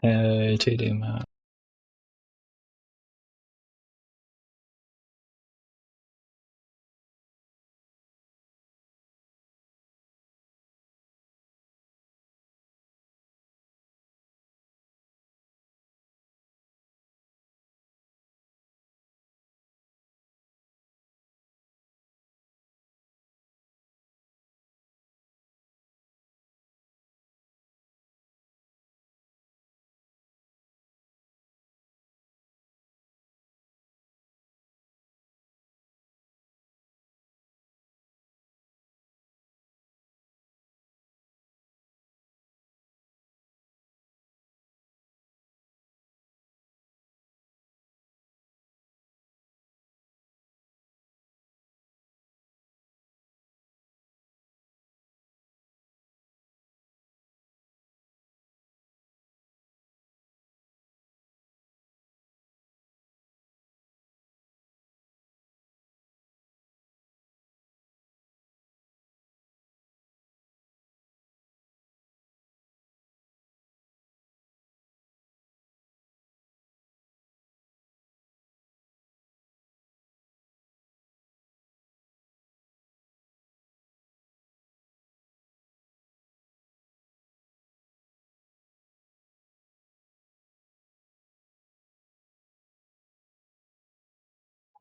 Hey, TD, man.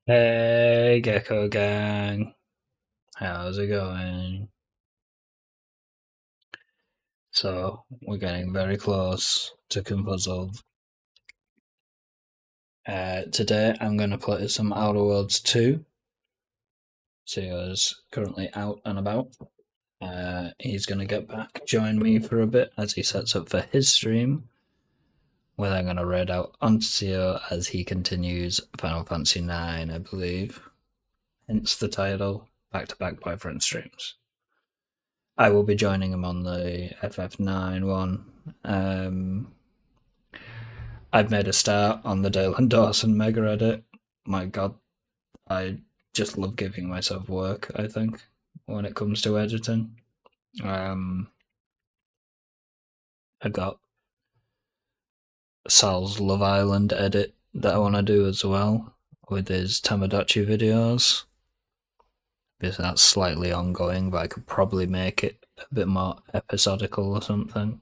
Hey, Gecko Gang. How's it going? So, we're getting very close to Confuzzled. Today, I'm going to play some Outer Worlds 2. Sio's currently out and about. He's going to get back, join me for a bit as he sets up for his stream. Where I'm going to raid out on Sio as he continues Final Fantasy IX, I believe. Hence the title, back-to-back boyfriend streams. I will be joining him on the FF9 one. I've made a start on the Dale and Dawson mega edit. My god, I just love giving myself work, I think, when it comes to editing. I got Sal's Love Island edit that I want to do as well with his Tamagotchi videos. Because that's slightly ongoing, but I could probably make it a bit more episodical or something.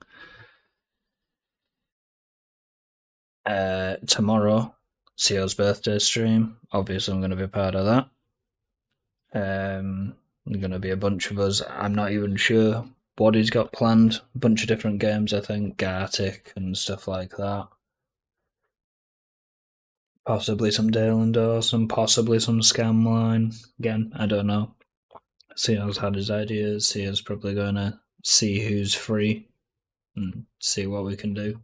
Tomorrow, Sio's birthday stream. Obviously, I'm going to be part of that. There's going to be a bunch of us. I'm not even sure what he's got planned. A bunch of different games, I think. Gartic and stuff like that. Possibly some Dale and Dawson, possibly some Scamline. Again, I don't know. Sio's had his ideas. Sio's probably going to see who's free and see what we can do.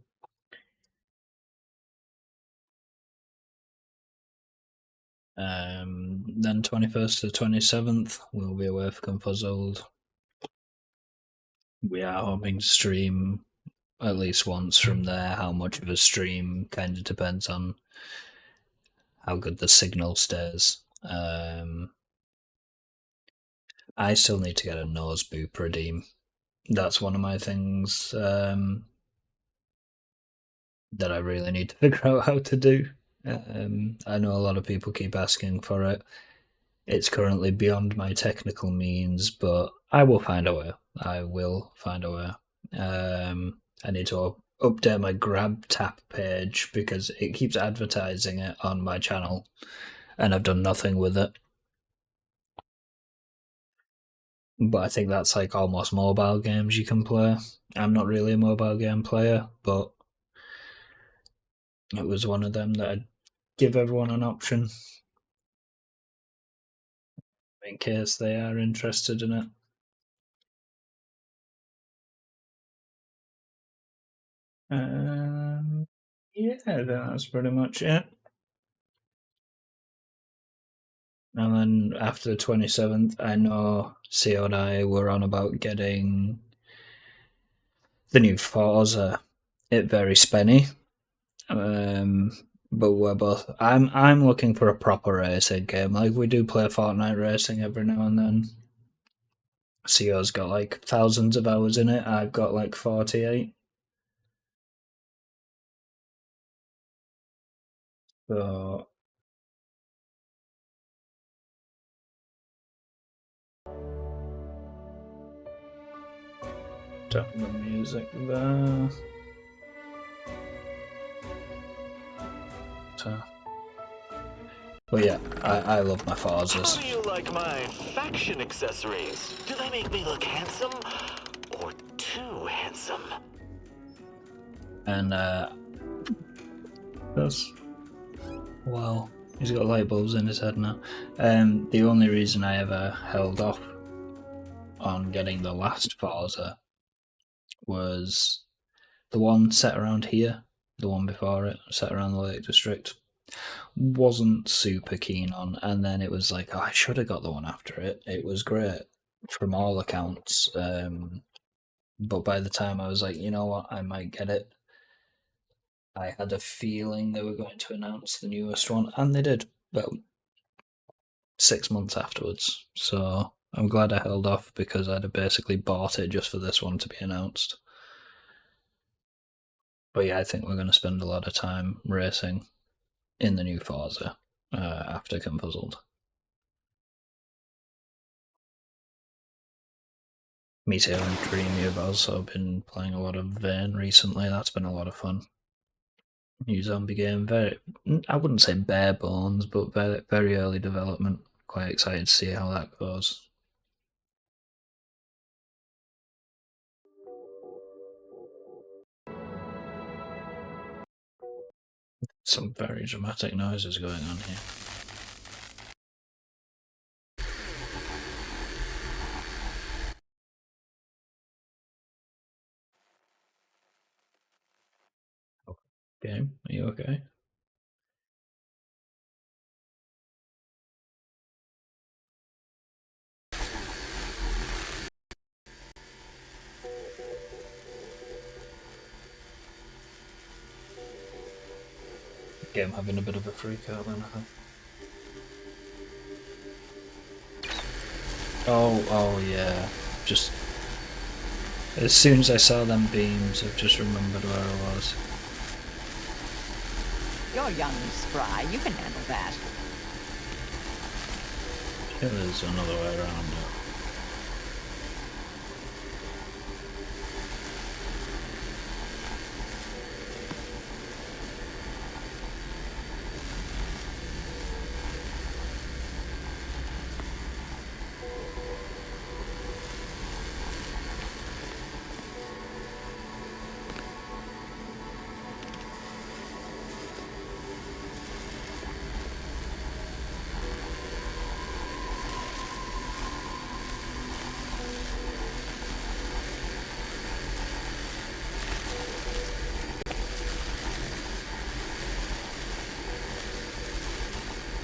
Then 21st to 27th, we'll be away for Confuzzled. We are hoping to stream at least once from there. How much of a stream kind of depends on how good the signal stays. I still need to get a nose boop redeem. That's one of my things that I really need to figure out how to do. I know a lot of people keep asking for it. It's currently beyond my technical means, but I will find a way. I will find a way. I need to update my Grab Tap page because it keeps advertising it on my channel, and I've done nothing with it. But I think that's like almost mobile games you can play. I'm not really a mobile game player, but it was one of them that I'd give everyone an option in case they are interested in it. Yeah, that's pretty much it. And then after the 27th, I know Sio and I were on about getting the new Forza. It's very spenny. But we're both. I'm looking for a proper racing game. Like we do play Fortnite racing every now and then. Sio's got like thousands of hours in it. I've got like 48. So turn the music there. But yeah, I love my Forzas. How do you like my faction accessories? Do they make me look handsome or too handsome? And that's wow. He's got light bulbs in his head now. The only reason I ever held off on getting the last Forza was the one set around here, the one before it, set around the Lake District. Wasn't super keen on, and then it was like, oh, I should have got the one after it. It was great from all accounts. But by the time I was like, you know what, I might get it, I had a feeling they were going to announce the newest one, and they did. But 6 months afterwards. So I'm glad I held off because I'd have basically bought it just for this one to be announced. But yeah, I think we're going to spend a lot of time racing in the new Forza after Confuzzled. Me too, and Dreamy have also been playing a lot of Vane recently. That's been a lot of fun. New zombie game, very, I wouldn't say bare bones, but very, very early development. Quite excited to see how that goes. Some very dramatic noises going on here. Game, are you okay? Game having a bit of a freak out then, I think. Oh yeah. Just as soon as I saw them beams, I've just remembered where I was. You're young and spry. You can handle that. Yeah, there's another way around it.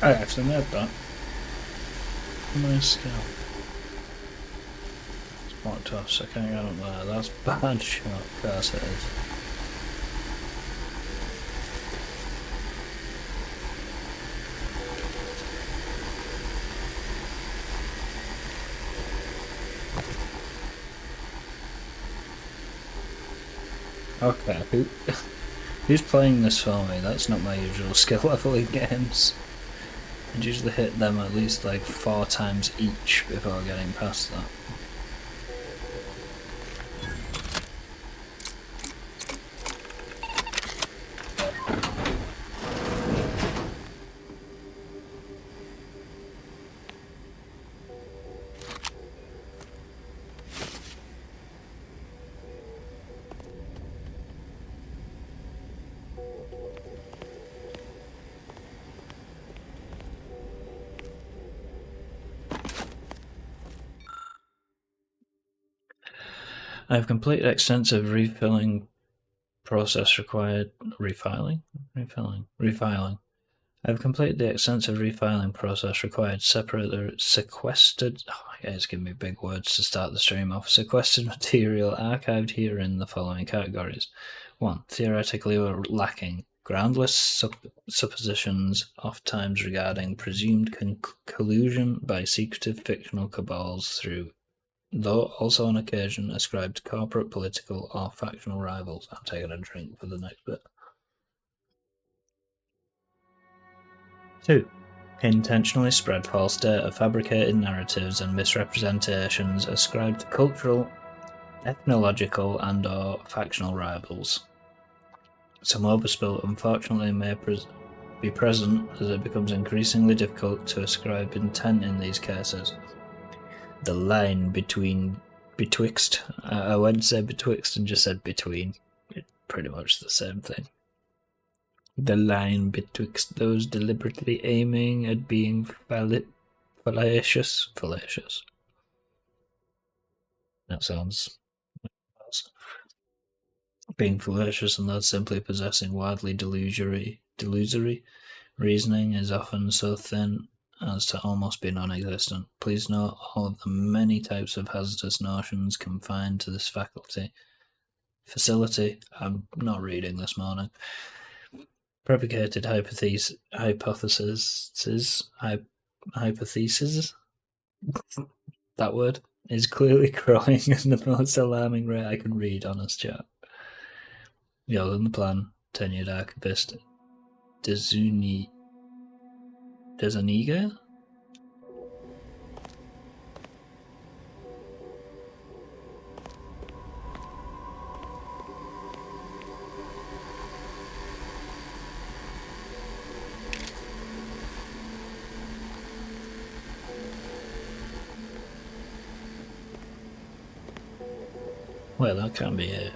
I actually made that. Nice skill. It's marked off, so I can't get up there. That's bad shot, of course it is. Okay, who's playing this for me? That's not my usual skill level in games. I usually hit them at least like 4 times each before getting past that. I have completed extensive refilling process required refiling. I have completed the extensive refiling process required to separate the sequestered. Oh my god, it's giving me big words to start the stream off. Sequestered material archived here in the following categories: 1. Theoretically lacking. Groundless suppositions, oft-times regarding presumed collusion by secretive fictional cabals through, though also on occasion ascribed to corporate, political, or factional rivals. I'm taking a drink for the next bit. 2. Intentionally spread false data, fabricated narratives, and misrepresentations ascribed to cultural, ethnological, and/or factional rivals. Some overspill, unfortunately, may be present as it becomes increasingly difficult to ascribe intent in these cases. The line betwixt, I went to say betwixt and just said between. It's pretty much the same thing. The line betwixt those deliberately aiming at being fallacious. That sounds being fallacious and those simply possessing wildly delusory reasoning is often so thin as to almost be non-existent. Please note all of the many types of hazardous notions confined to this facility. I'm not reading this morning. Propagated hypotheses, that word, is clearly growing at the most alarming rate I can read on this chat. You're than the plan, tenured archivist Desuniga? Well, that can't be it.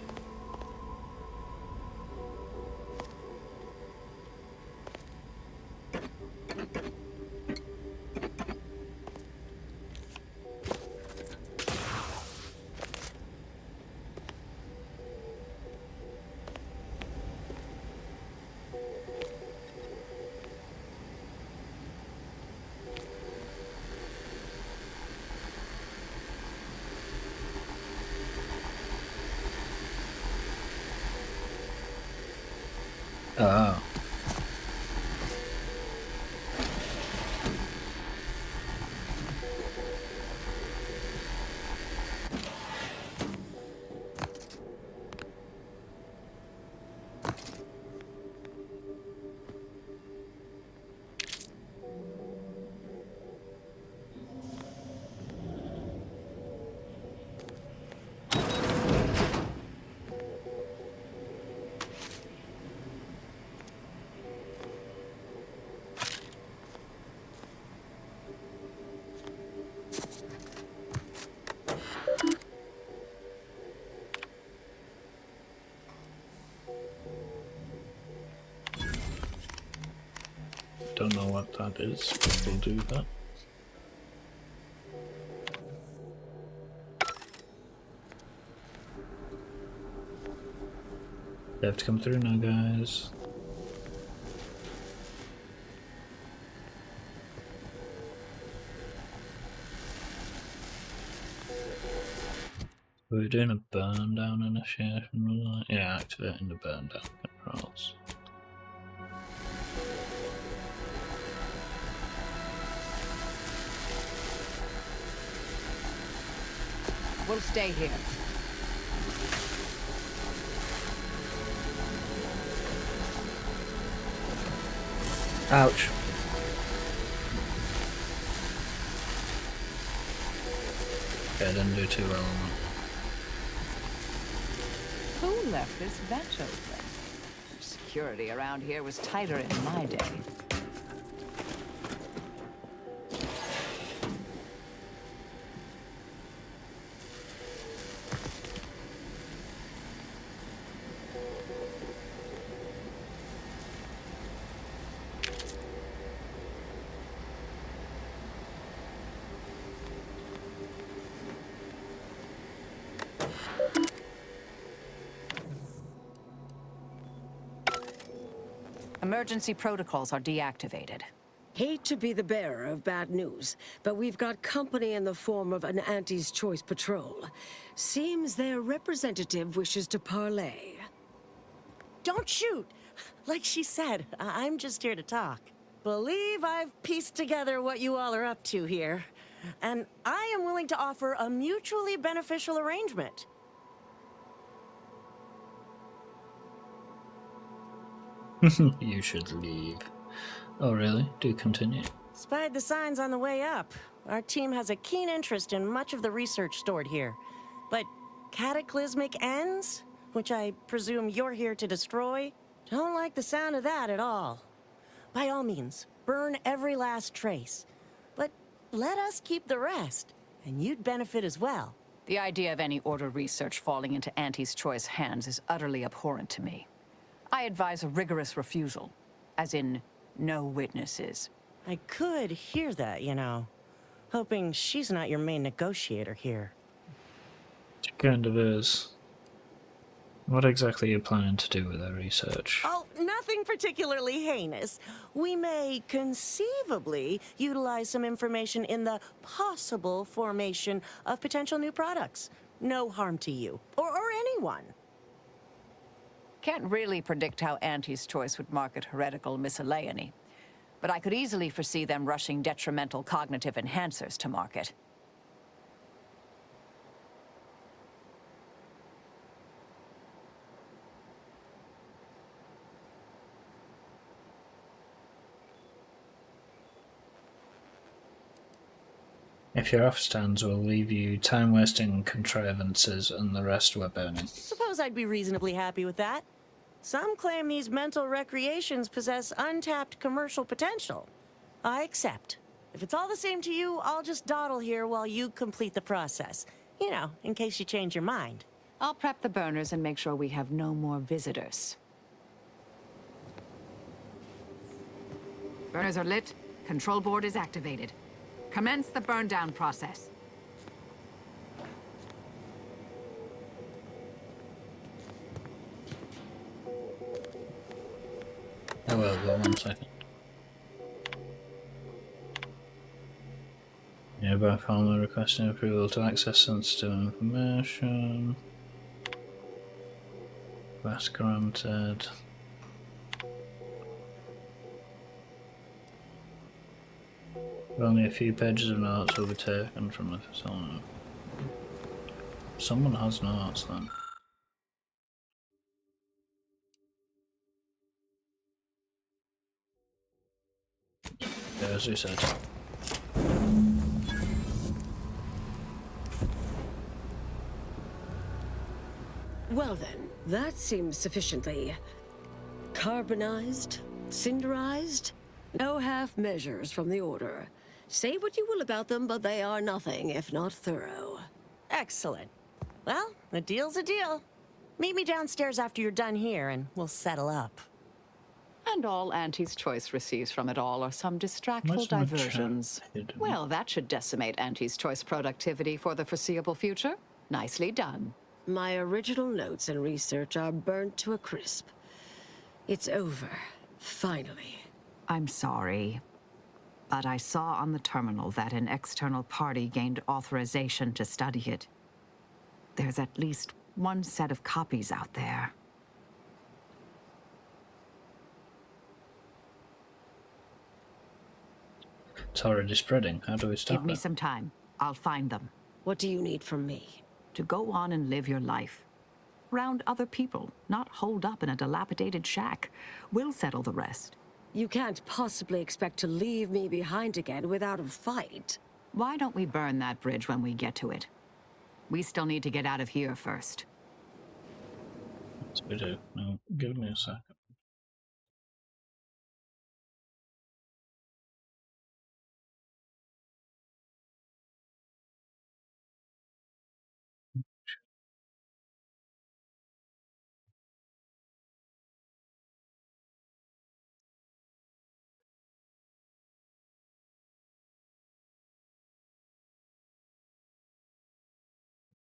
Oh. Don't know what that is, but we'll do that. They have to come through now, guys. We're doing a burn down initiation, yeah, activating the burn down controls. We'll stay here. Ouch. Okay, I didn't do too well on that. Who left this vent open? Security around here was tighter in my day. Emergency protocols are deactivated. Hate to be the bearer of bad news, but we've got company in the form of an Auntie's Choice patrol. Seems their representative wishes to parley. Don't shoot! Like she said, I'm just here to talk. Believe I've pieced together what you all are up to here. And I am willing to offer a mutually beneficial arrangement. You should leave. Oh, really? Do continue. Spied the signs on the way up. Our team has a keen interest in much of the research stored here. But cataclysmic ends, which I presume you're here to destroy, don't like the sound of that at all. By all means, burn every last trace. But let us keep the rest, and you'd benefit as well. The idea of any Order research falling into Auntie's Choice hands is utterly abhorrent to me. I advise a rigorous refusal, as in, no witnesses. I could hear that, you know. Hoping she's not your main negotiator here. She kind of is. What exactly are you planning to do with her research? Oh, nothing particularly heinous. We may conceivably utilize some information in the possible formation of potential new products. No harm to you, or anyone. Can't really predict how Auntie's Choice would market heretical miscellany, but I could easily foresee them rushing detrimental cognitive enhancers to market. If your off stands will leave you time-wasting contrivances and the rest we're burning. Suppose I'd be reasonably happy with that. Some claim these mental recreations possess untapped commercial potential. I accept. If it's all the same to you, I'll just dawdle here while you complete the process. You know, in case you change your mind. I'll prep the burners and make sure we have no more visitors. Burners are lit. Control board is activated. Commence the burn down process. I will, but 1 second. Nearby formally requesting approval to access sensitive information. Request granted. Only a few pages of notes will be taken from the facility. Someone has notes then. Yeah, as you said. Well then, that seems sufficiently carbonized, cinderized. No half measures from the Order. Say what you will about them, but they are nothing if not thorough. Excellent. Well, a deal's a deal. Meet me downstairs after you're done here, and we'll settle up. And all Auntie's Choice receives from it all are some distractful What's my diversions. chat? Well, that should decimate Auntie's Choice productivity for the foreseeable future. Nicely done. My original notes and research are burnt to a crisp. It's over, finally. I'm sorry, but I saw on the terminal that an external party gained authorization to study it. There's at least one set of copies out there. It's already spreading. How do we stop Give me it? some time. I'll find them. What do you need from me? To go on and live your life. Around other people, not holed up in a dilapidated shack. We'll settle the rest. You can't possibly expect to leave me behind again without a fight. Why don't we burn that bridge when we get to it? We still need to get out of here first. Yes, we do. No, give me a second.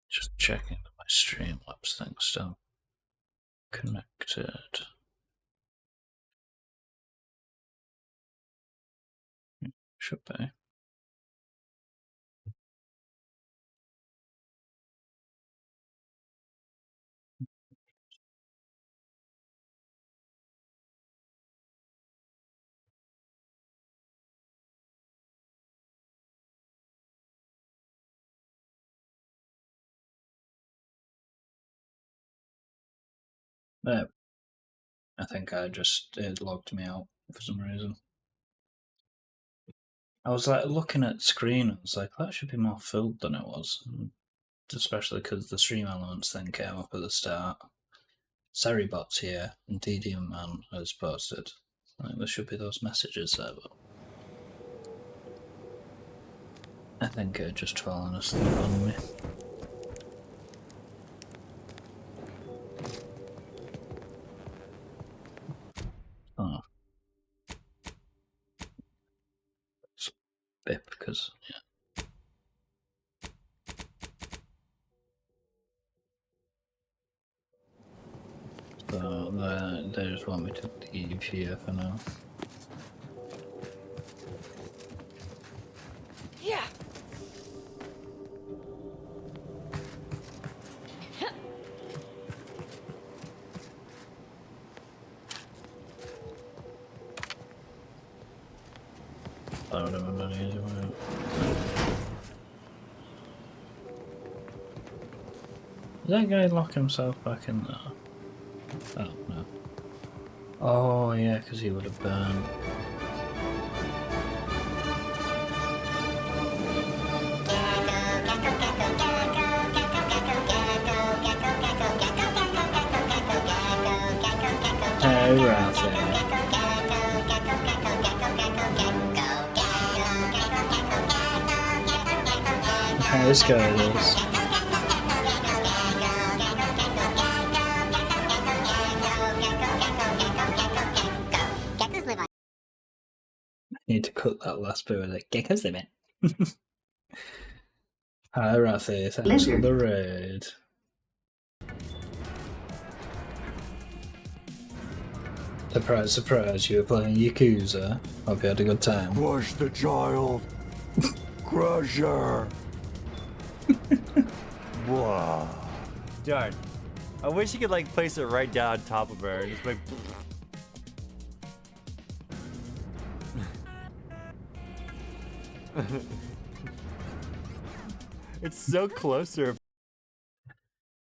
Just checking that my Streamlabs thing's still connected. Should be. There. I think it logged me out. for some reason. I was like looking at the screen, I was like, that should be more filled than it was. Especially because the stream elements thing came up at the start. Seribot's here, and DDM Man has posted. I think there should be those messages there, but I think it just fallen asleep on me. Oh. It's Bip, because, yeah. So they just want me to leave here for now. Yeah. I would have done easy way. Did that guy lock himself back in there? Oh, no. Oh, yeah, because he would have burned. Hey, Ralphie. Hey, Skylights. Need to cut that last bit with the geckos live in. Hi Rafi, thanks for the raid. Surprise, surprise, you were playing Yakuza. Hope you had a good time. Crush the child. Crush her. Wow. Darn. I wish you could like place it right down on top of her and just like. It's so close to her.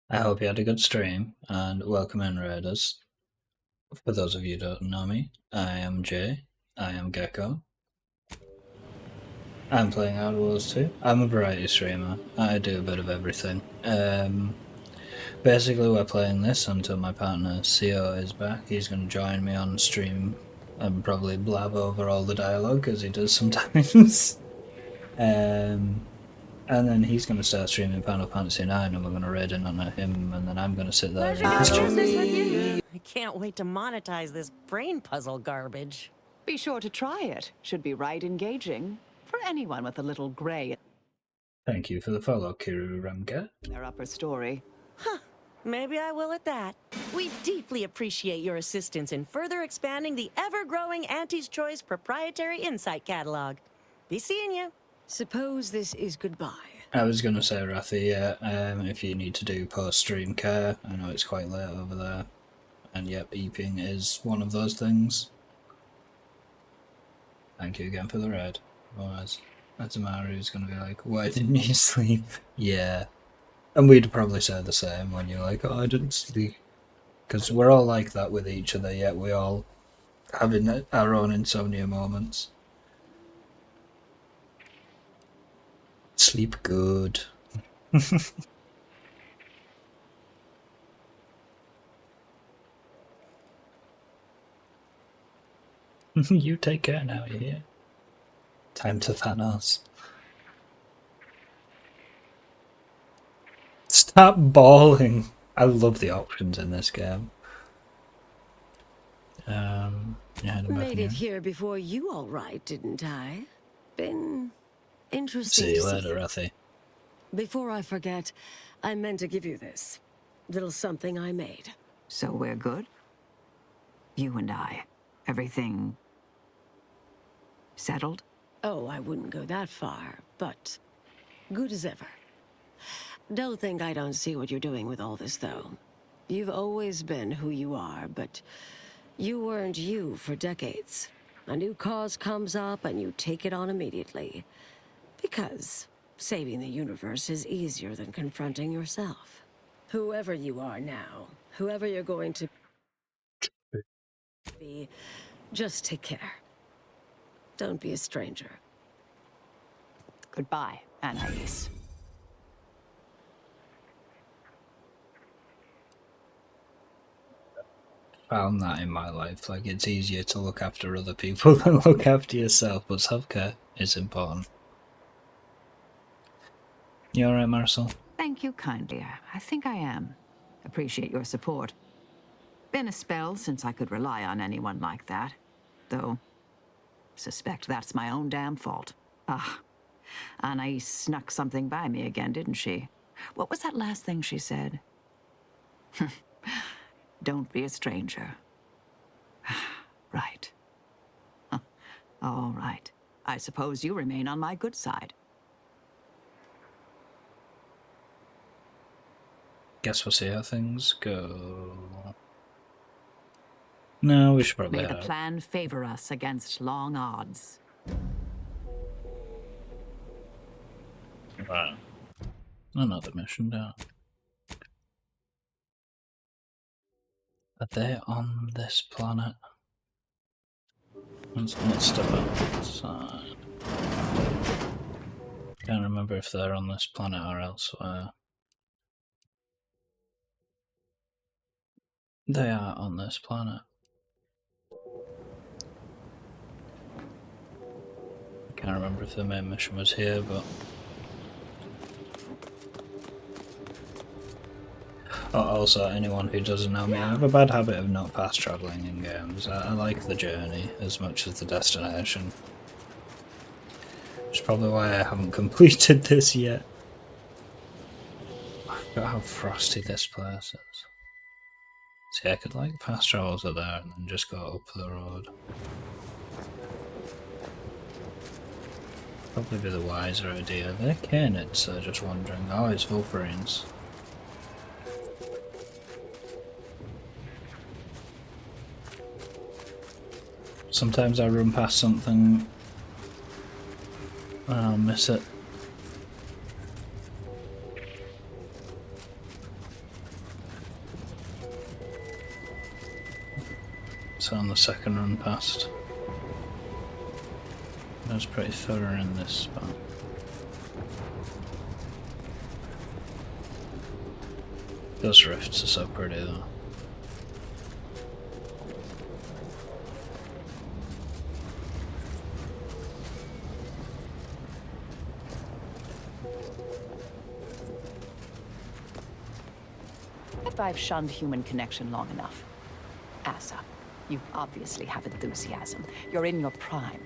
I hope you had a good stream, and welcome in raiders. For those of you who don't know me, I am Jay, I am Gecko. I'm playing Outlaws 2. I'm a variety streamer, I do a bit of everything. Basically we're playing this until my partner CO is back. He's going to join me on stream and probably blab over all the dialogue, as he does sometimes. And then he's going to start streaming Final Fantasy 9 and we're going to raid in on him, and then I'm going to sit there and stream. I can't wait to monetize this brain puzzle garbage. Be sure to try it. Should be right engaging for anyone with a little gray Thank you for the follow, Kiru Ramga. in their upper story. Maybe I will at that. We deeply appreciate your assistance in further expanding the ever-growing Auntie's Choice proprietary insight catalog. Be seeing you. Suppose this is goodbye. I was going to say, Rathi, yeah, if you need to do post-stream care, I know it's quite late over there, and yep, eeping is one of those things. Thank you again for the raid. Otherwise, Atamaru's going to be like, why didn't you sleep? Yeah. And we'd probably say the same when you're like, oh, I didn't sleep. Because we're all like that with each other, yet we all having our own insomnia moments. Sleep good. You take care now, you hear? Time to Thanos. Stop bawling. I love the options in this game. Yeah, Made it here before you, all right, didn't I? Been interesting. See you to later, Rathi. Before I forget, I meant to give you this little something I made. So we're good? You and I. Everything settled? Oh, I wouldn't go that far, but good as ever. Don't think I don't see what you're doing with all this, though. You've always been who you are, but you weren't you for decades. A new cause comes up and you take it on immediately. Because saving the universe is easier than confronting yourself. Whoever you are now, whoever you're going to be, Just take care. Don't be a stranger. Goodbye, Anais. Found that in my life. Like, it's easier to look after other people than look after yourself, but self-care is important. You alright, Marisol? Thank you kindly. I think I am. Appreciate your support. Been a spell since I could rely on anyone like that. Though, suspect that's my own damn fault. Ah, Anais snuck something by me again, didn't she? What was that last thing she said? Don't be a stranger. Right. Huh. All right. I suppose you remain on my good side. Guess we'll see how things go. No, we should probably May head the out. plan favor us against long odds. Right. Another mission down. Are they on this planet? Let's step outside. Can't remember if they're on this planet or elsewhere. They are on this planet. Can't remember if the main mission was here, but... Oh, also, anyone who doesn't know me, I have a bad habit of not fast travelling in games. I like the journey as much as the destination. Which is probably why I haven't completed this yet. I forgot how frosty this place is. See, I could like fast travel to there and then just go up the road. Probably be the wiser idea. They're canids, so just wondering. Oh, it's Wolverines. Sometimes I run past something and I'll miss it. So on the second run past. I was pretty thorough in this spot. Those rifts are so pretty though. If I've shunned human connection long enough. Asa, you obviously have enthusiasm. You're in your prime.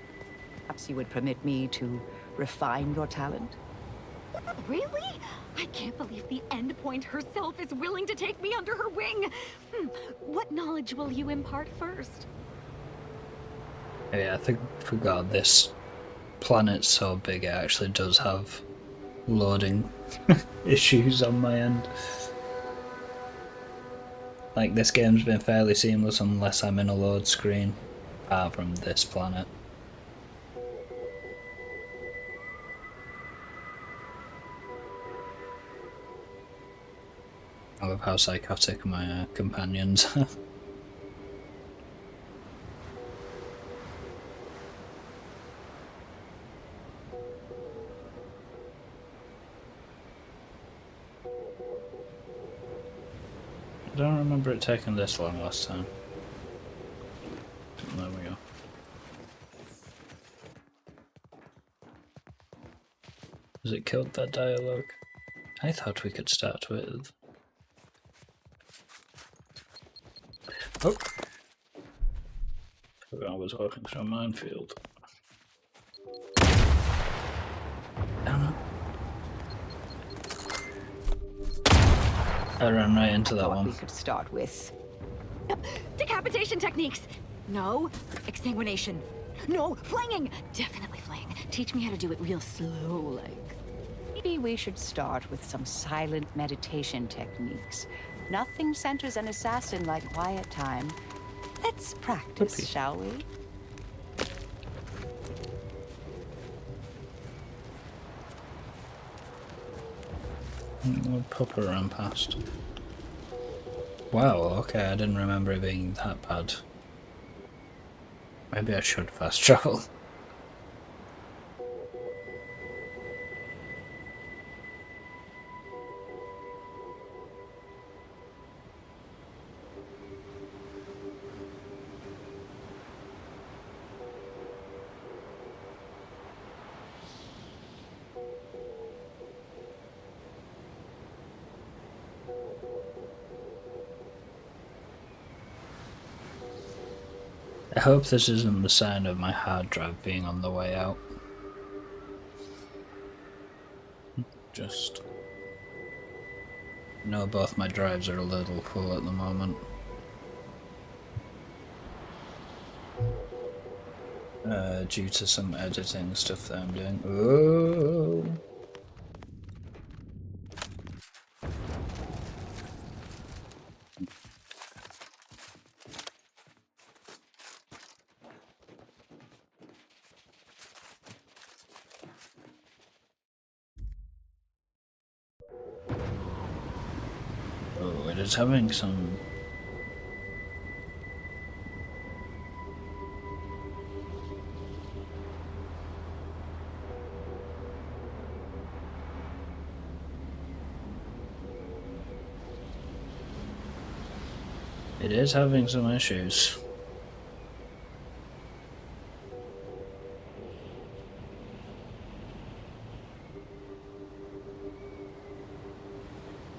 Perhaps you would permit me to refine your talent? Really? I can't believe the Endpoint herself is willing to take me under her wing. What knowledge will you impart first? Yeah, I think I forgot this planet's so big it actually does have loading issues on my end. Like, this game's been fairly seamless unless I'm in a load screen, apart from this planet. I love how psychotic my companions are. I don't remember it taking this long last time. There we go. Has it killed that dialogue? I thought we could start with... Oh! Forgot I was walking through a minefield. Damn it. I ran right into that one. We could start with... Decapitation techniques. No, exsanguination. No, flanging. Definitely flang. Teach me how to do it real slow, like. Maybe we should start with some silent meditation techniques. Nothing centers an assassin like quiet time. Let's practice, Okay. shall we? We'll pop around past. Wow, okay, I didn't remember it being that bad. Maybe I should fast travel. I hope this isn't the sign of my hard drive being on the way out. Just know both my drives are a little full at the moment. Due to some editing stuff that I'm doing. Oh. Oh, it is having some. It is having some issues.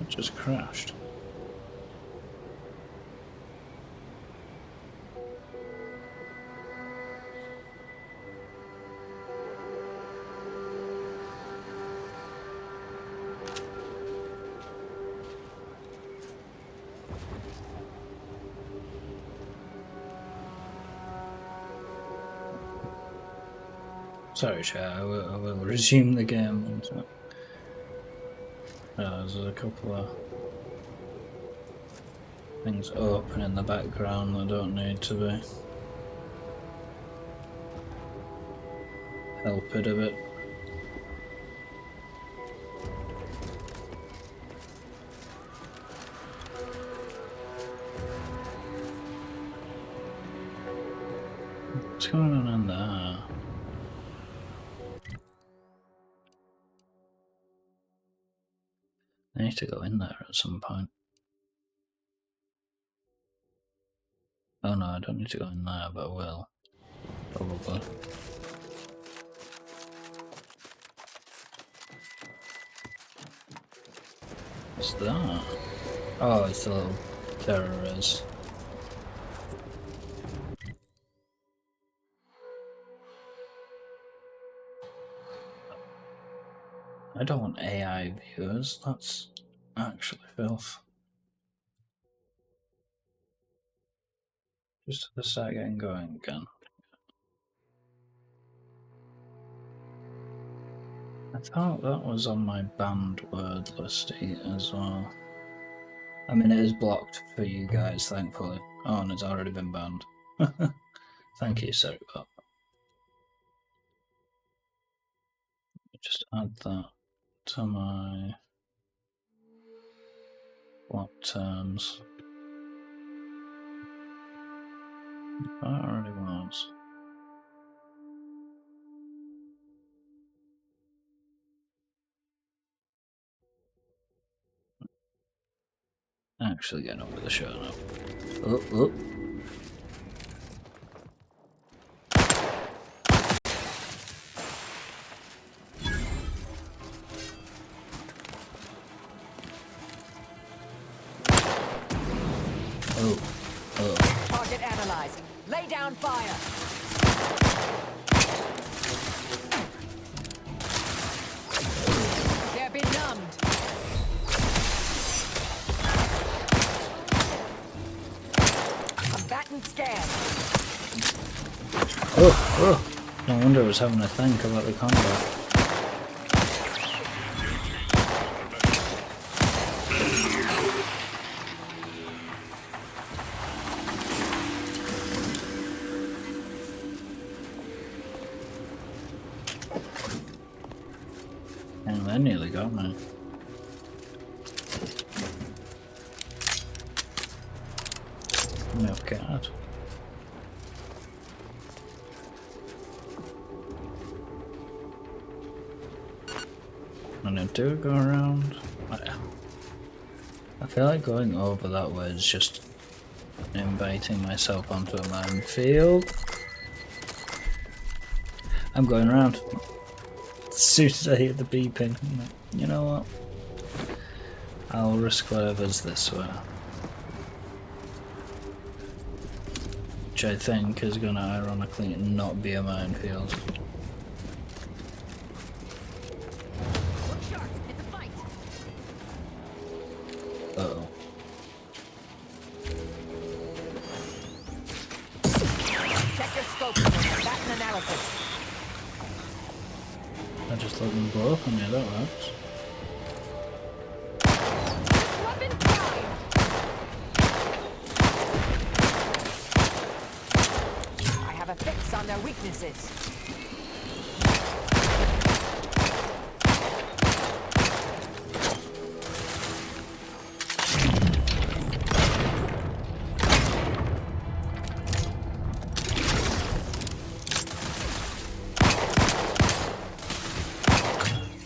It just crashed. Sorry, chat, I will resume the game. There's a couple of things open in the background that don't need to be. Help it a bit. What's going on in there? I need to go in there at some point. Oh no, I don't need to go in there, but I will. Probably. What's that? Oh, it's the little terrorist. I don't want AI viewers, that's actually filth. Just to start getting going again. I thought that was on my banned word listy as well. I mean, it is blocked for you guys, thankfully. Oh, and it's already been banned. Thank you, sorry about that. Just add that to my block terms. That already was. Actually getting on with the show now. Oh, oh. Oh, oh. Target analyzed. Lay down fire. They're benumbed. Combatant scanned. Oh, oh. No wonder I was having a think about the combat. And that nearly got me. No card. And then do it go around? I feel like going over that way is just inviting myself onto a minefield. I'm going around. As soon as I hear the beeping, I'm like, you know what? I'll risk whatever's this way. Which I think is gonna ironically not be a minefield. Look sharp. It's a fight. Uh-oh. Check your scope for combatant analysis. I just let them blow up on me, that works. Weapon prime. I have a fix on their weaknesses.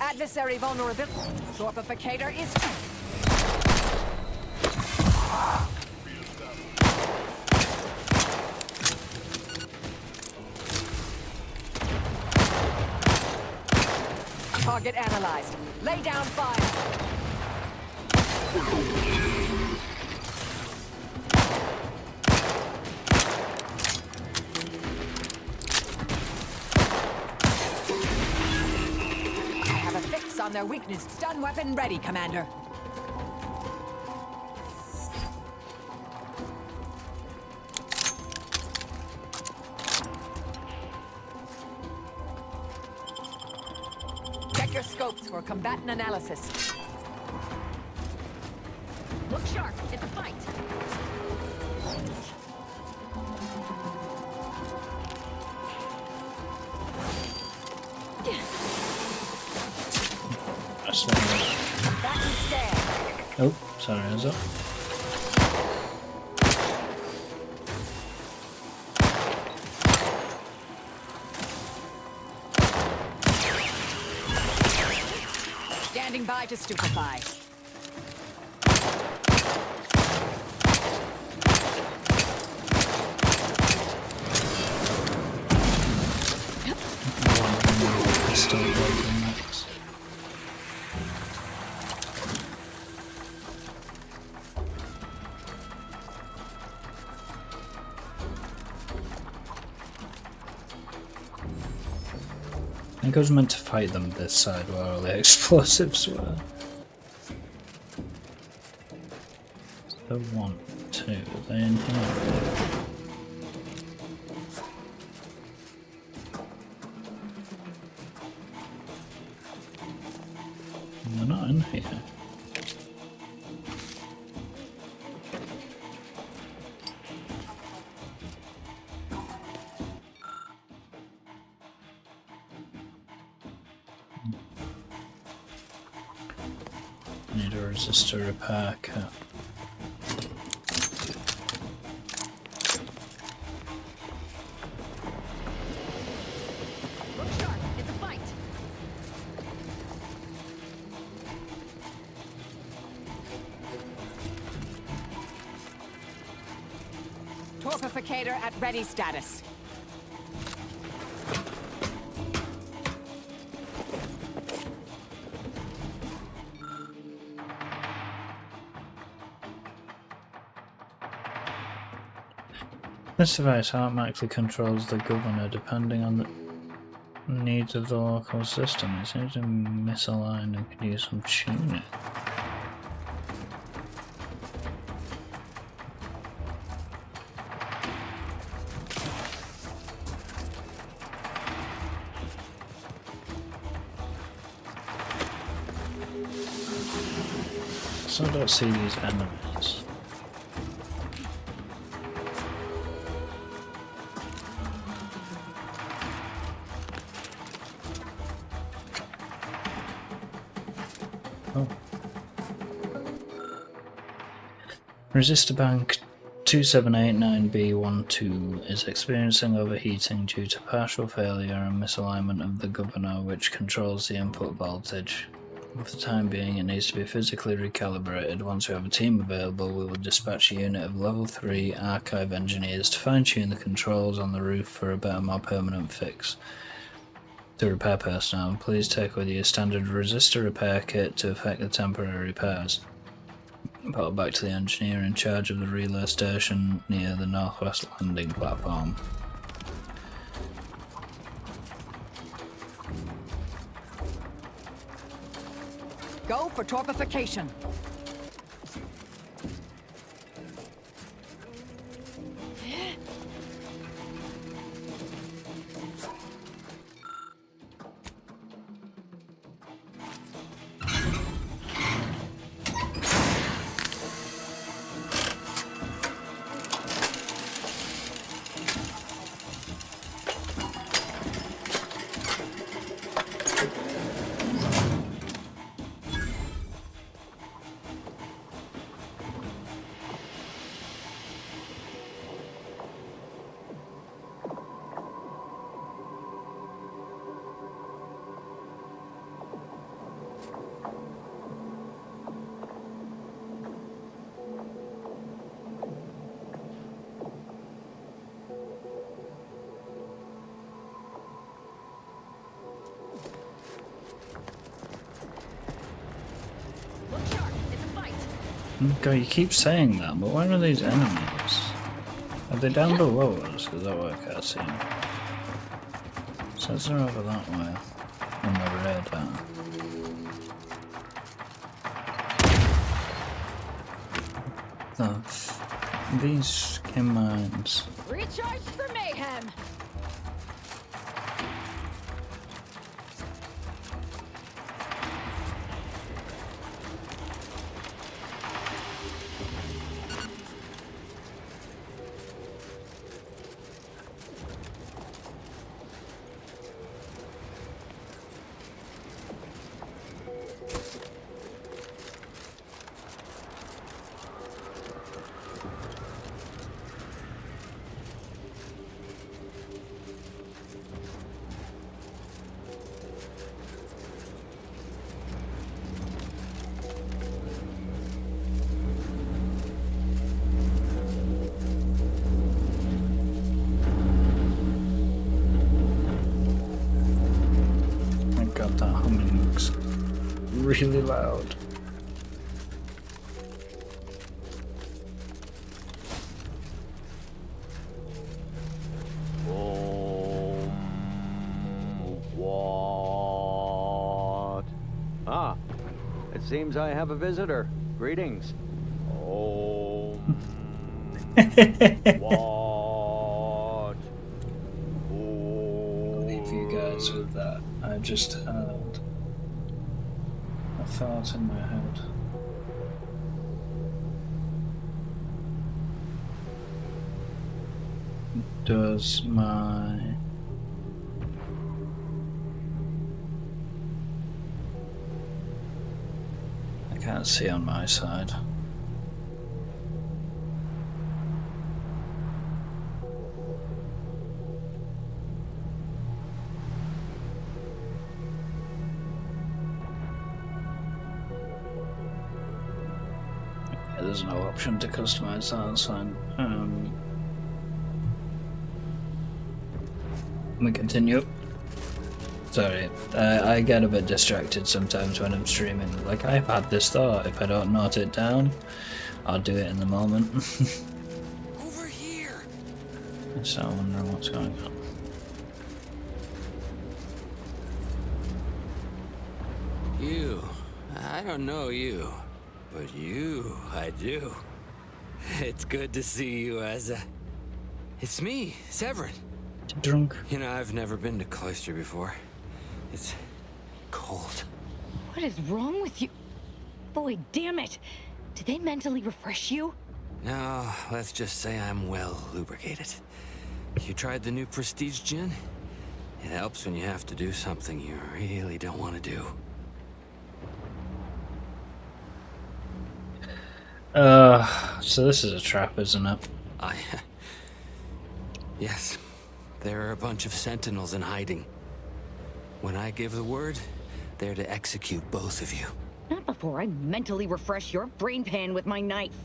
Adversary vulnerability. Torpificator is... Target analyzed. Lay down fire. I have a fix on their weakness. Stun weapon ready, Commander. Check your scopes for combatant analysis. Look sharp. It's a fight. Back and stand. Oh, sorry, is that? Standing by to stupefy. Still broken next. I think I was meant to fight them this side where all the explosives were. So 1, 2, are they in here? They're not in here. Need a resistor repair kit. Look sharp. It's a fight. Torpificator at ready status. This device automatically controls the governor depending on the needs of the local system. It seems to misalign and can use some tuning. So I don't see these enemies. Oh. Resistor bank 2789B12 is experiencing overheating due to partial failure and misalignment of the governor, which controls the input voltage. For the time being, it needs to be physically recalibrated. Once we have a team available, we will dispatch a unit of level 3 archive engineers to fine-tune the controls on the roof for a better, more permanent fix. To repair personnel, please take with you a standard resistor repair kit to effect the temporary repairs. Report back to the engineer in charge of the relay station near the northwest landing platform. Go for torpification. God, you keep saying that, but where are these enemies? Are they down below us? Because that way I can't see them. Says they're over that way on the radar. These chem mines. Recharge for mayhem. That humming's really loud. What? Ah, it seems I have a visitor. Greetings. What? I'll leave you guys with that. I just heard a thought in my head. Does my... I can't see on my side. There's no option to customize that, that's fine. Let me continue. Sorry, I get a bit distracted sometimes when I'm streaming. Like, I've had this thought, if I don't note it down, I'll do it in the moment. Over here. So I wonder what's going on. You, I don't know you. But you, I do. It's good to see you, Asa. It's me, Severin. Drunk. You know, I've never been to Cloister before. It's cold. What is wrong with you? Boy, damn it. Did they mentally refresh you? No, let's just say I'm well lubricated. You tried the new Prestige gin? It helps when you have to do something you really don't want to do. So this is a trap, isn't it? Yes, there are a bunch of sentinels in hiding. When I give the word, there to execute both of you. Not before I mentally refresh your brain pan with my knife.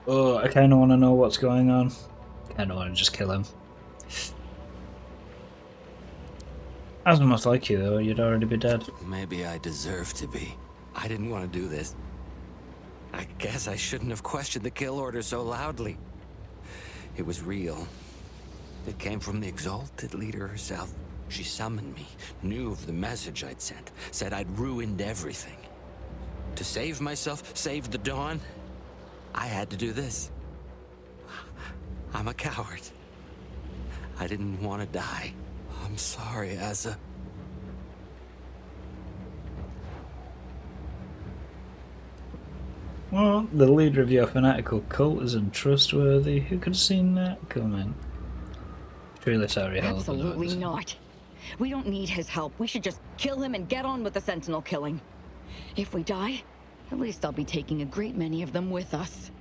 Oh, I kind of want to know what's going on. I kind of want to just kill him. Azimuth like you, though. You'd already be dead. Maybe I deserve to be. I didn't want to do this. I guess I shouldn't have questioned the kill order so loudly. It was real. It came from the exalted leader herself. She summoned me, knew of the message I'd sent, said I'd ruined everything. To save myself, save the Dawn, I had to do this. I'm a coward. I didn't want to die. I'm sorry, Asa. Well, the leader of your fanatical cult is untrustworthy. Who could have seen that coming? Truly sorry, Absolutely not. We don't need his help. We should just kill him and get on with the Sentinel killing. If we die, at least I'll be taking a great many of them with us.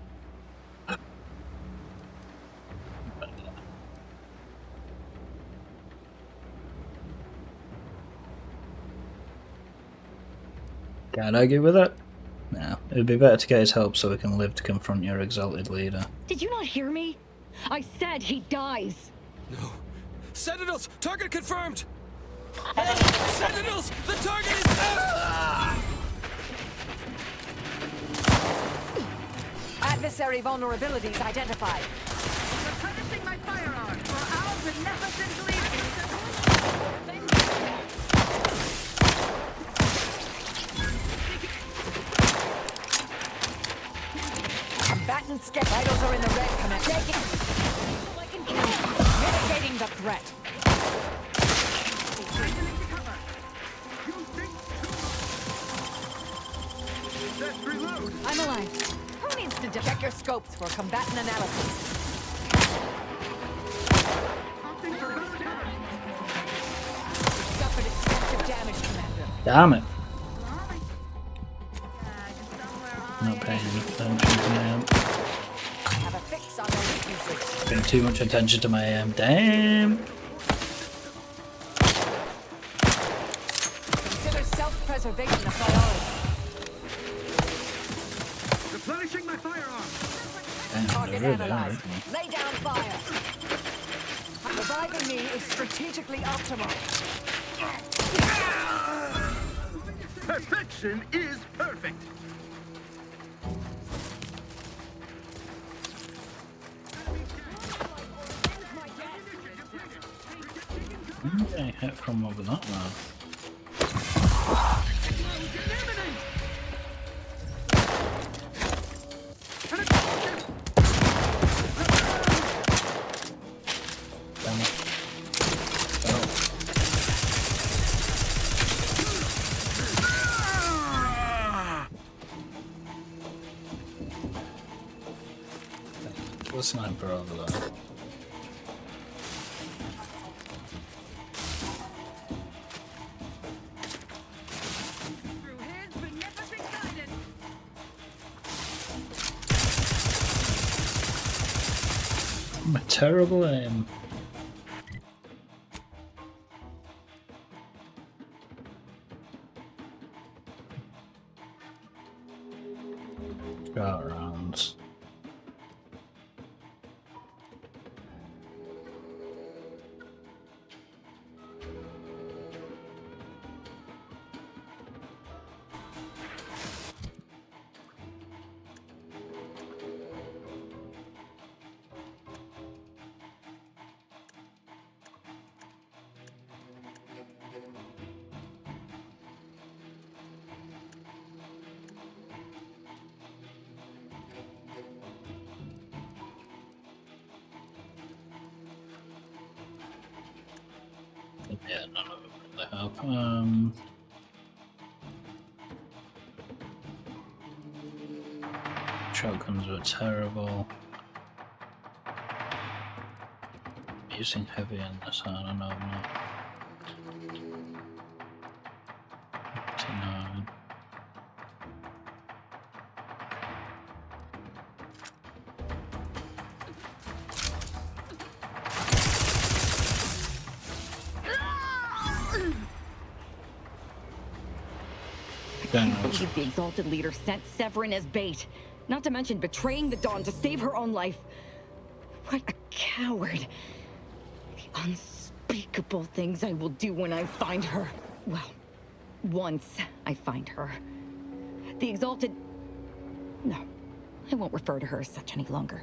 Can't argue with it. No, it'd be better to get his help so we can live to confront your exalted leader. Did you not hear me? I said he dies. No. Sentinels! Target confirmed! Sentinels! The target is... Adversary vulnerabilities identified. Replenishing my firearm for our beneficent leaders. Combatants get vitals are in the red. Connect. Take it. Mitigating the threat. I'm alive. Who needs to Check your scopes for combatant analysis. Suffered extensive damage, Commander. Damn it. Not paying enough attention to my aim. Have a fix on those weaknesses. Paying too much attention to my aim. Damn. Consider self-preservation a priority. replenishing my firearm? Target analyzed. Lay down fire. Reviving me is strategically optimal. Perfection is perfect. I'm getting hit from over that man. The sniper over there. A terrible aim. Got rounds. Yeah, none of them really help. Shotguns were terrible. Using heavy in this, I don't know. I'm not. 59. can't believe the Exalted Leader sent Severin as bait. Not to mention betraying the Dawn to save her own life. What a coward. The unspeakable things I will do when I find her. Well, once I find her. The Exalted... No, I won't refer to her as such any longer.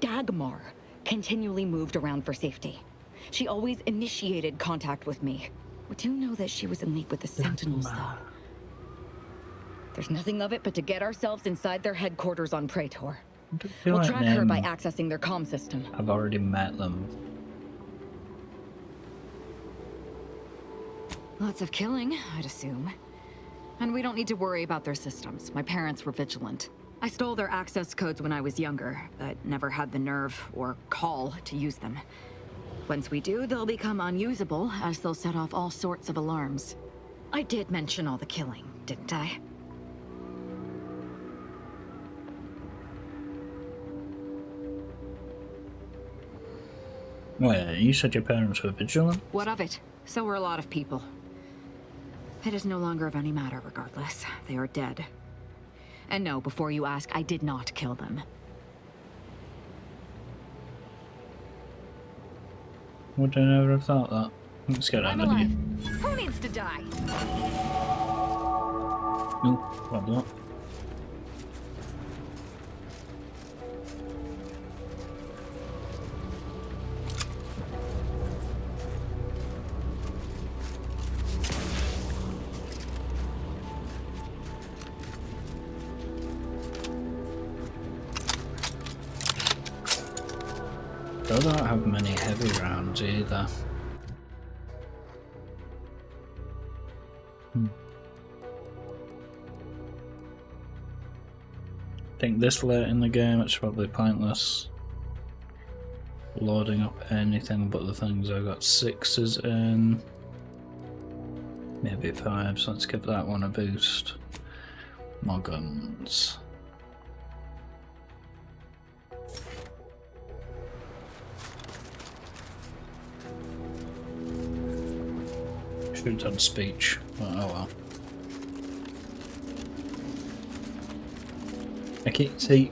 Dagmar continually moved around for safety. She always initiated contact with me. We do know that she was in league with the Sentinels, though. There's nothing of it but to get ourselves inside their headquarters on Praetor. We'll track her by accessing their comm system. I've already met them. Lots of killing, I'd assume. And we don't need to worry about their systems. My parents were vigilant. I stole their access codes when I was younger, but never had the nerve or call to use them. Once we do, they'll become unusable, as they'll set off all sorts of alarms. I did mention all the killing, didn't I? Wait, you said your parents were vigilant? What of it? So were a lot of people. It is no longer of any matter, regardless. They are dead. And no, before you ask, I did not kill them. Would I never have thought that? Let's get out of here. Who needs to die? No, what not? They don't have many heavy rounds either. I think this late in the game it's probably pointless loading up anything but the things. I got 6s in, maybe 5, so let's give that one a boost. More guns. Should have done speech, but oh well. See,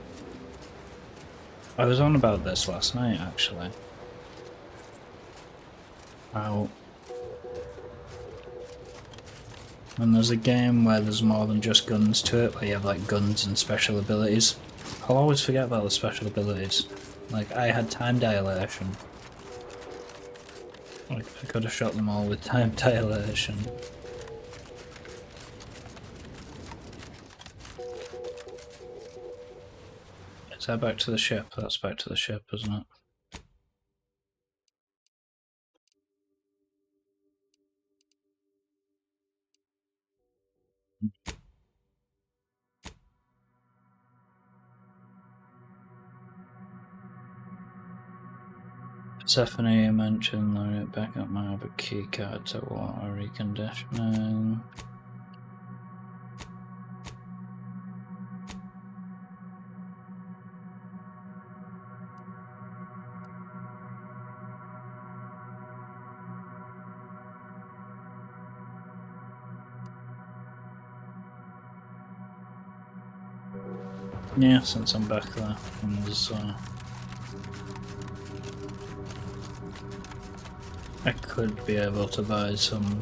I was on about this last night actually. How when there's a game where there's more than just guns to it, where you have like guns and special abilities, I'll always forget about the special abilities. Like I had time dilation. Like I could have shot them all with time dilation. Is that back to the ship? That's back to the ship, isn't it? Stephanie mentioned the backup might have a key card to water reconditioning. Yeah, since I'm back there, and there's I could be able to buy some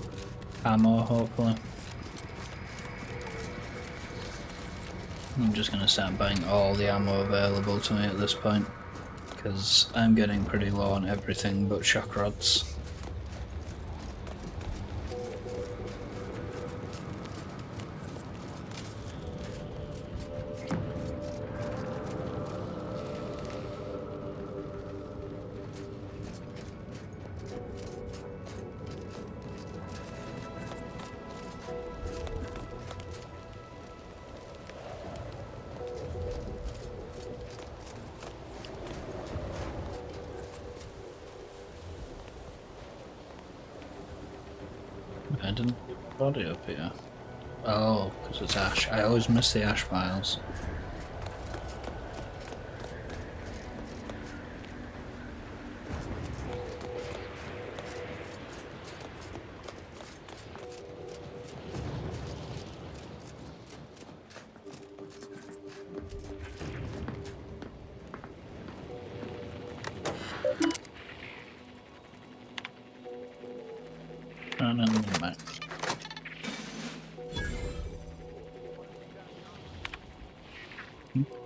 ammo, hopefully. I'm just gonna start buying all the ammo available to me at this point, because I'm getting pretty low on everything but shock rods. I didn't body up here. Oh, because it's ash. I always miss the ash files.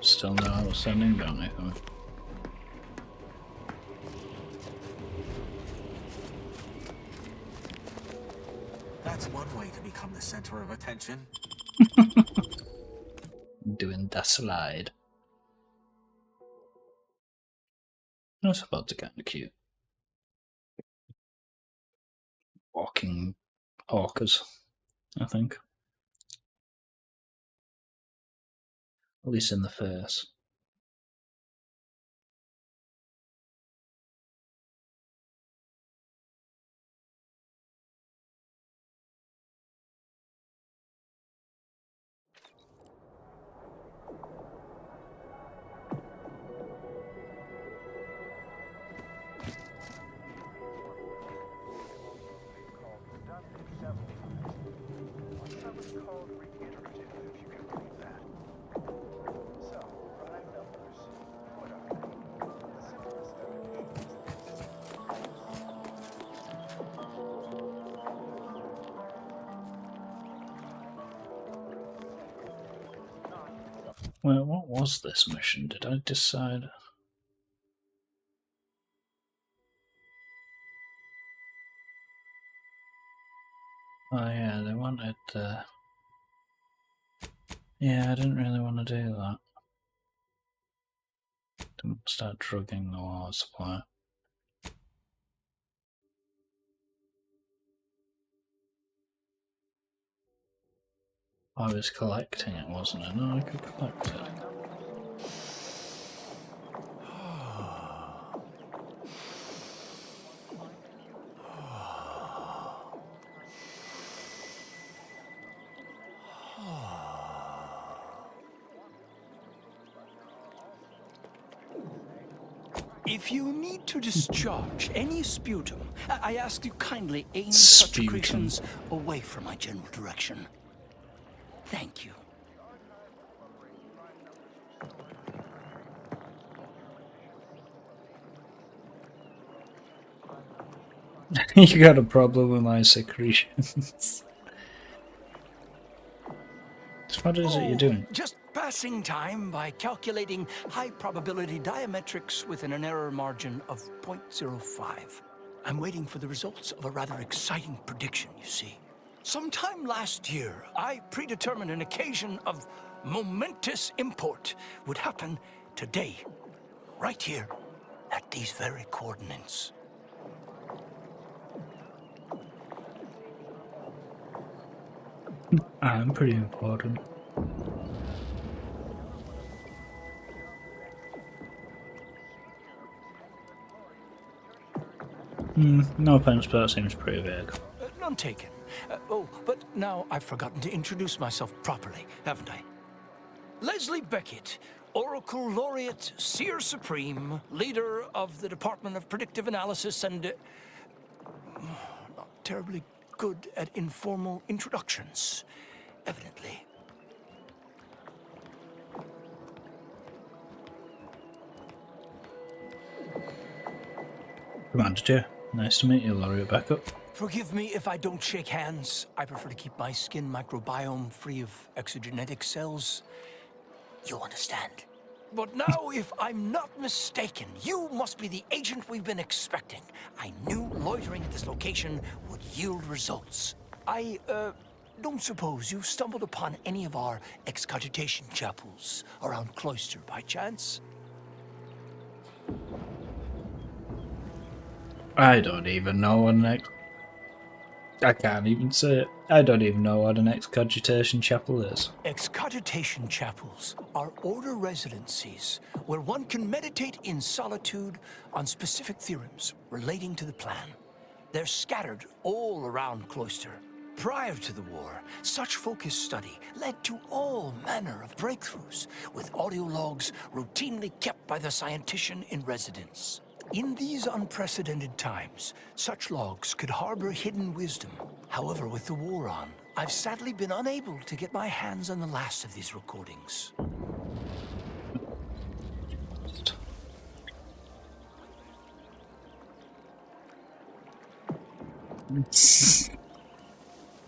Still no outstanding bounty for me. That's one way to become the center of attention. Doing the slide. That's about to get cute. Walking hawkers, I think. At least in the face. Well, what was this mission? Did I decide? Oh yeah, they wanted yeah, I didn't really want to do that. Didn't start drugging the water supply. I was collecting it, wasn't it? No, I could collect it. If you need to discharge any sputum, I ask you kindly aim such secretions away from my general direction. Thank you. You got a problem with my secretions. What is it you're doing? Just passing time by calculating high probability diametrics within an error margin of 0.05. I'm waiting for the results of a rather exciting prediction, you see. Sometime last year, I predetermined an occasion of momentous import would happen today, right here, at these very coordinates. I'm pretty important. No offense, but that seems pretty vague. None taken. Oh, but now I've forgotten to introduce myself properly, haven't I? Leslie Beckett, Oracle Laureate, Seer Supreme, leader of the Department of Predictive Analysis, and not terribly good at informal introductions, evidently. Commander Chair, nice to meet you, Laureate Backup. Forgive me if I don't shake hands. I prefer to keep my skin microbiome free of exogenetic cells. You understand. But now, if I'm not mistaken, you must be the agent we've been expecting. I knew loitering at this location would yield results. I, don't suppose you've stumbled upon any of our excogitation chapels around Cloister by chance? I don't even know what I can't even say it. I don't even know what an excogitation chapel is. Excogitation chapels are order residencies where one can meditate in solitude on specific theorems relating to the plan. They're scattered all around Cloister. Prior to the war, such focused study led to all manner of breakthroughs, with audio logs routinely kept by the scientician in residence. In these unprecedented times, such logs could harbor hidden wisdom. However, with the war on, I've sadly been unable to get my hands on the last of these recordings.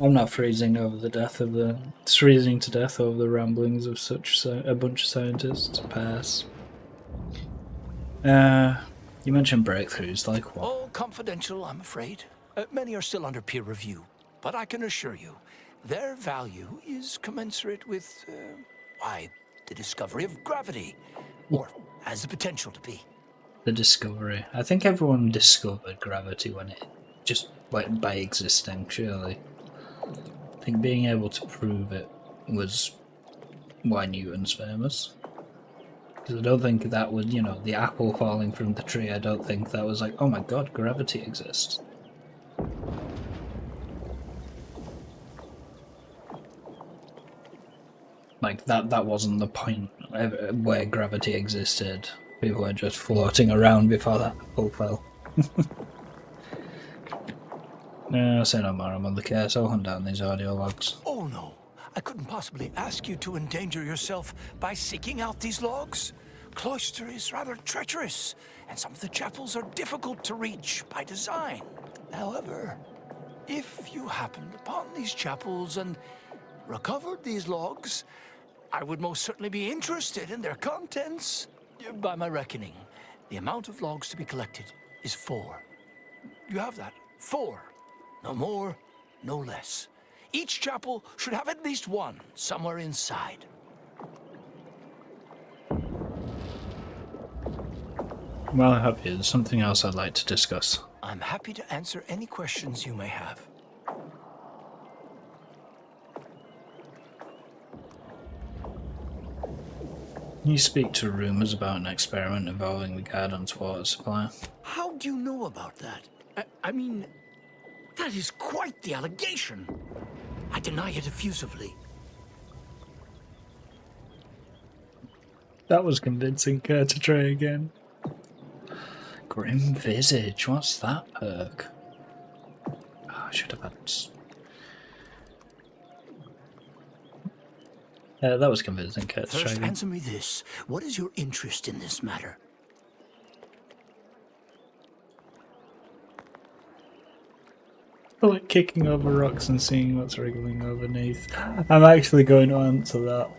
I'm not freezing over the death of the... freezing to death over the ramblings of such a bunch of scientists. Pass. You mentioned breakthroughs, like what? All confidential, I'm afraid. Many are still under peer review, but I can assure you, their value is commensurate with, why, the discovery of gravity, or has the potential to be. The discovery. I think everyone discovered gravity when it just went by existing, surely. I think being able to prove it was why Newton's famous. Because I don't think that was, you know, the apple falling from the tree, I don't think that was like, oh my god, gravity exists. Like, that wasn't the point where gravity existed. People were just floating around before that apple fell. No, say no more, I'm on the case, I'll hunt down these audio logs. Oh no, I couldn't possibly ask you to endanger yourself by seeking out these logs. Cloister is rather treacherous, and some of the chapels are difficult to reach by design. However, if you happened upon these chapels and recovered these logs, I would most certainly be interested in their contents. By my reckoning, the amount of logs to be collected is 4. You have that? 4. No more, no less. Each chapel should have at least one somewhere inside. Well, I hope there's something else I'd like to discuss. I'm happy to answer any questions you may have. Can you speak to rumours about an experiment involving the Garden's water supply? How do you know about that? I mean, that is quite the allegation. I deny it effusively. That was convincing. Care to try again? Grim Visage, what's that perk? Oh, I should have had... that was convincing. Care to try First, again? answer me this. What is your interest in this matter? I like kicking over rocks and seeing what's wriggling underneath. I'm actually going to answer that.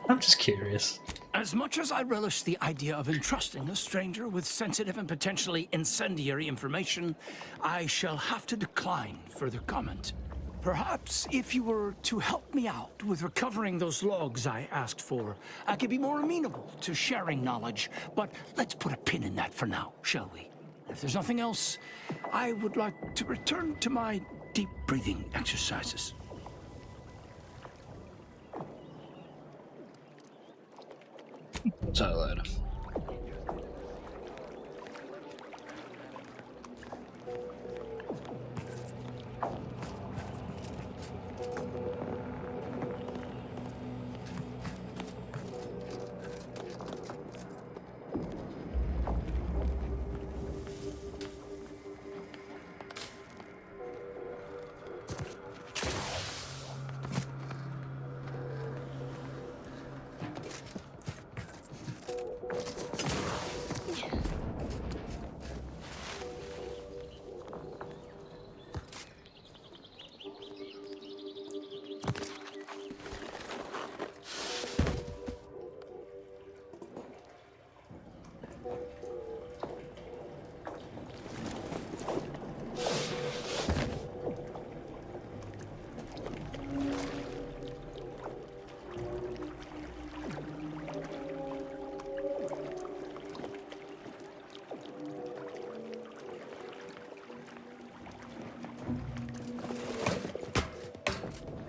I'm just curious. As much as I relish the idea of entrusting a stranger with sensitive and potentially incendiary information, I shall have to decline further comment. Perhaps if you were to help me out with recovering those logs I asked for, I could be more amenable to sharing knowledge. But let's put a pin in that for now, shall we? If there's nothing else, I would like to return to my deep breathing exercises. Talk later.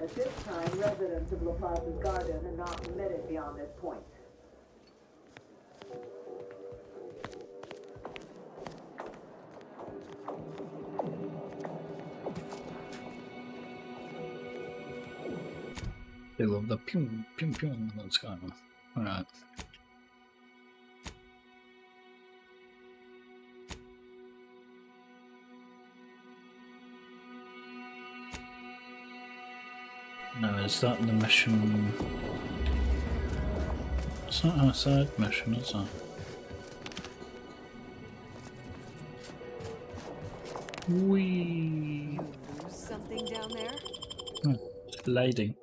At this time, residents of La Plaza's garden are not permitted beyond this point. They love the pew pew pew that's going on. Alright. No, is that the mission? It's not a side mission, is it? Whee! Lose something down there? Lighting.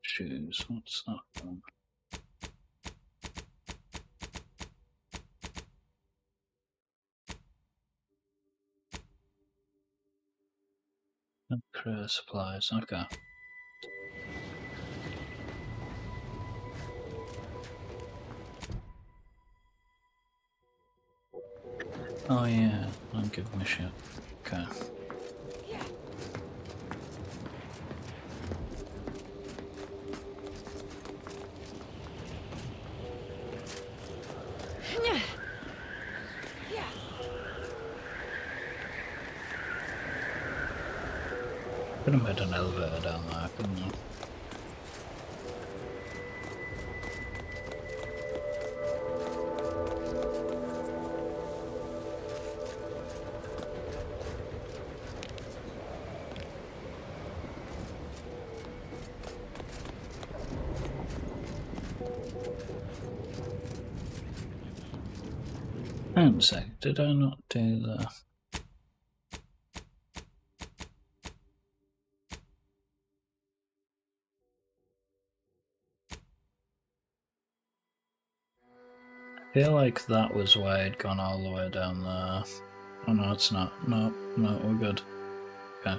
Shoes, what's that one? Career supplies, okay. Oh yeah, don't give me shit. Okay. Could have made an elevator down there, couldn't I? Hang on a sec, did I not do the... I feel like that was why I'd gone all the way down there. Oh no, it's not. No, no, we're good. Okay.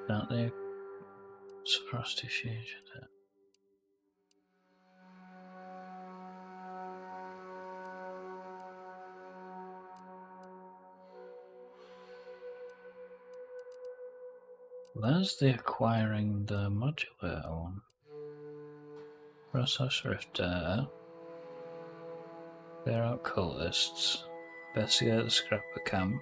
Start there. It's frosty fusion. Where's the acquiring the modulator one? Process rift data. They're out cultists. Investigate the scrapper camp.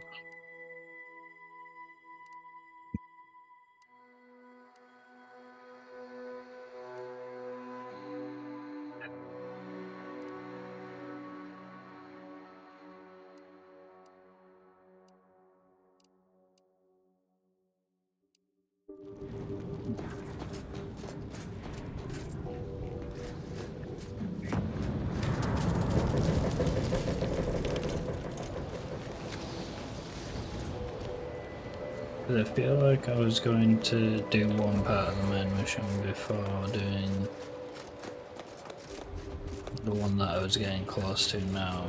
I feel like I was going to do one part of the main mission before doing the one that I was getting close to now.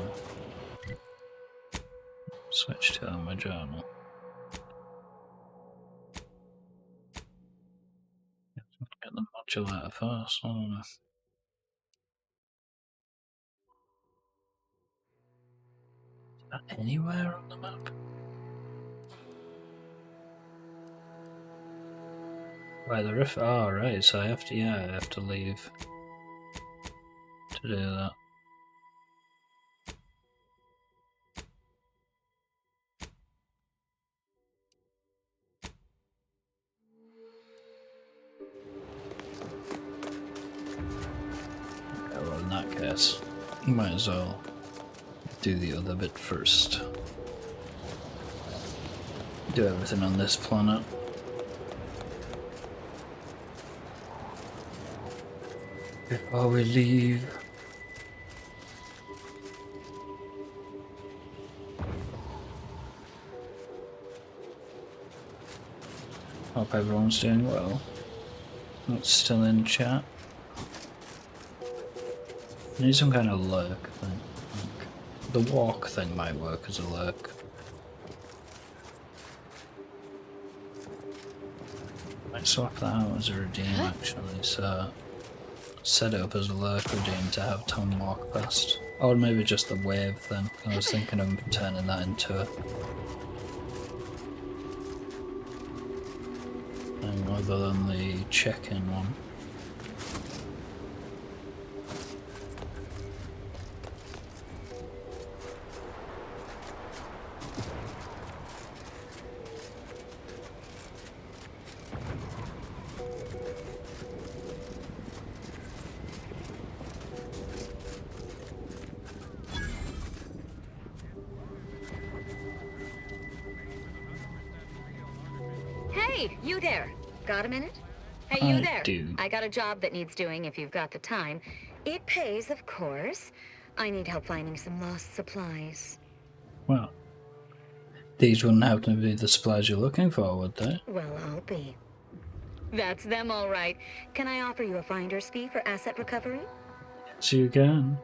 Switch to my journal. Get the modulator first, won't I? Is that anywhere on the map? Why the rift? Oh, right, so I have to, yeah, I have to leave to do that. Okay, well, in that case, might as well do the other bit first. Do everything on this planet. Before we leave. Hope everyone's doing well. Not still in chat. Need some kind of lurk thing. The walk thing might work as a lurk. Might swap that out as a redeem actually, so set it up as a lurk redeem to have Tom walk past. Or maybe just the wave thing. I was thinking of turning that into a thing other than the check-in one. Hey, you there. Got a minute? Hey, I you there. do. I got a job that needs doing if you've got the time. It pays, of course. I need help finding some lost supplies. Well, these wouldn't happen to be the supplies you're looking for, would they? Well, I'll be. That's them, all right. Can I offer you a finder's fee for asset recovery? Yes, you can.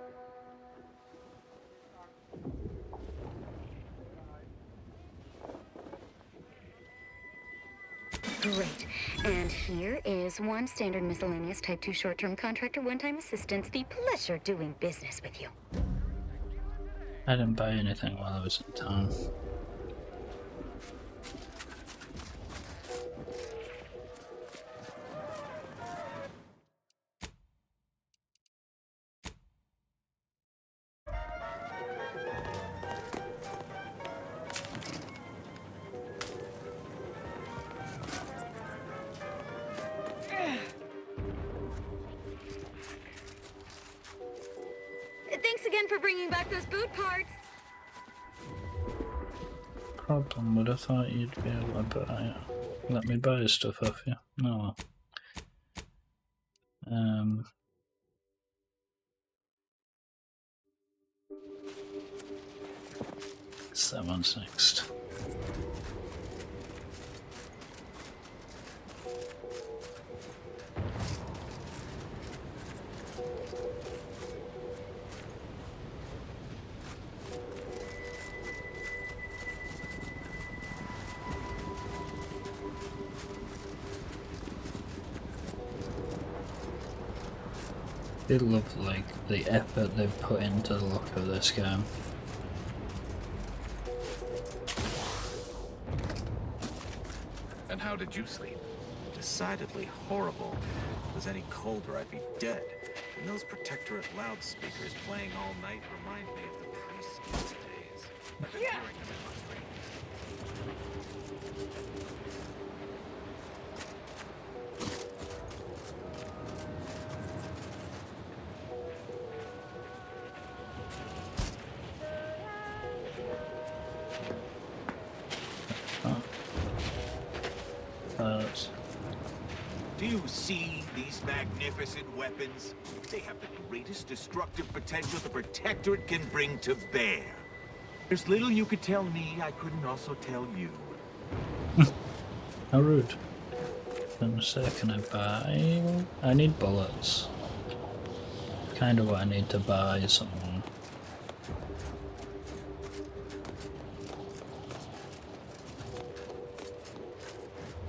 Great. And here is one standard miscellaneous type 2 short-term contractor one-time assistance. The pleasure doing business with you. I didn't buy anything while I was in town. Thanks again for bringing back those boot parts. Problem, would I thought you'd be able to buy it. Let me buy stuff off you. No. So that one's next. They love like the effort they've put into the look of this game. And how did you sleep? Decidedly horrible. If it was any colder, I'd be dead. And those Protectorate loudspeakers playing all night remind me of the preseason days. I've been hearing them in my dreams. Do you see these magnificent weapons? They have the greatest destructive potential the Protectorate can bring to bear. There's little you could tell me I couldn't also tell you. How rude. One second, I buy... I need bullets. Kind of what I need to buy, something.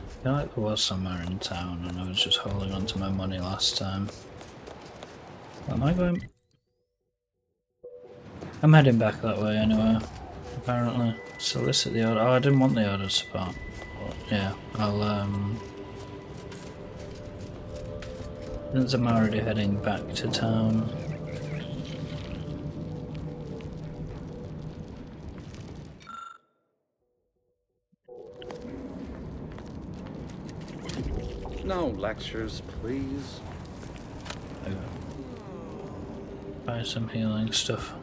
I feel like there was somewhere in town and I was just holding on to my money last time. Where am I going? I'm heading back that way anyway, apparently. Solicit the order. Oh, I didn't want the order support. But yeah, I'll since I'm already heading back to town. No lectures, please. Buy some healing stuff.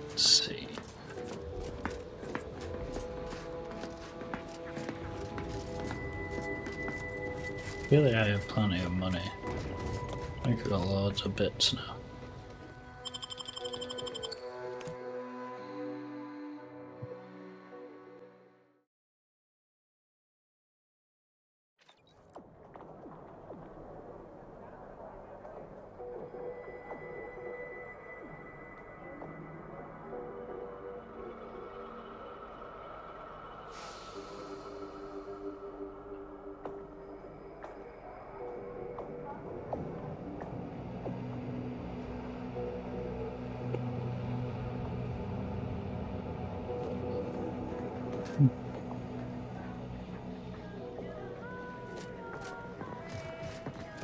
Let's see. Really, I have plenty of money. I've got loads of bits now.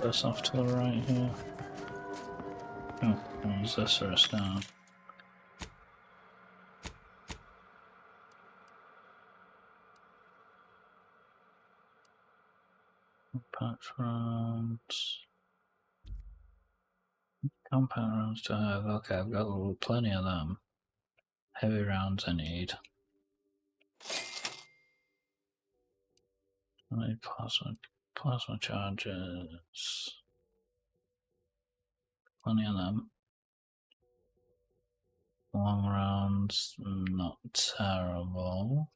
First off to the right here. Oh, there's this for us now. Patch rounds. Compound rounds to have. Okay, I've got plenty of them. Heavy rounds I need. I need plasma charges. Plenty of them. Long rounds, not terrible.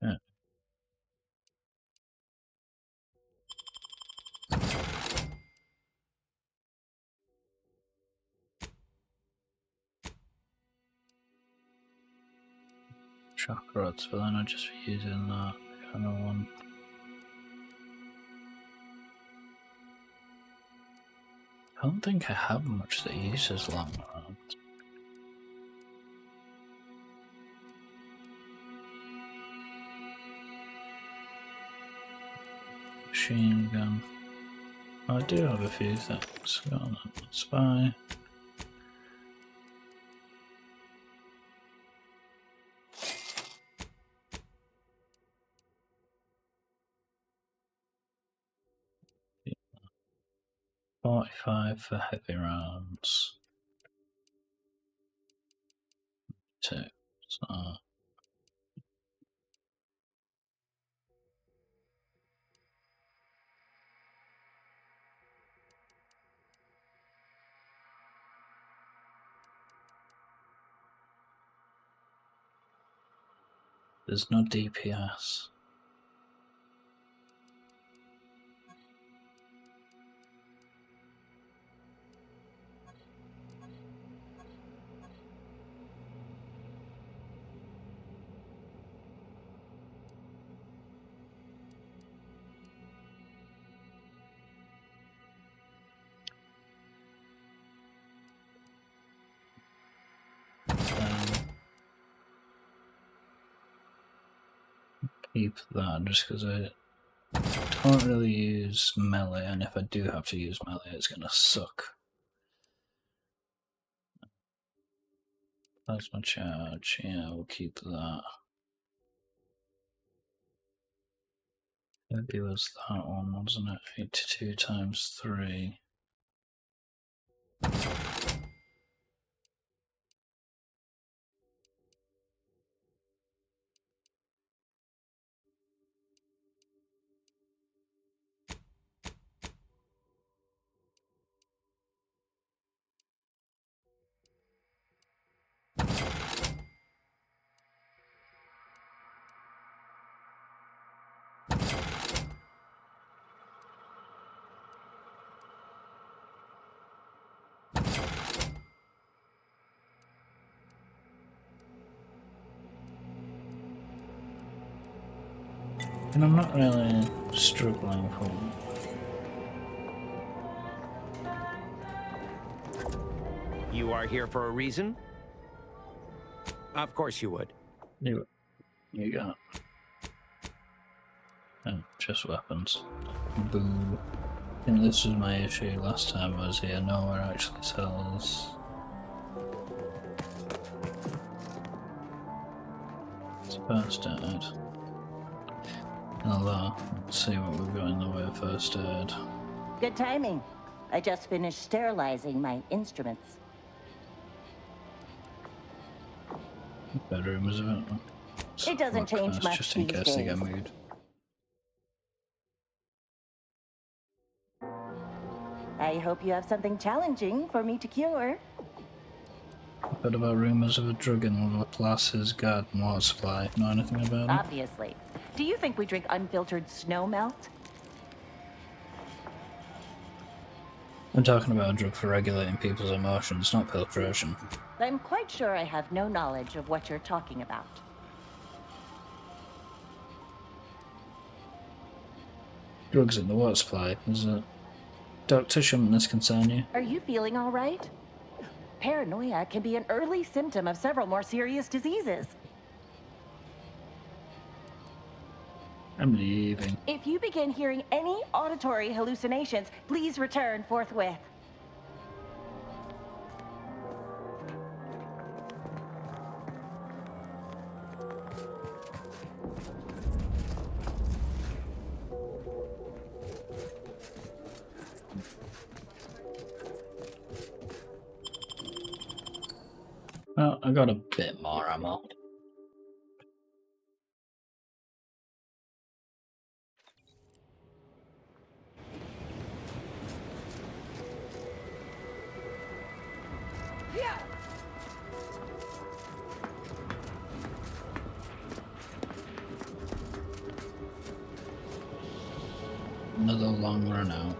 Yeah. Shock rods, but then I'll just be using that kind of one. I don't think I have much that uses long rounds. Machine gun. I do have a few things. Got on that spy. Yeah. 45 for heavy rounds. 2. So there's no DPS. Keep that just because I don't really use melee, and if I do have to use melee, it's gonna suck. Plasma charge, yeah, we'll keep that. Maybe it was that one, wasn't it? 82 times 3. And I'm not really struggling for it. You are here for a reason? Of course you would. You got. Oh, just weapons. Boo. I think this was my issue last time I was here. Nowhere actually sells. It's first aid. Although, let's see what we've got in the way of first aid. Good timing. I just finished sterilizing my instruments. Bedroom, is it? It doesn't change much just in these case they days. get moved. I hope you have something challenging for me to cure. Heard about rumours of a drug in Laplace's garden water supply. Know anything about it? Obviously. Do you think we drink unfiltered snow melt? I'm talking about a drug for regulating people's emotions, not filtration. I'm quite sure I have no knowledge of what you're talking about. Drugs in the water supply, is it? Doctor, shouldn't this concern you? Are you feeling all right? paranoia can be an early symptom of several more serious diseases. I'm leaving. If you begin hearing any auditory hallucinations, please return forthwith. Well, I got a bit more ammo. Another long run out.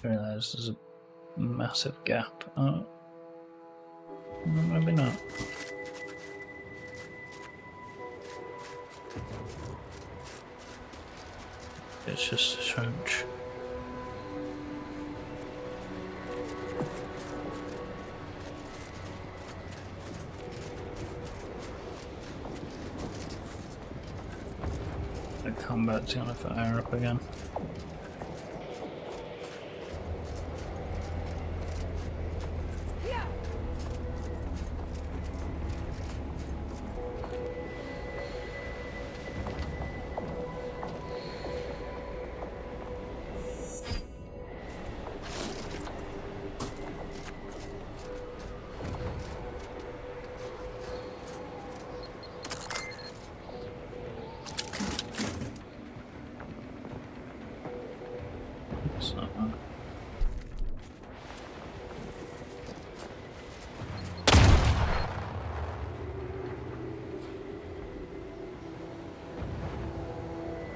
I realise there's a massive gap. Oh, maybe not. It's just a trench. The combat's gonna fire up again.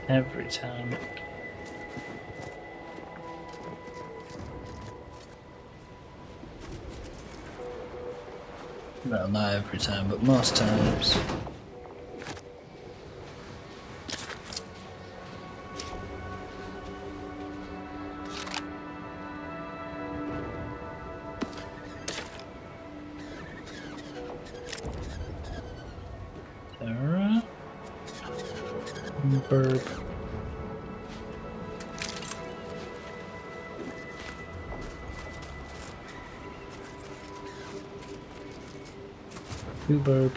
Every time. Well, not every time, but most times. Sarah? Burp. Burp.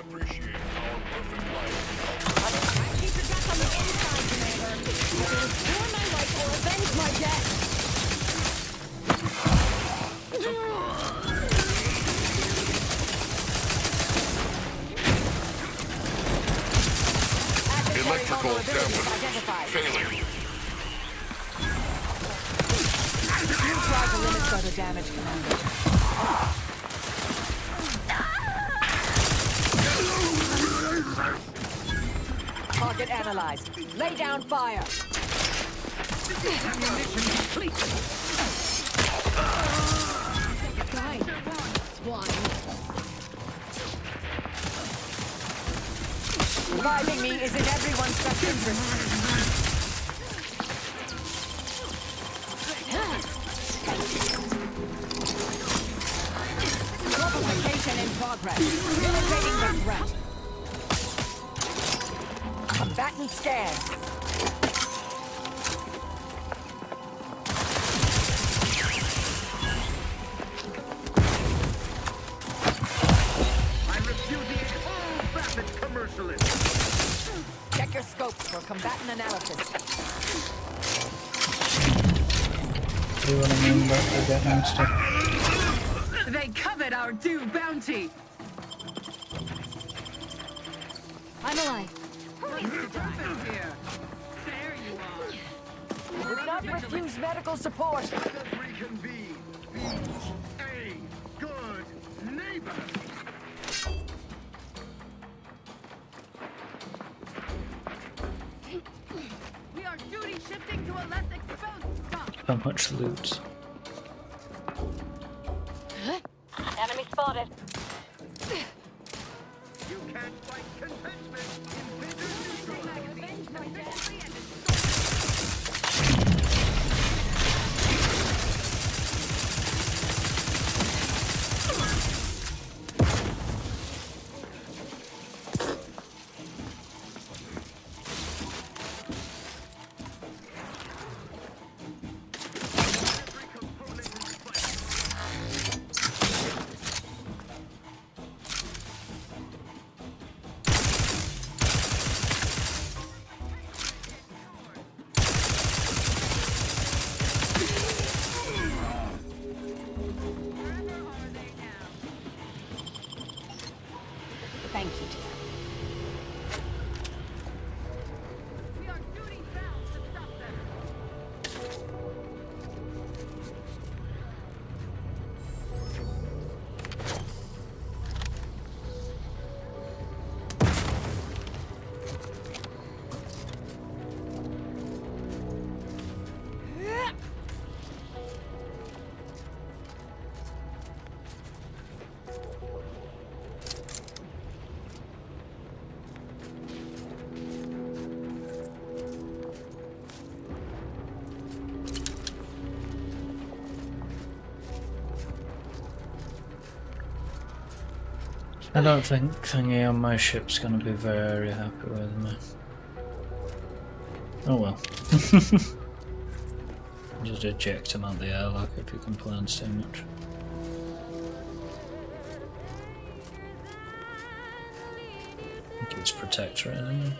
Keep your guts on the inside, Commander. I will restore my life or avenge my death. Electrical damage. Failing. You try to limit further damage, Commander. Target analyzed. Lay down fire. Ammunition complete. Reviving me is in everyone's best interest. Fortification in progress. Mitigating the threat. Combatant scan. I repudiate all vapid commercialism. Check your scopes for combatant analysis. See what I mean about forgetting stuff? They covet our due bounty. I'm alive. Who needs to die? Here. There you are. Would not refuse medical support. Let us reconvene. Be a good neighbor. We are duty shifting to a less exposed spot. How much loot? Enemy spotted. You can't fight contentment. Thank you, dear. We are duty bound to stop them. I don't think thingy on my ship's gonna be very happy with me. Oh well. Just eject him out the airlock if he complains too much. I think it's protector anyway.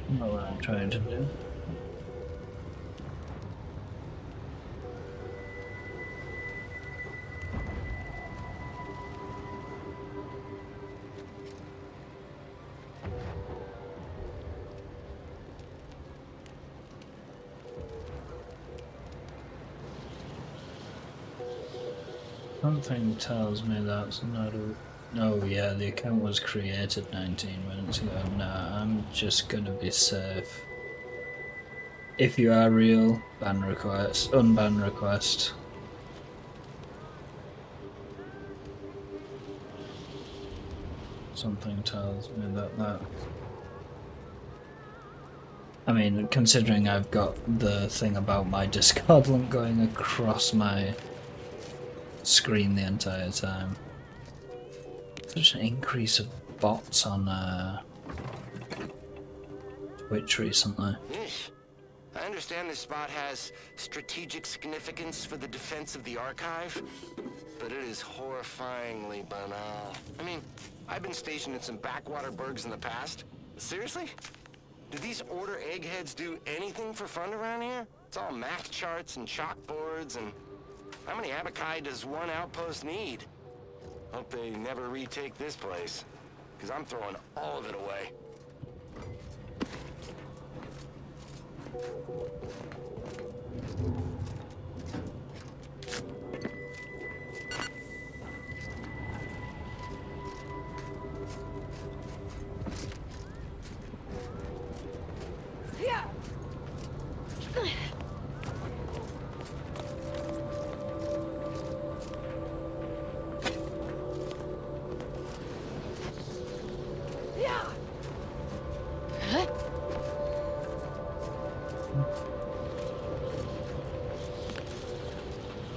I know what I'm trying to do. Something tells me that's not a Oh yeah, the account was created 19 minutes ago. Nah, I'm just gonna be safe. If you are real, ban request, unban request. Something tells me that. I mean, considering I've got the thing about my Discord link going across my screen the entire time. Such an increase of bots on Twitch recently. Yeesh. I understand this spot has strategic significance for the defense of the archive, but it is horrifyingly banal. I mean, I've been stationed in some backwater burgs in the past. Seriously? Do these Order eggheads do anything for fun around here? It's all map charts and chalkboards, and how many abakai does one outpost need? Hope they never retake this place, because I'm throwing all of it away.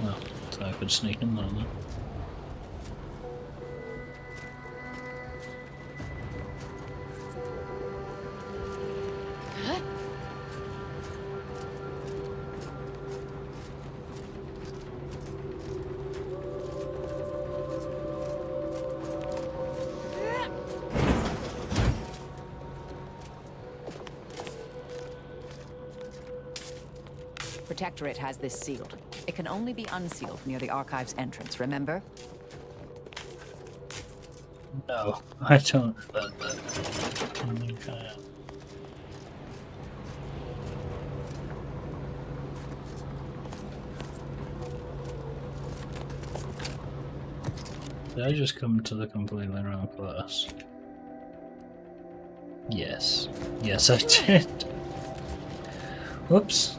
Well, so I could sneak in there then. Protectorate has this sealed. It can only be unsealed near the Archive's entrance, remember? No, I don't remember. I think I am. Did I just come to the completely wrong place? Yes. Yes, I did. Whoops.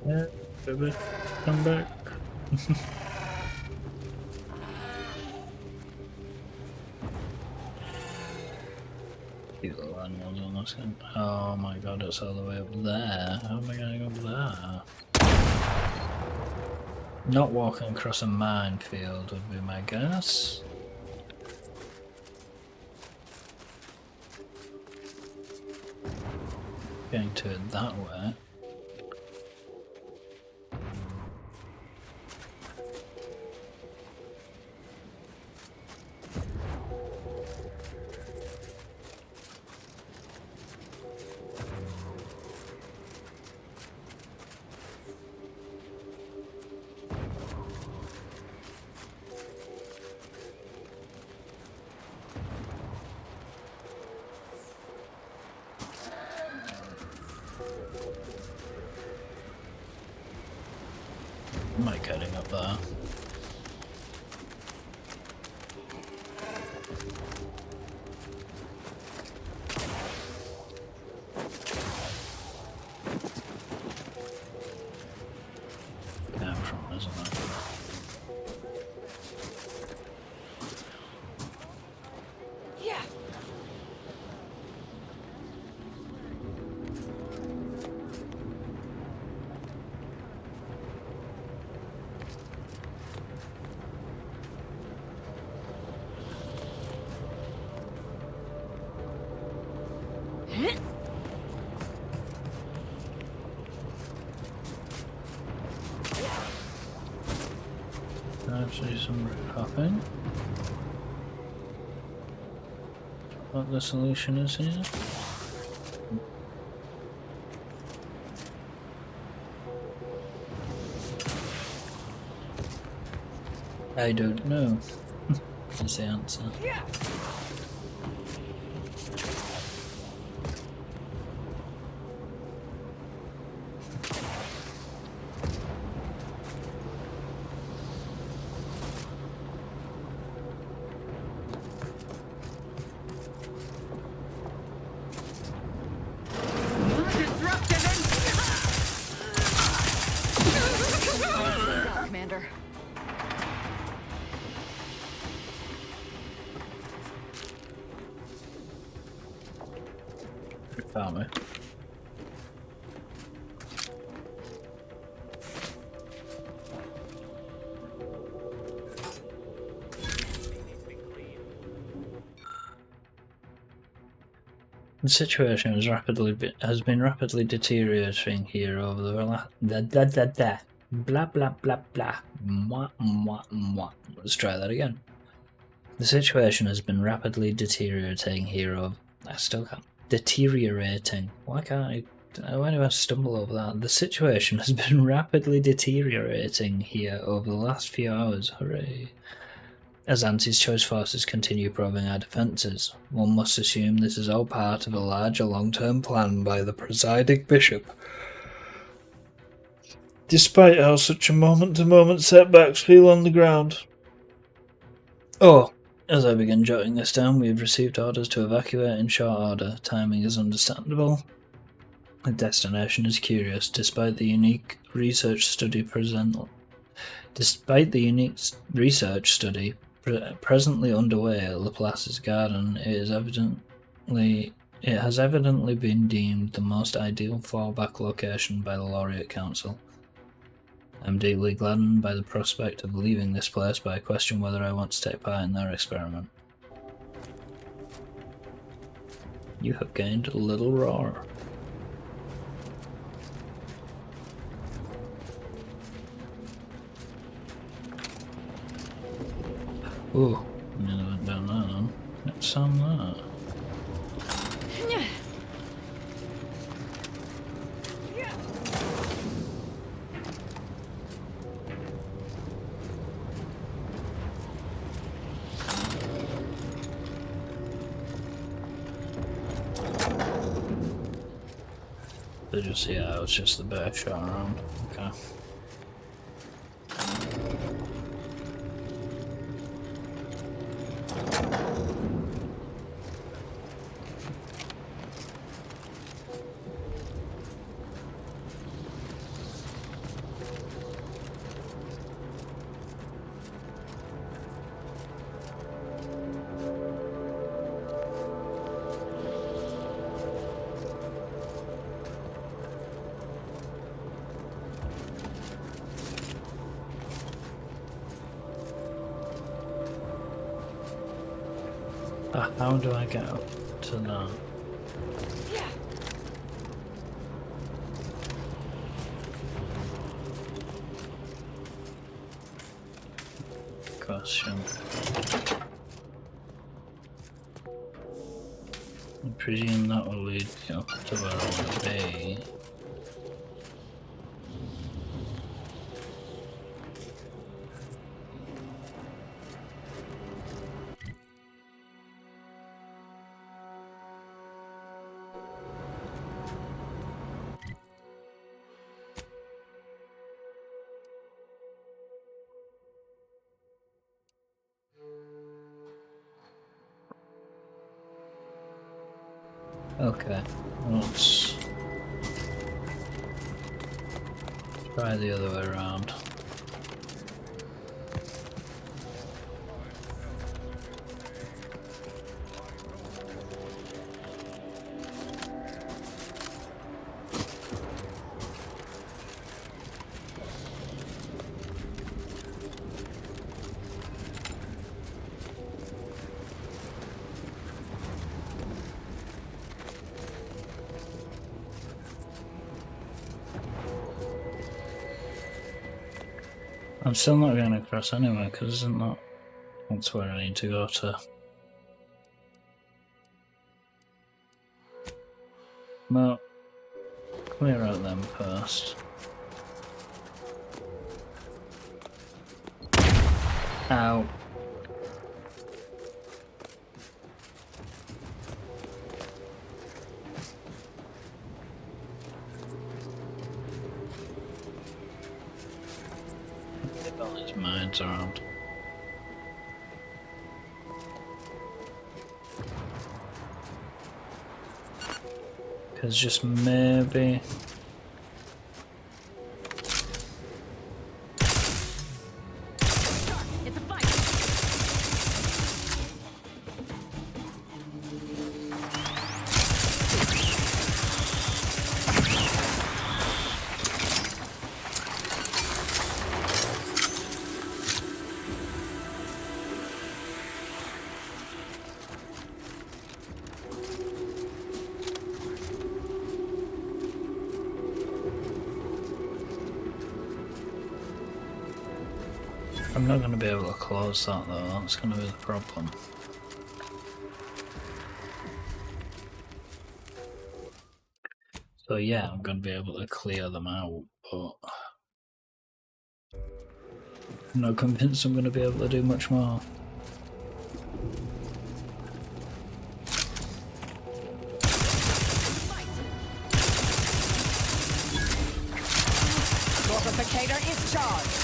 Yeah, baby, come back. Cute little animals on this one. Oh my god, it's all the way up there. How am I going up there? Not walking across a minefield would be my guess. Getting to it that way. Am I getting up there? Down from, isn't it? Yeah. Perhaps do some roof hopping. What the solution is here? I don't know. Is the answer. Commander. Found me. The situation has been rapidly deteriorating here over the blah blah blah blah. Mwah, mwah, mwah. Let's try that again. The situation has been rapidly deteriorating here over. I still can't. Deteriorating. Why do I stumble over that? The situation has been rapidly deteriorating here over the last few hours. Hooray. As anti-choice forces continue probing our defences, one must assume this is all part of a larger long-term plan by the presiding bishop. Despite how such a moment-to-moment setbacks feel on the ground. Oh, as I begin jotting this down, we have received orders to evacuate in short order. Timing is understandable. The destination is curious, despite the unique research study presently underway at Laplace's garden. It has evidently been deemed the most ideal fallback location by the Laureate Council. I am deeply gladdened by the prospect of leaving this place, but I question whether I want to take part in their experiment. You have gained a little roar. Ooh, I went down there then. It's on that. Yeah, it's just the back shot around. Okay. How do I get up to that? Question. I presume that will lead me up to where I want to be. Okay, let's try the other way around. I'm still not going across anywhere, because isn't that... That's where I need to go to. No. Clear out them first. Ow. Leave all these mines around. Because just maybe... It's a fight. I'm not going to be able to close that though, that's going to be the problem. So yeah, I'm going to be able to clear them out, but I'm not convinced I'm going to be able to do much more. Mortificator is charged.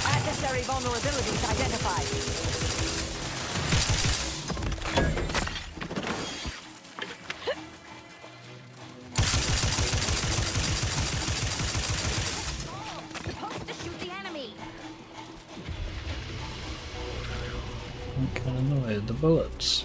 Adversary vulnerabilities identified. Supposed to shoot the enemy. Get in the way of the bullets.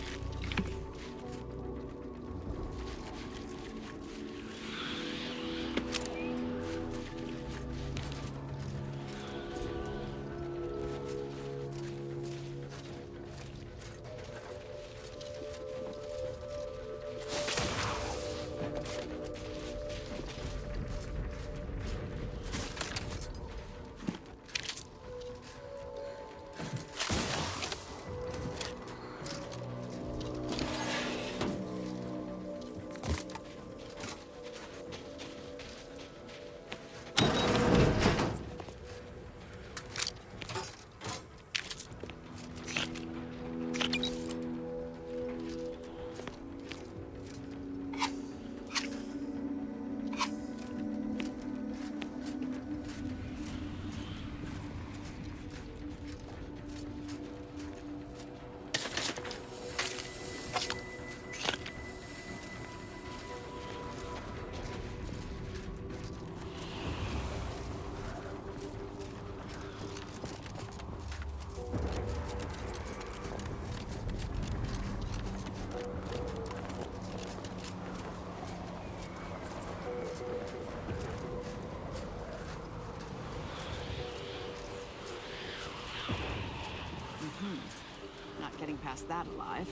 Not getting past that alive.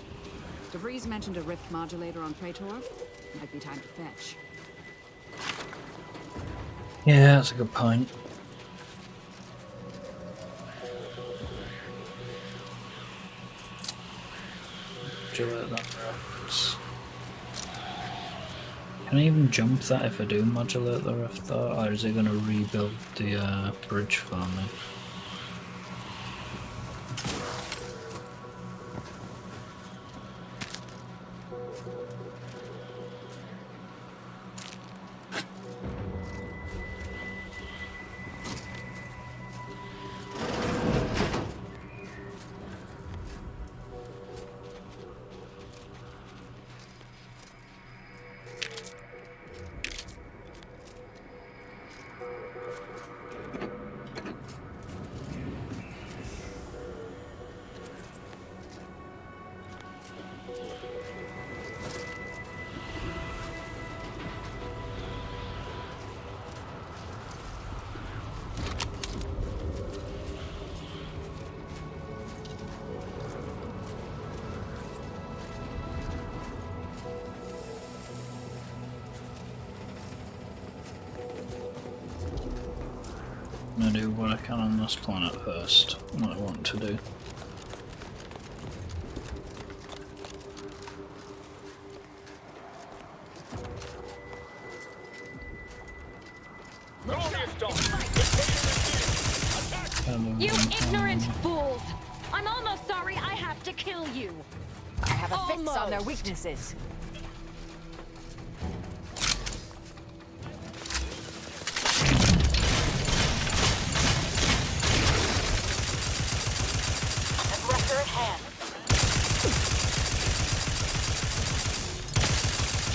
DeVries mentioned a rift modulator on Praetor. Might be time to fetch. Yeah, that's a good point. Modulate that rift. Can I even jump that if I do modulate the rift though, or is it going to rebuild the bridge for me? I'm gonna do what I can on this planet first, what I want to do. You ignorant fools! I'm almost sorry I have to kill you. I have a fix on their weaknesses. Aggressor at hand.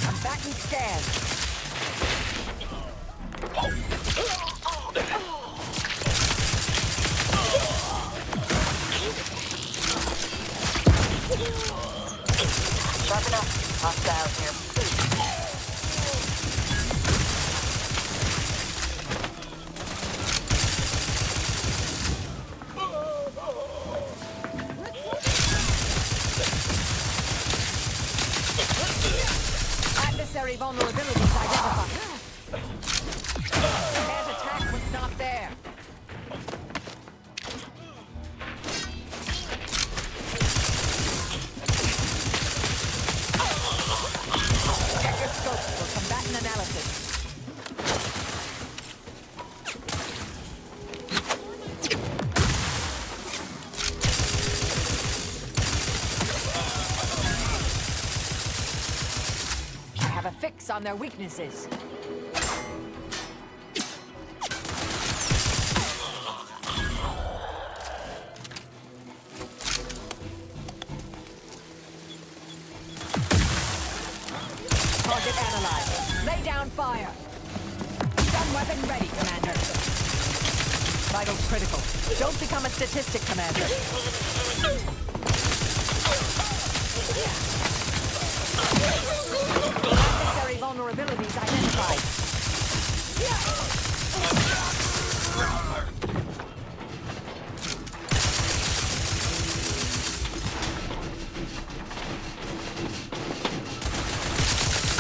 Combatant scan. Sharp enough. Hostiles here. Adversary vulnerabilities identified. Command attack was not there. Check your scope for combatant analysis. I have a fix on their weaknesses. Target analyzed. Lay down fire. Stun weapon ready, Commander. Vitals critical. Don't become a statistic, Commander. Adversary vulnerabilities identified.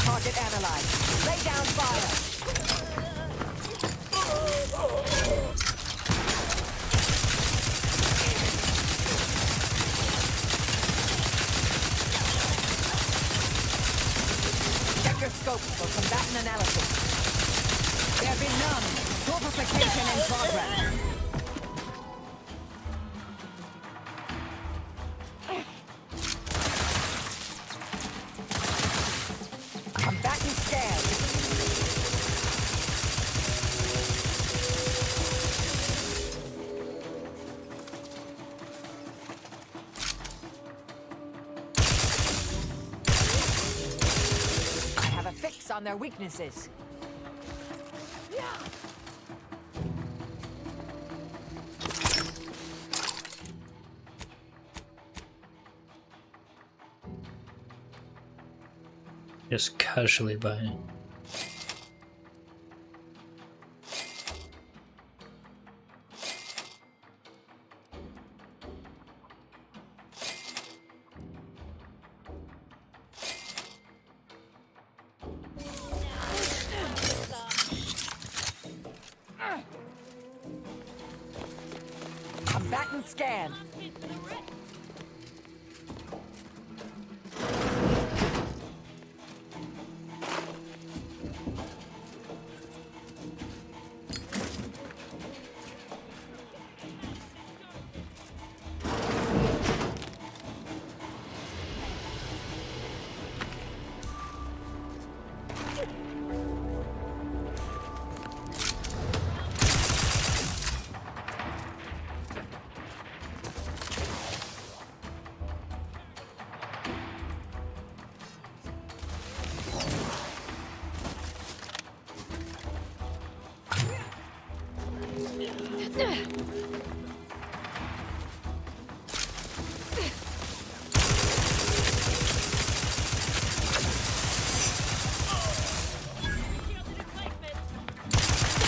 Target analyzed. Lay down fire. Check your scope for combatant analysis. There be none. Fortification in progress. Combatant scan. I have a fix on their weaknesses. Just casually buying. Combatant scan.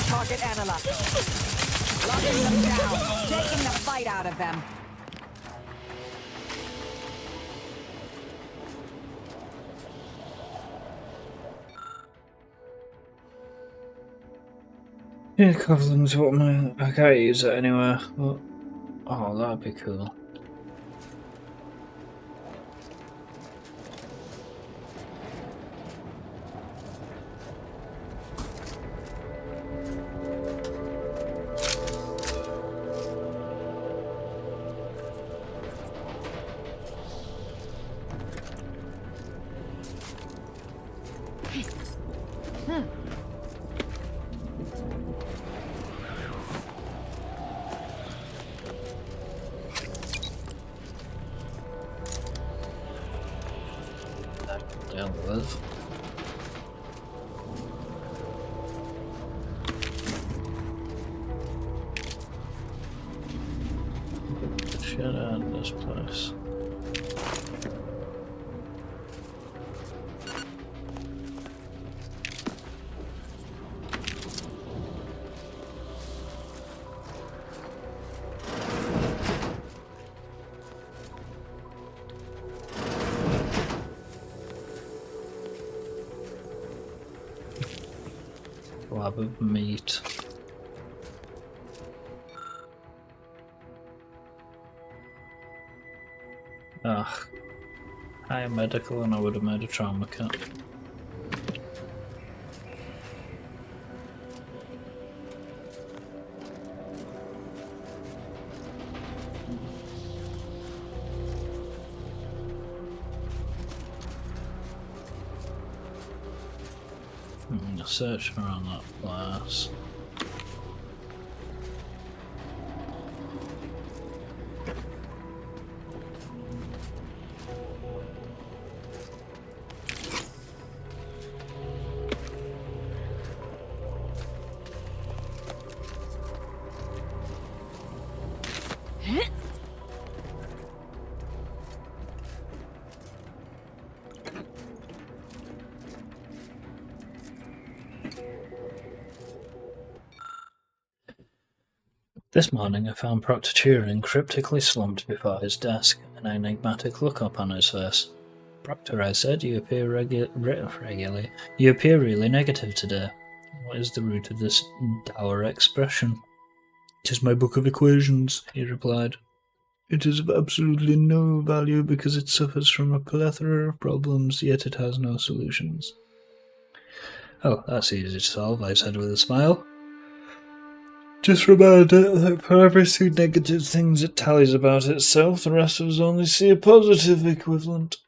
Target analyzed. Locking them down. Taking the fight out of them. Yeah, Coughlin's what I can't use it anywhere. But, oh, that'd be cool. Deal with. Shit out of this place. Slab of meat. Ugh. I am medical and I would have made a trauma kit. Search around that place. This morning I found Proctor Turing cryptically slumped before his desk, an enigmatic look upon his face. Proctor, I said, you appear regularly. You appear really negative today. What is the root of this dour expression? It is my book of equations, he replied. It is of absolutely no value because it suffers from a plethora of problems, yet it has no solutions. Oh, that's easy to solve, I said with a smile. Just remember that for every two negative things it tallies about itself, the rest of us only see a positive equivalent.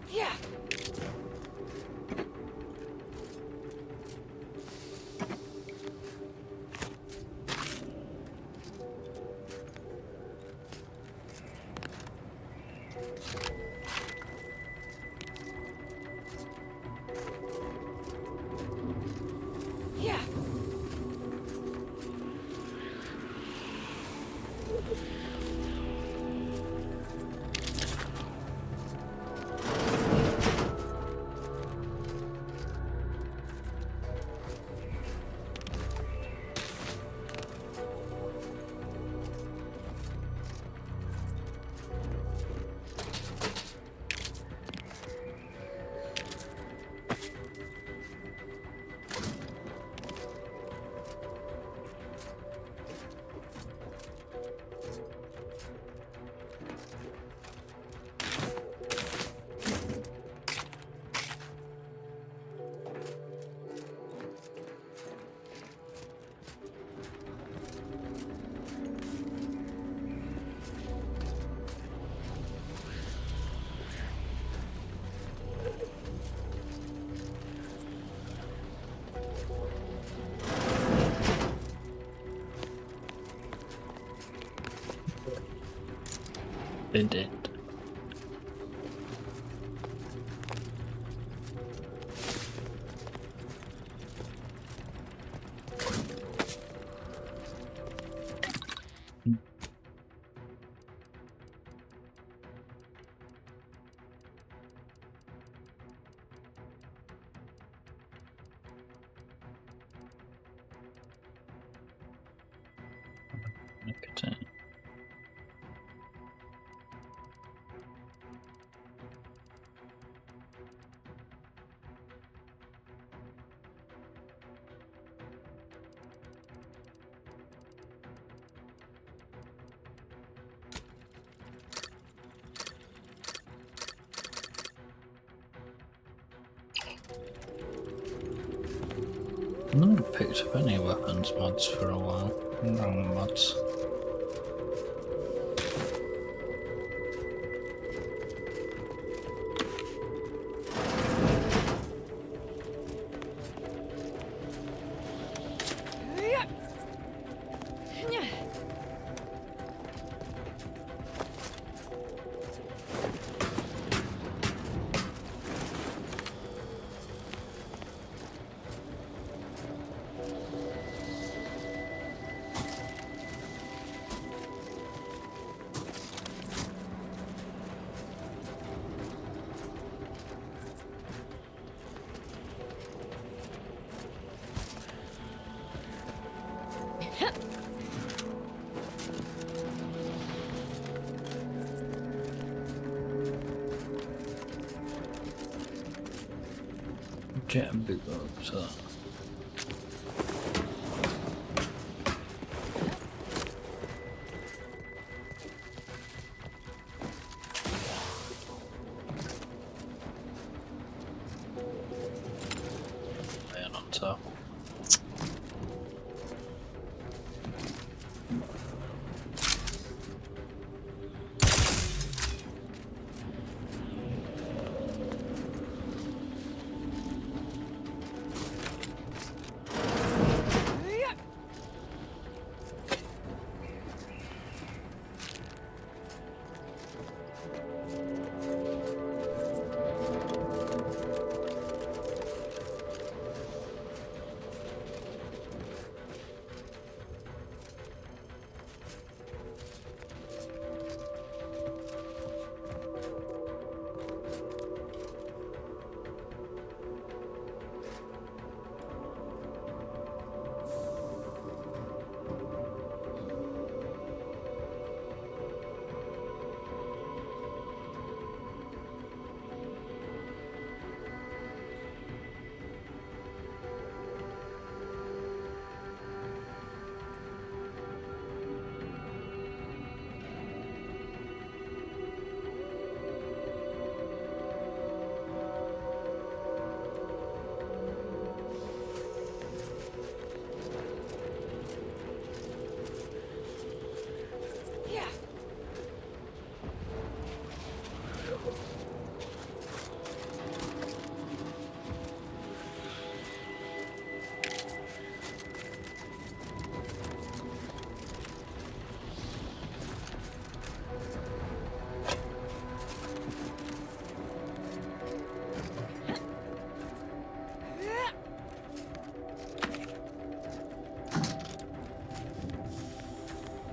Yeah. Yeah. It did. picked up any weapons mods for a while. Wrong mods. Jet and big ropes up. And on top.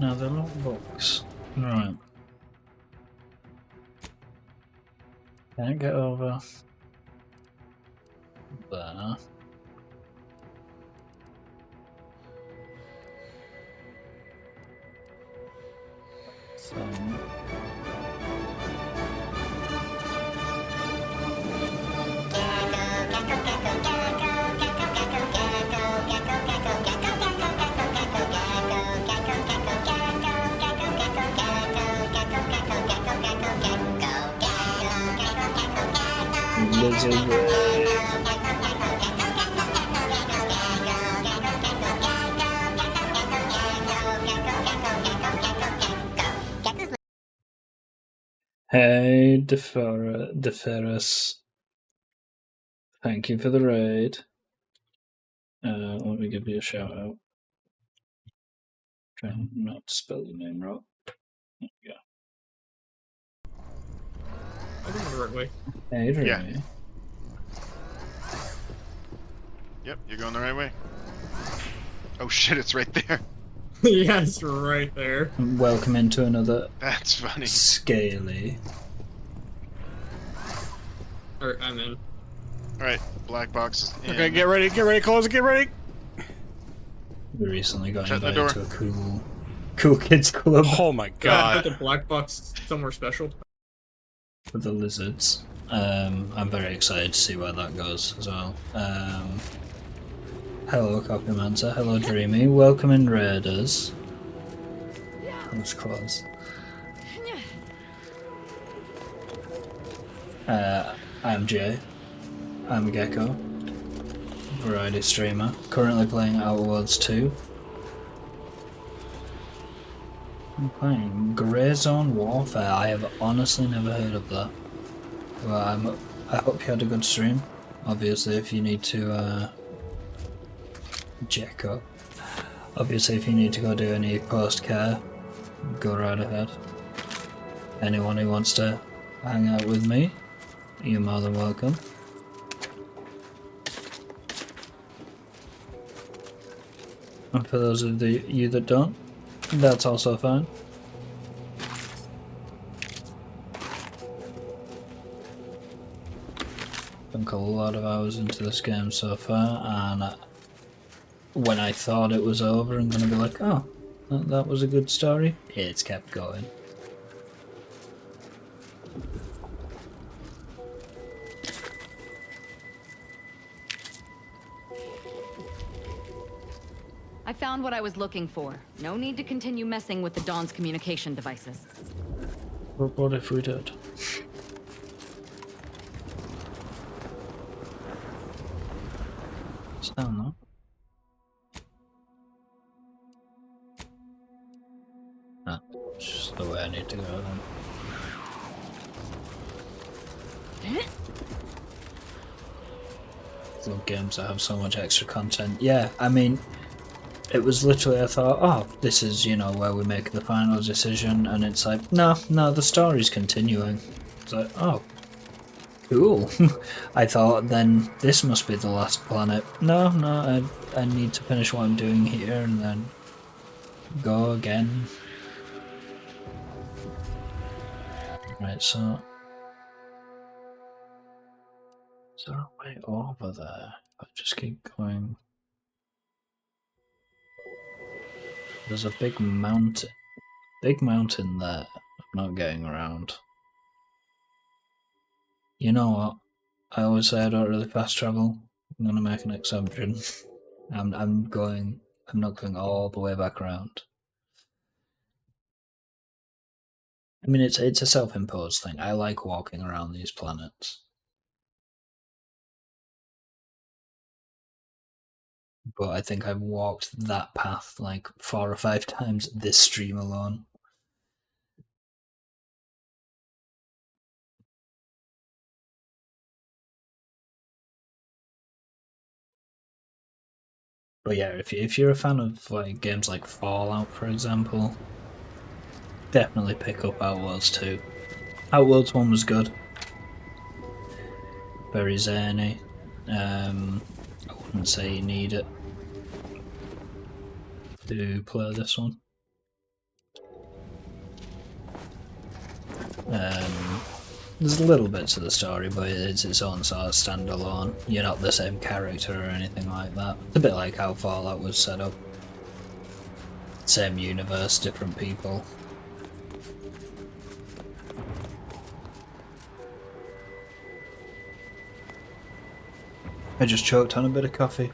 Now they're not books. Right. Can't get over there. So hey, DeFerris. Thank you for the raid. Let me give you a shout out. Try not to spell your name wrong. There we go. I'm going the right way. Hey, Dreamy. Yeah. Yep, you're going the right way. Oh shit, it's right there. Yeah, it's right there. Welcome into another. That's funny. Scaly. Alright, I'm in. Alright, black box is in. Okay, get ready, close it, get ready. We recently got Shut the invited door. to a cool kids club. Oh my Put god. the black box somewhere special. For the lizards. I'm very excited to see where that goes as well. Hello, Copymancer. Hello, Dreamy. Welcome in, Raiders. That was close. I'm Jay. I'm Gecko. variety streamer. Currently playing Outer Worlds 2. I'm playing Grey Zone Warfare. I have honestly never heard of that. Well, I hope you had a good stream. Obviously, if you need to check up. Obviously, if you need to go do any post-care, go right ahead. Anyone who wants to hang out with me, you're more than welcome. And for those of you that don't, that's also fine. Sunk a lot of hours into this game so far, and when I thought it was over and gonna be like, oh, that was a good story, it's kept going. I found what I was looking for. No need to continue messing with the Dawn's communication devices. But what if we did? It's down though. Ah, it's just the way I need to go then. Love games that have so much extra content. Yeah, I mean, it was literally, I thought, oh, this is, you know, where we make the final decision, and it's like, no, the story's continuing. It's like, oh, cool. I thought then this must be the last planet. No, I need to finish what I'm doing here and then go again. Right, so is there a way over there? I just keep going. There's a big mountain there. I'm not getting around. You know what? I always say I don't really fast travel. I'm gonna make an exception. I'm not going all the way back around. I mean, it's a self-imposed thing. I like walking around these planets. But I think I've walked that path like 4 or 5 times this stream alone. But yeah, if you're a fan of like games like Fallout, for example, definitely pick up Outworlds 2. Outworlds 1 was good. Very zany. I wouldn't say you need it to play this one. There's a little bit to the story, but it's its own sort of standalone. You're not the same character or anything like that. It's a bit like how Fallout was set up. Same universe, different people. I just choked on a bit of coffee.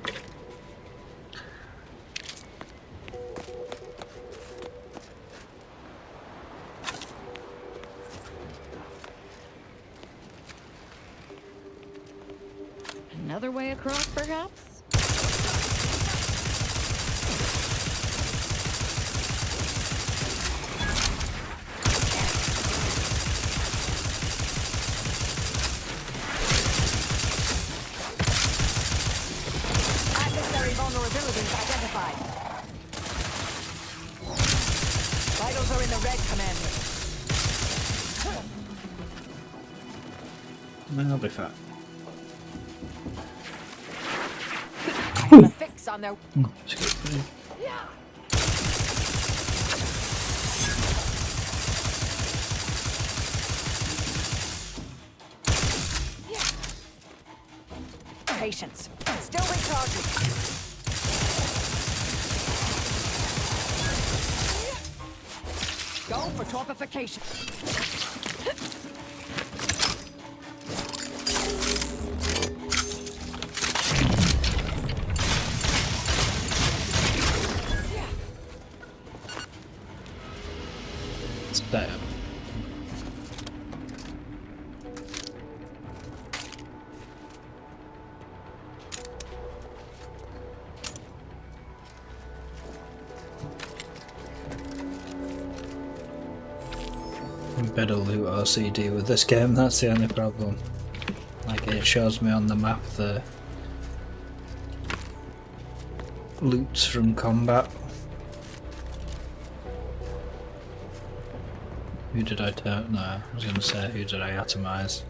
Another way across, perhaps? Adversary vulnerabilities identified. Vitals are in the red, Commander. I'll be fine. I have a fix on their... Patience. Still recharging. Go for torpification. Damn. Better loot OCD with this game, that's the only problem. Like, it shows me on the map the loots from combat. Who did I turn? No, I was gonna say, who did I atomize?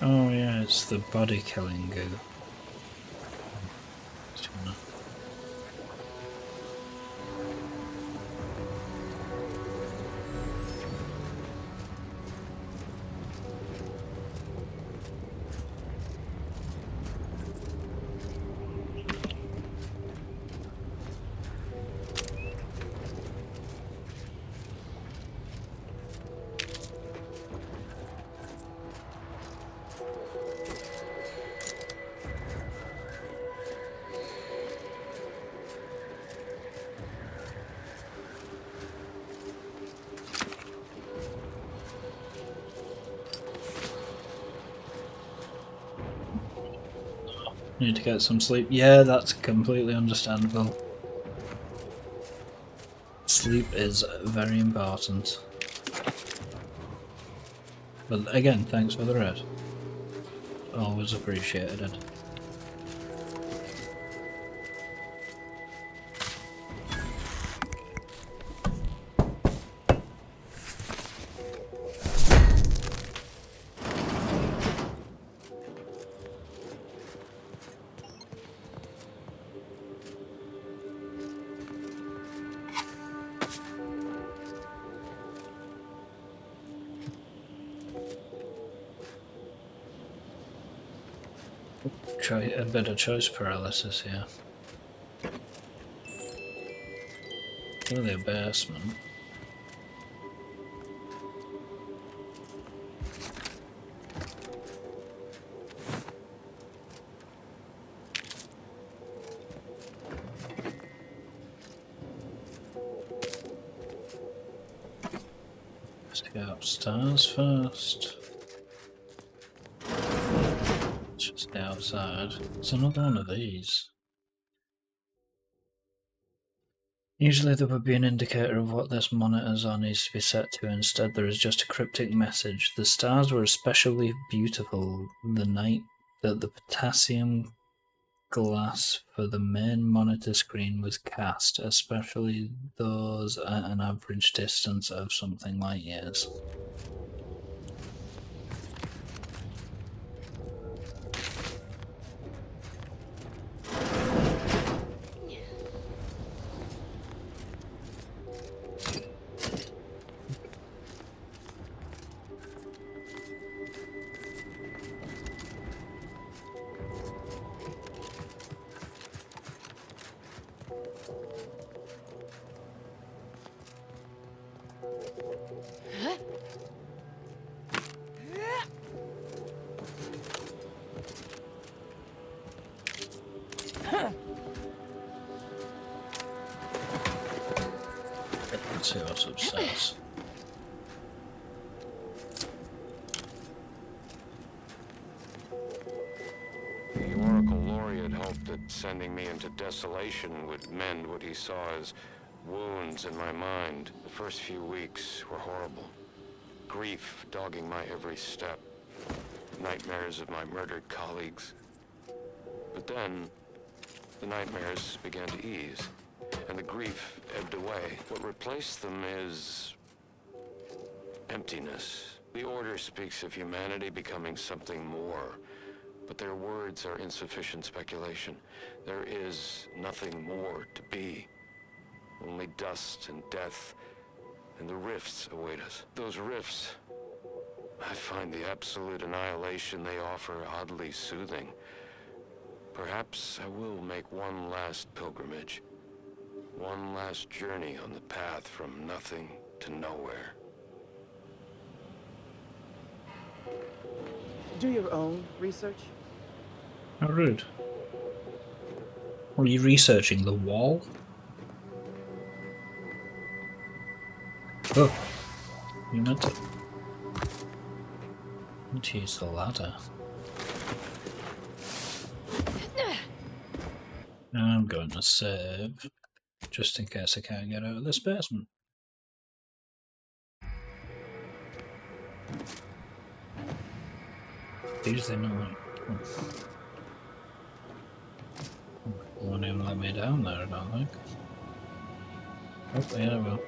Oh yeah, it's the body killing goo. Need to get some sleep. Yeah, that's completely understandable. Sleep is very important. But again, thanks for the raid. Always appreciated it. A bit of choice paralysis here. Really a basement. Let's go upstairs first. Just outside. It's another one of these. Usually there would be an indicator of what this monitor's on needs to be set to. Instead there is just a cryptic message. The stars were especially beautiful the night that the potassium glass for the main monitor screen was cast, especially those at an average distance of something light years. Let's see what's upstairs. The Oracle Laureate hoped that sending me into desolation would mend what he saw as wounds in my mind. The first few weeks were horrible. Grief dogging my every step. Nightmares of my murdered colleagues. But then, the nightmares began to ease, and the grief ebbed away. What replaced them is emptiness. The Order speaks of humanity becoming something more, but their words are insufficient speculation. There is nothing more to be. Only dust and death and the rifts await us. Those rifts, I find the absolute annihilation they offer oddly soothing. Perhaps I will make one last pilgrimage. One last journey on the path from nothing to nowhere. Do your own research. How rude. Were you researching the wall? Oh, you meant to use the ladder. I'm going to save, just in case I can't get out of this basement. Usually not. Won't even let me down there, I don't think. Oh, yeah, I will.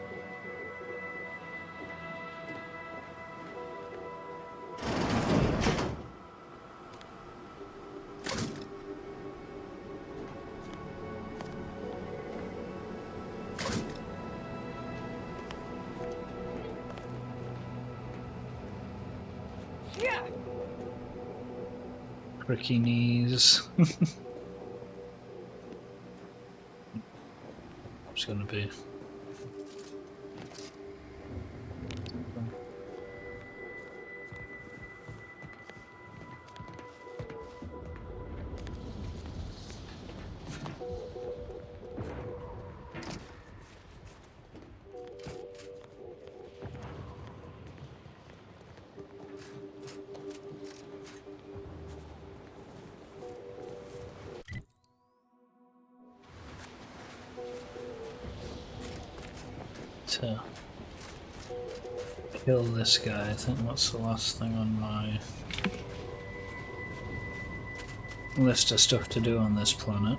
Cricky knees. It's gonna be. To kill this guy, I think that's the last thing on my list of stuff to do on this planet.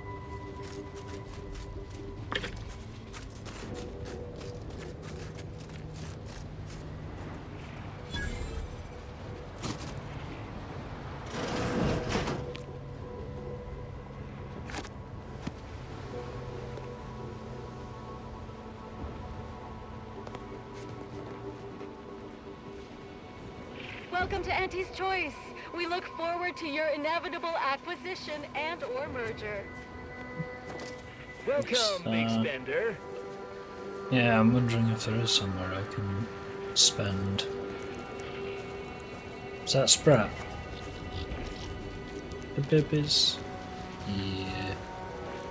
Welcome to Auntie's Choice. We look forward to your inevitable acquisition and or merger. Welcome, big spender. Yeah, I'm wondering if there is somewhere I can spend. Is that Sprat? The bibbies? Yeah,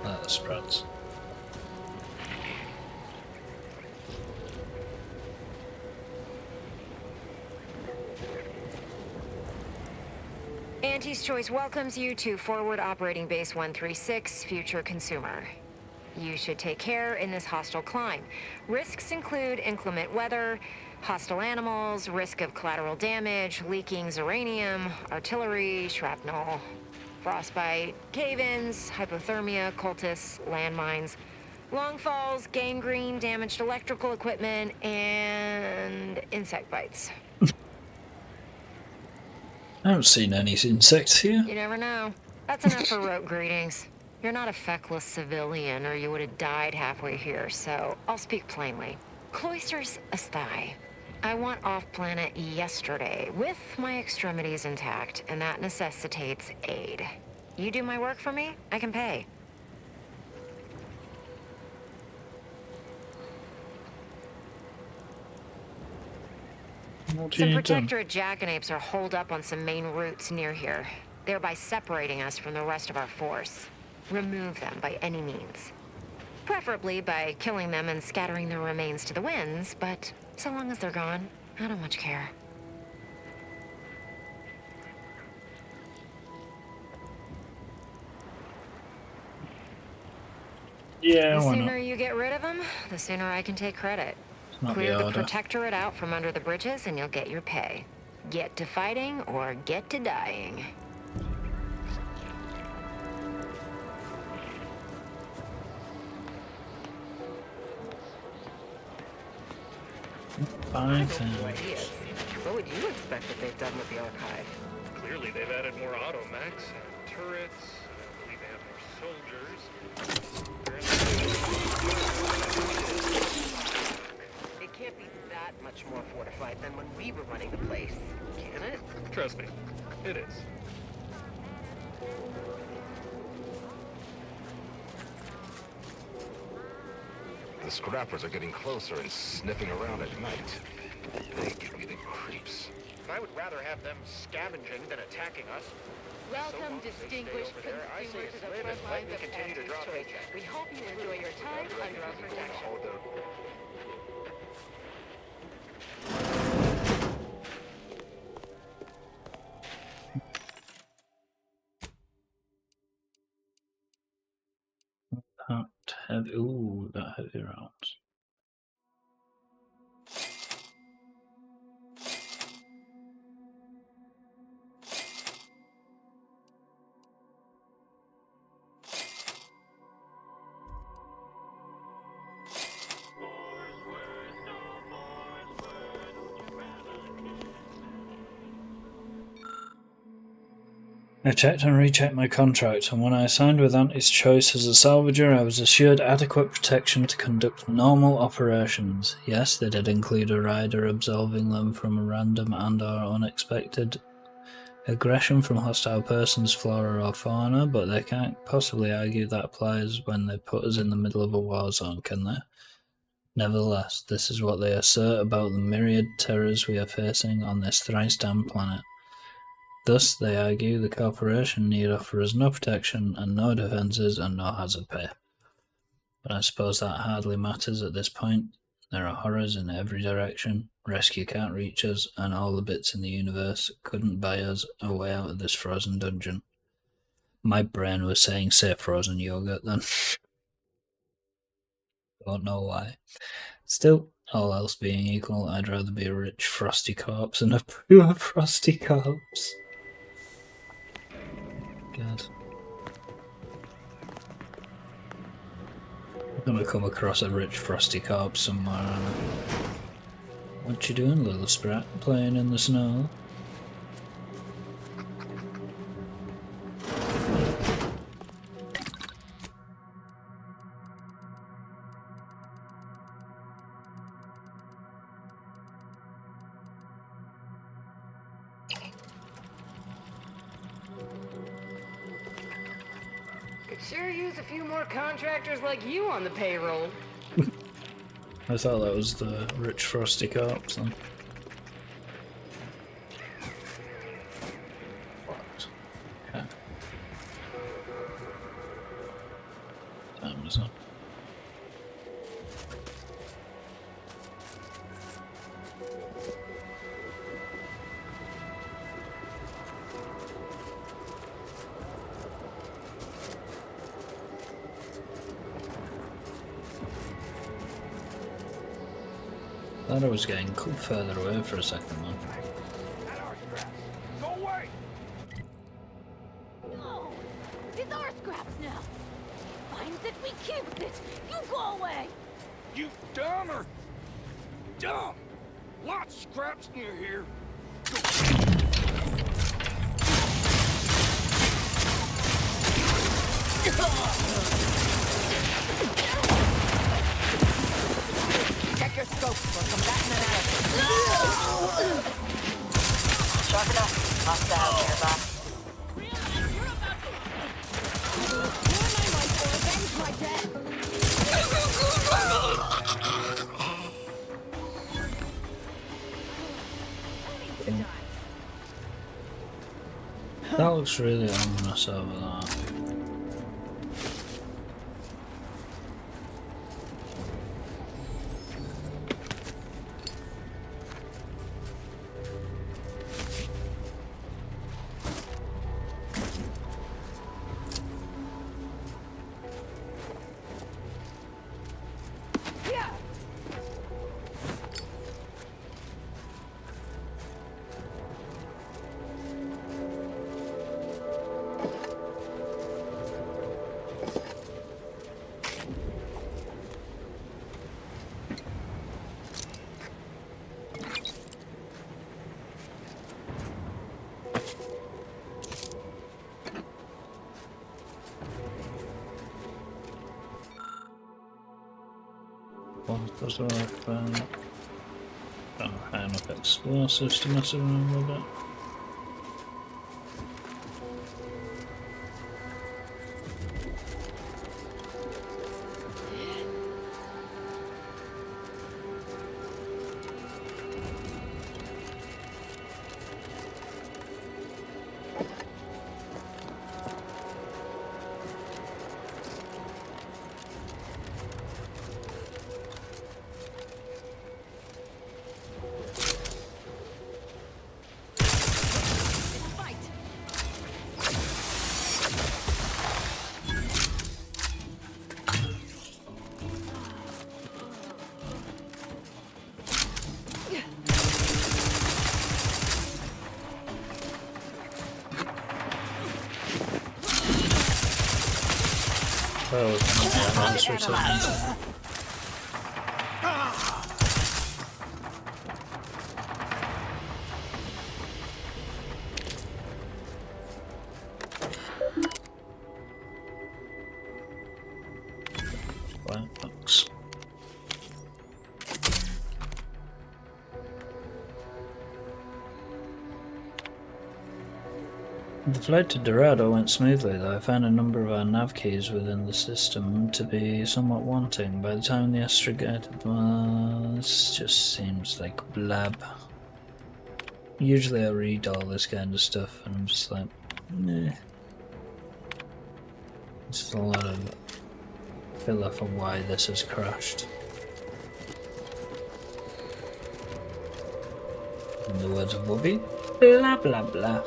that's Sprats. Auntie's Choice welcomes you to Forward Operating Base 136, Future Consumer. You should take care in this hostile climb. Risks include inclement weather, hostile animals, risk of collateral damage, leaking uranium, artillery, shrapnel, frostbite, cave-ins, hypothermia, cultists, landmines, long falls, gangrene, damaged electrical equipment, and insect bites. I haven't seen any insects here. You never know. That's enough for rote greetings. You're not a feckless civilian, or you would have died halfway here, so I'll speak plainly. Cloisters aside, I want off-planet yesterday, with my extremities intact, and that necessitates aid. You do my work for me, I can pay. Some Protectorate jackanapes are holed up on some main routes near here, thereby separating us from the rest of our force. Remove them by any means. Preferably by killing them and scattering their remains to the winds, but so long as they're gone, I don't much care. Yeah, the why sooner not? you get rid of them, the sooner I can take credit. Not Clear the the order. Protectorate out from under the bridges and you'll get your pay. Get to fighting or get to dying. Fine, No ideas. What would you expect that they've done with the archive? Clearly, they've added more automechs and turrets. I believe they have more soldiers. It can't be that that much more fortified than when we were running the place, can it? Trust me, it is. The scrappers are getting closer and sniffing around at night. They give me the creeps. I would rather have them scavenging than attacking us. Welcome, distinguished consumers of the front lines of Anti's Choice. We hope you enjoy your time under our protection. That heavy. Ooh, that heavy rounds. I checked and rechecked my contract, and when I signed with Anti's Choice as a salvager, I was assured adequate protection to conduct normal operations. Yes, they did include a rider absolving them from a random and or unexpected aggression from hostile persons, flora or fauna, but they can't possibly argue that applies when they put us in the middle of a war zone, can they? Nevertheless, this is what they assert about the myriad terrors we are facing on this thrice-damned planet. Thus, they argue, the corporation need offer us no protection and no defences and no hazard pay. But I suppose that hardly matters at this point. There are horrors in every direction, rescue can't reach us, and all the bits in the universe couldn't buy us a way out of this frozen dungeon. My brain was saying say frozen yogurt then. Don't know why. Still, all else being equal, I'd rather be a rich frosty corpse than a poor frosty corpse. God. I'm gonna come across a rich frosty corpse somewhere, aren't I? What you doing, little sprat? Playing in the snow? Could sure use a few more contractors like you on the payroll. I thought that was the rich frosty corpse then. Okay. Time is up. Thought I was getting further away for a second, man. Go away! No! These are scraps now! Finds it, we keeps it! You go away! You dumb or dumb? Lots of scraps near here. Check your scope for combatant analysis. Sharp enough. Hostile nearby. That looks really ominous over there. What does it look like? Don't high enough explosives to mess around with it. Black box. The flight to Dorado went smoothly, though I found a number of our nav keys within the system to be somewhat wanting. By the time the astrogated this just seems like blab. Usually I read all this kind of stuff and I'm just like, meh. It's a lot of filler for why this has crashed. In the words of Bobby, blah blah blah.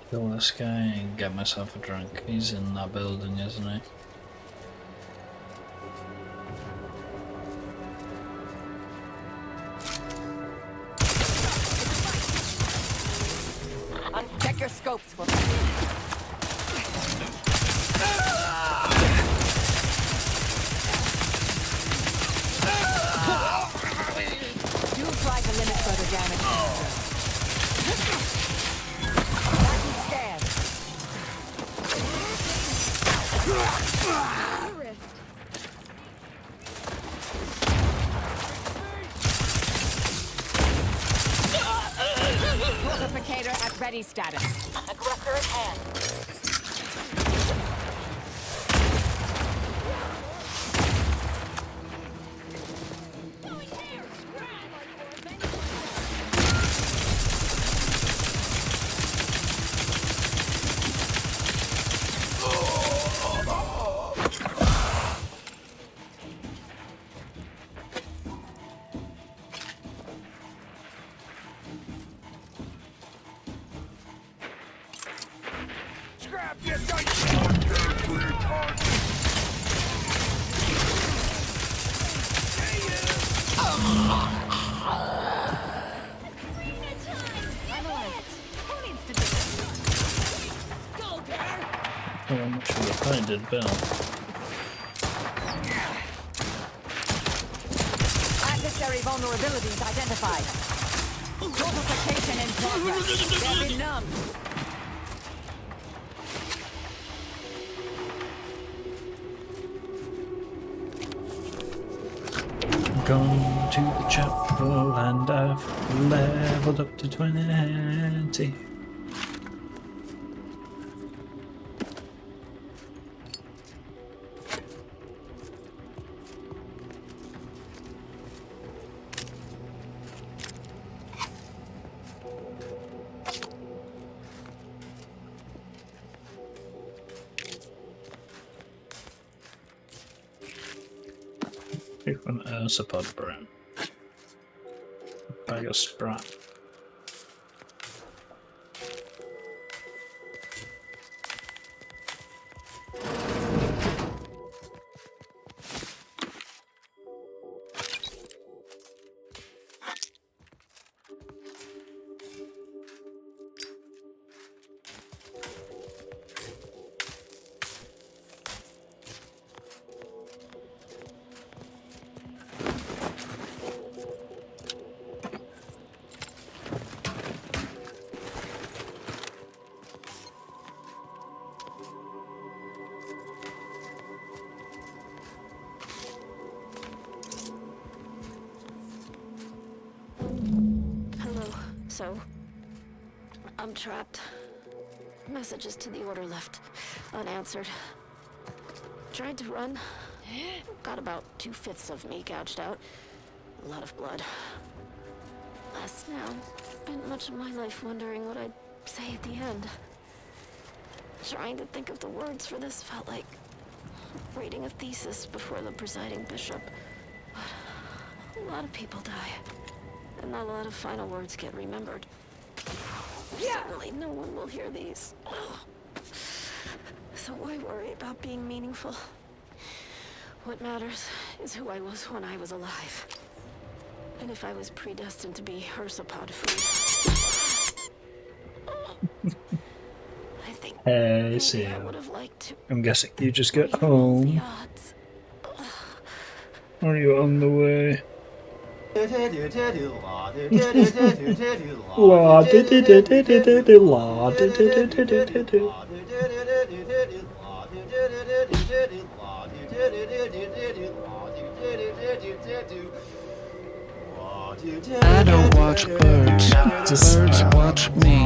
Kill this guy and get myself a drink. He's in that building, isn't he? Check your scopes. Do try to limit further damage. Fortificator at ready status. Aggressor at hand. I'm not sure if I did, Bill. Adversary vulnerabilities identified. Fortification in progress. They'll be numb. Gone to the chapel and I've leveled up to 20. Frequent air support brown. Bag of scrap. So, I'm trapped. Messages to the Order left unanswered. Tried to run. Got about 2/5 of me gouged out. A lot of blood. Last now, spent much of my life wondering what I'd say at the end. Trying to think of the words for this felt like reading a thesis before the presiding bishop. But a lot of people die, and not a lot of final words get remembered. Certainly no one will hear these. So why worry about being meaningful? What matters is who I was when I was alive. And if I was predestined to be Ursapod food. I think Hey, see I would have liked to. I'm guessing you just get home. Or are you on the way? La di di di di di di di la di di di di di di di. I don't watch birds, birds watch me.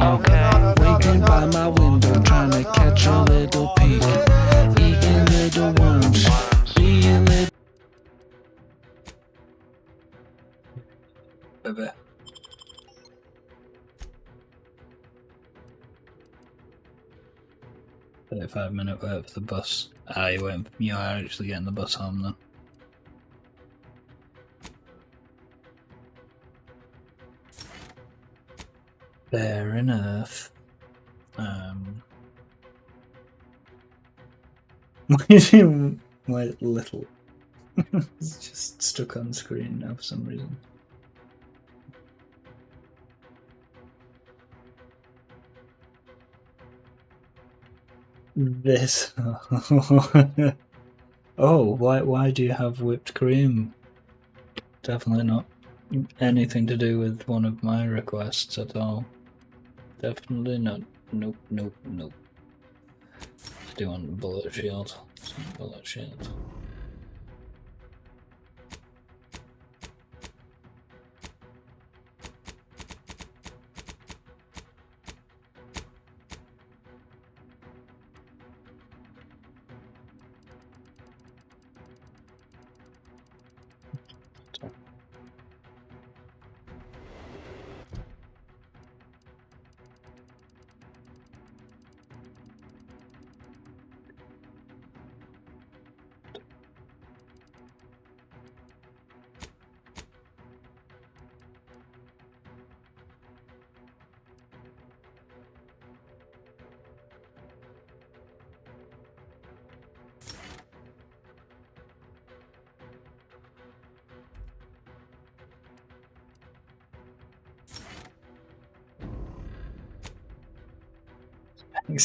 Waiting by my window, trying to catch a little peek. Eating little worms, being little. Baby. About 5-minute wait for the bus. Ah, you are actually getting the bus home then. Fair enough. Why little? It's just stuck on screen now for some reason. This. Oh, why do you have whipped cream? Definitely not anything to do with one of my requests at all. Definitely not. Nope, nope, nope. Do you want bullet shield? Bullet shield.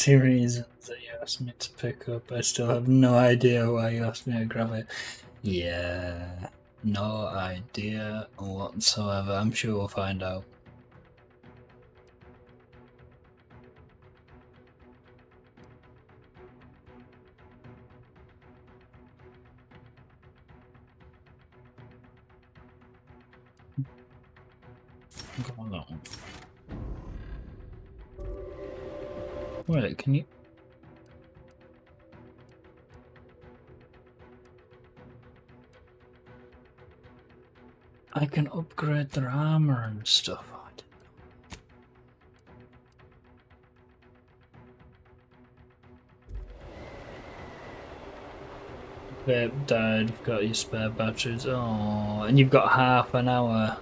Reasons that you asked me to pick up. I still have no idea why you asked me to grab it. Yeah, no idea whatsoever. I'm sure we'll find out. Go on. Wait, can you? I can upgrade their armor and stuff. Vape died, you've got your spare batteries. Oh, and you've got half an hour.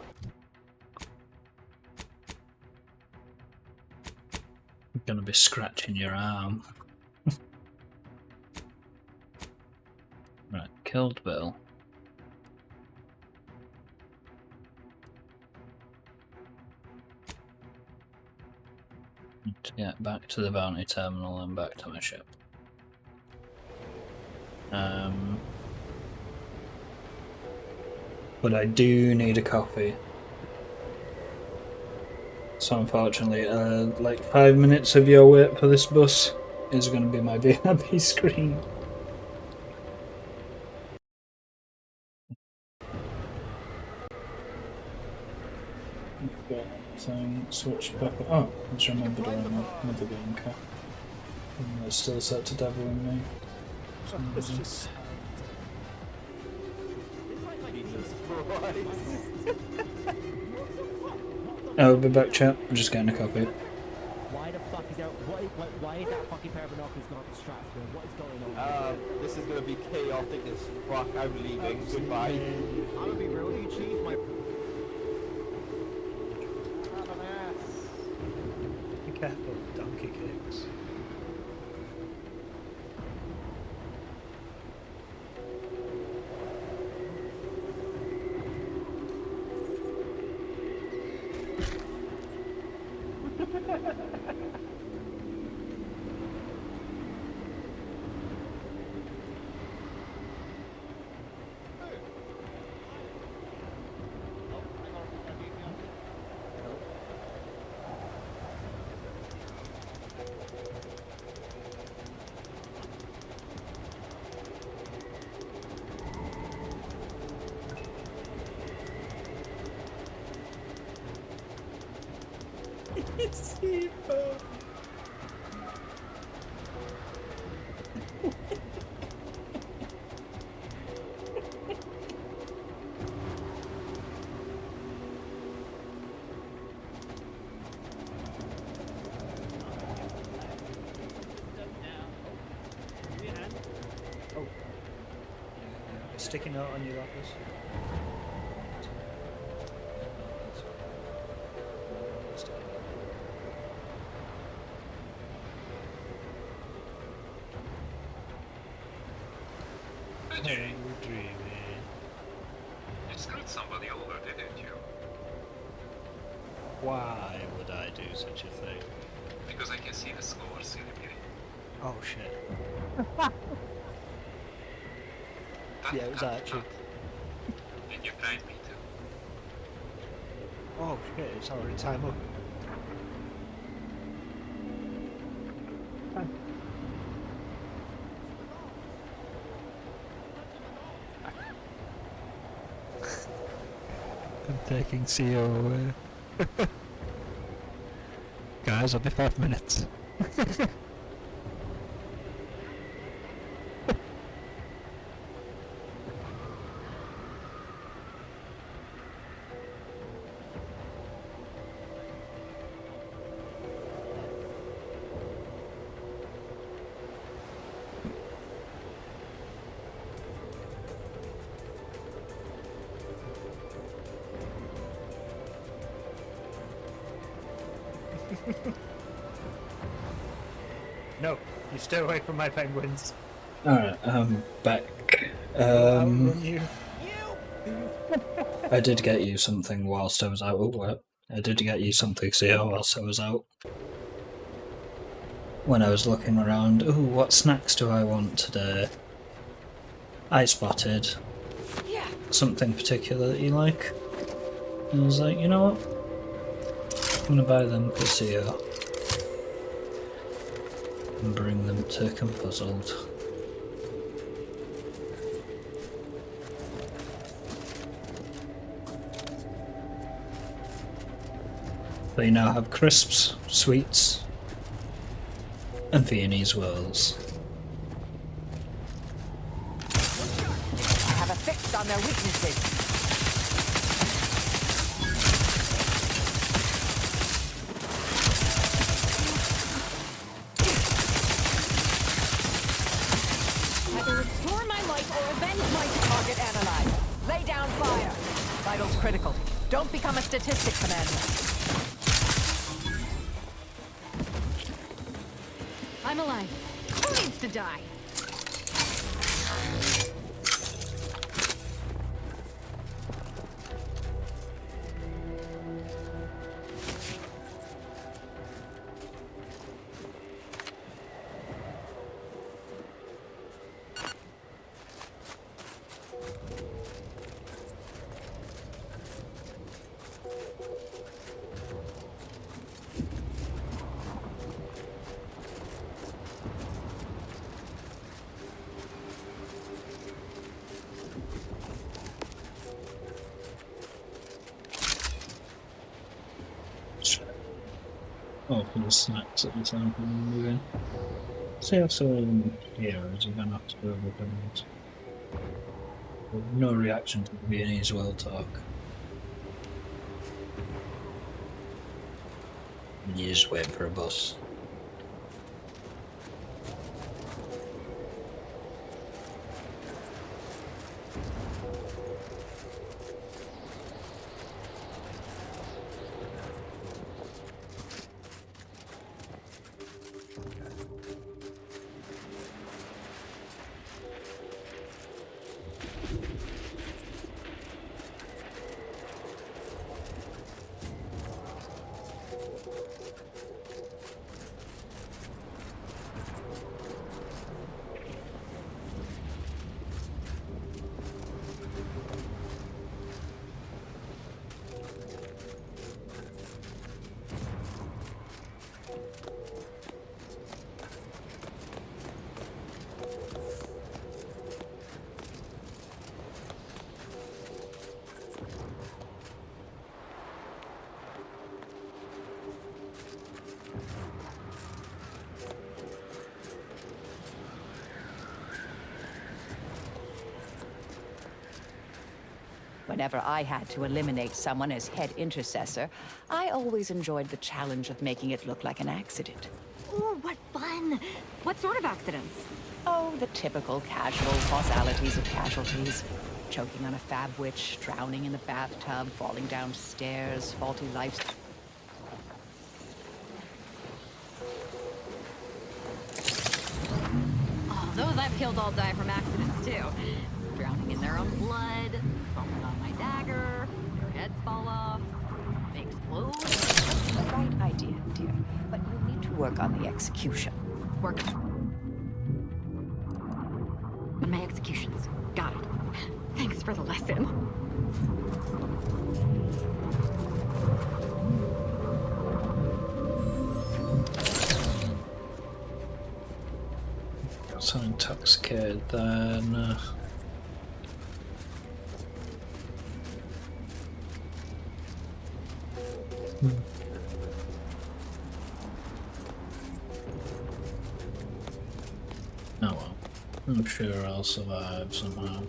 You're gonna be scratching your arm. Right, killed Bill. Need to get back to the bounty terminal and back to my ship. But I do need a coffee. So unfortunately, like 5 minutes of your wait for this bus is going to be my VIP screen. thing, switch back. Oh, I just remembered where another game cap. It's still set to devil in me. It's just. Jesus Christ. I'll be back, chat. I'm just getting a copy. Why the fuck is there? Why is that fucking pair of binoculars not strapped to me? What is going on? This is gonna be chaotic as fuck. I'm leaving. Goodbye. I'm gonna be real with you, Chief. My. Have an ass. Be careful, donkey kicks. Sticky note on your lockers. Hey, dreaming. You screwed somebody over, didn't you? Why would I do such a thing? Because I can see the scores in the beginning. Oh shit. That Yeah, it was Archie. And you tried me too. Oh shit, it's already time up. I'm taking CO away. Guys, I'll be 5 minutes. No, you stay away from my penguins. Alright, I'm back. I did get you something whilst I was out at work. I did get you something, CO, whilst I was out. When I was looking around, ooh, what snacks do I want today? I spotted something particular that you like. And I was like, you know what? I'm gonna buy them for CO. And bring them to Compuzzled. They now have crisps, sweets, and Viennese whirls. I have a fix on their weaknesses. Either restore my life or avenge my target analyzed. Lay down fire. Vitals critical. Don't become a statistic, Commander. I'm alive. Who needs to die? Oh, for the snacks at the time I'm moving. See, I saw him here as a van after overcomes. No reaction to the Viennese well talk. You just wait for a bus. Whenever I had to eliminate someone as head intercessor, I always enjoyed the challenge of making it look like an accident. Ooh, what fun! What sort of accidents? Oh, the typical casual causalities of casualties. Choking on a fab witch, drowning in the bathtub, falling downstairs, faulty life... Oh, those I've killed all die from accidents too. Drowning in their own blood, falling on my dagger, their heads fall off, they explode. That's the right idea, dear. But you need to work on the execution. Work on my executions. Got it. Thanks for the lesson. Got so intoxicated then. Oh well. I'm sure I'll survive somehow.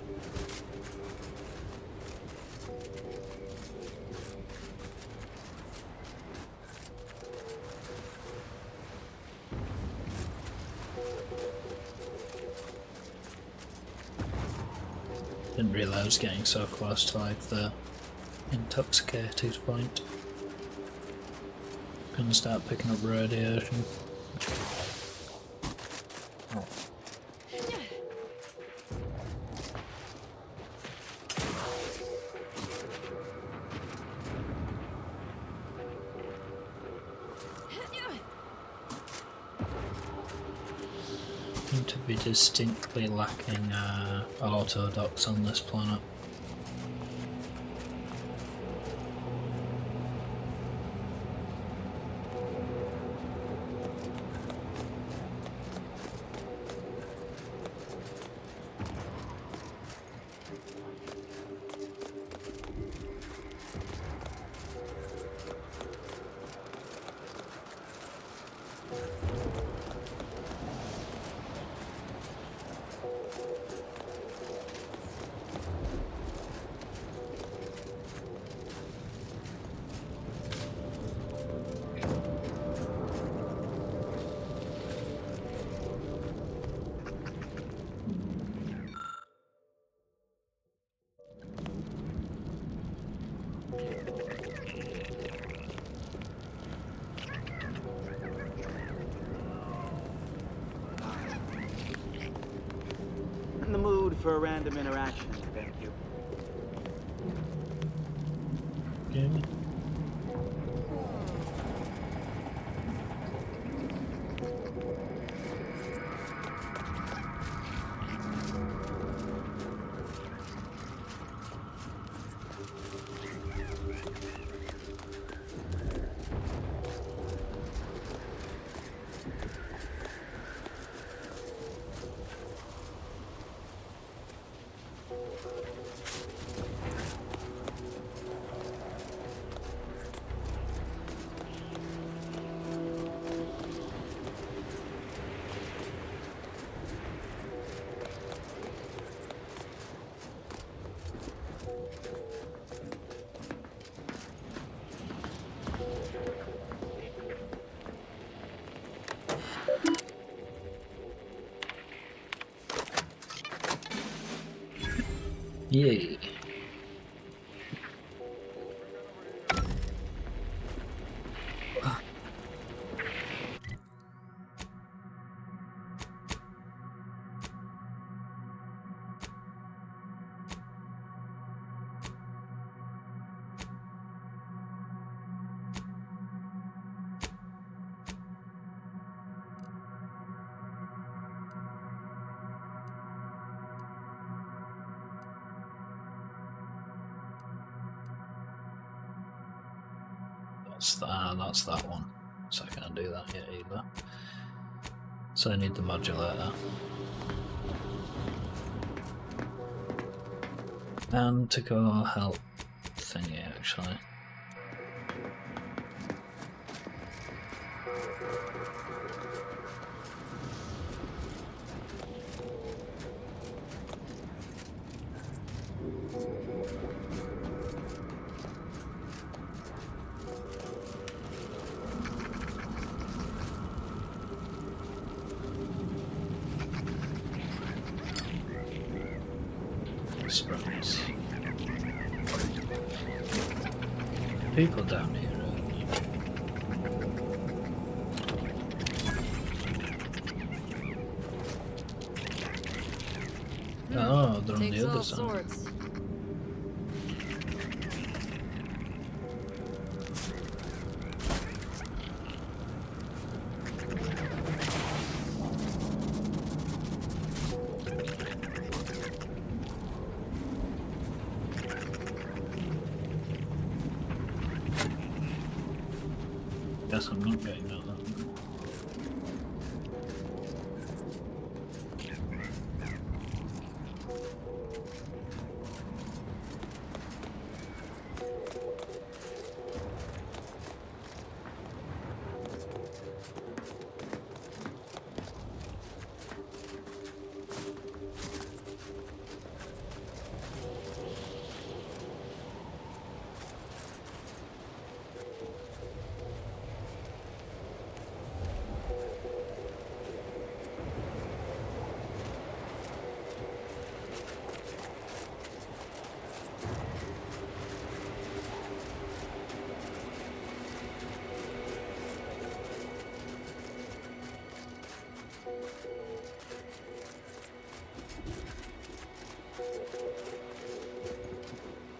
Didn't realise I was getting so close to like the intoxicated point. Gonna start picking up radiation. Oh. Seem to be distinctly lacking auto docks on this planet. In the mood for a random interaction, thank you. Jamie? Yay. That's that one. So I can't do that yet either. So I need the modulator. And to go help thingy actually. Sprites. People down here. Oh, they're on the other side. Guess I'm not getting that.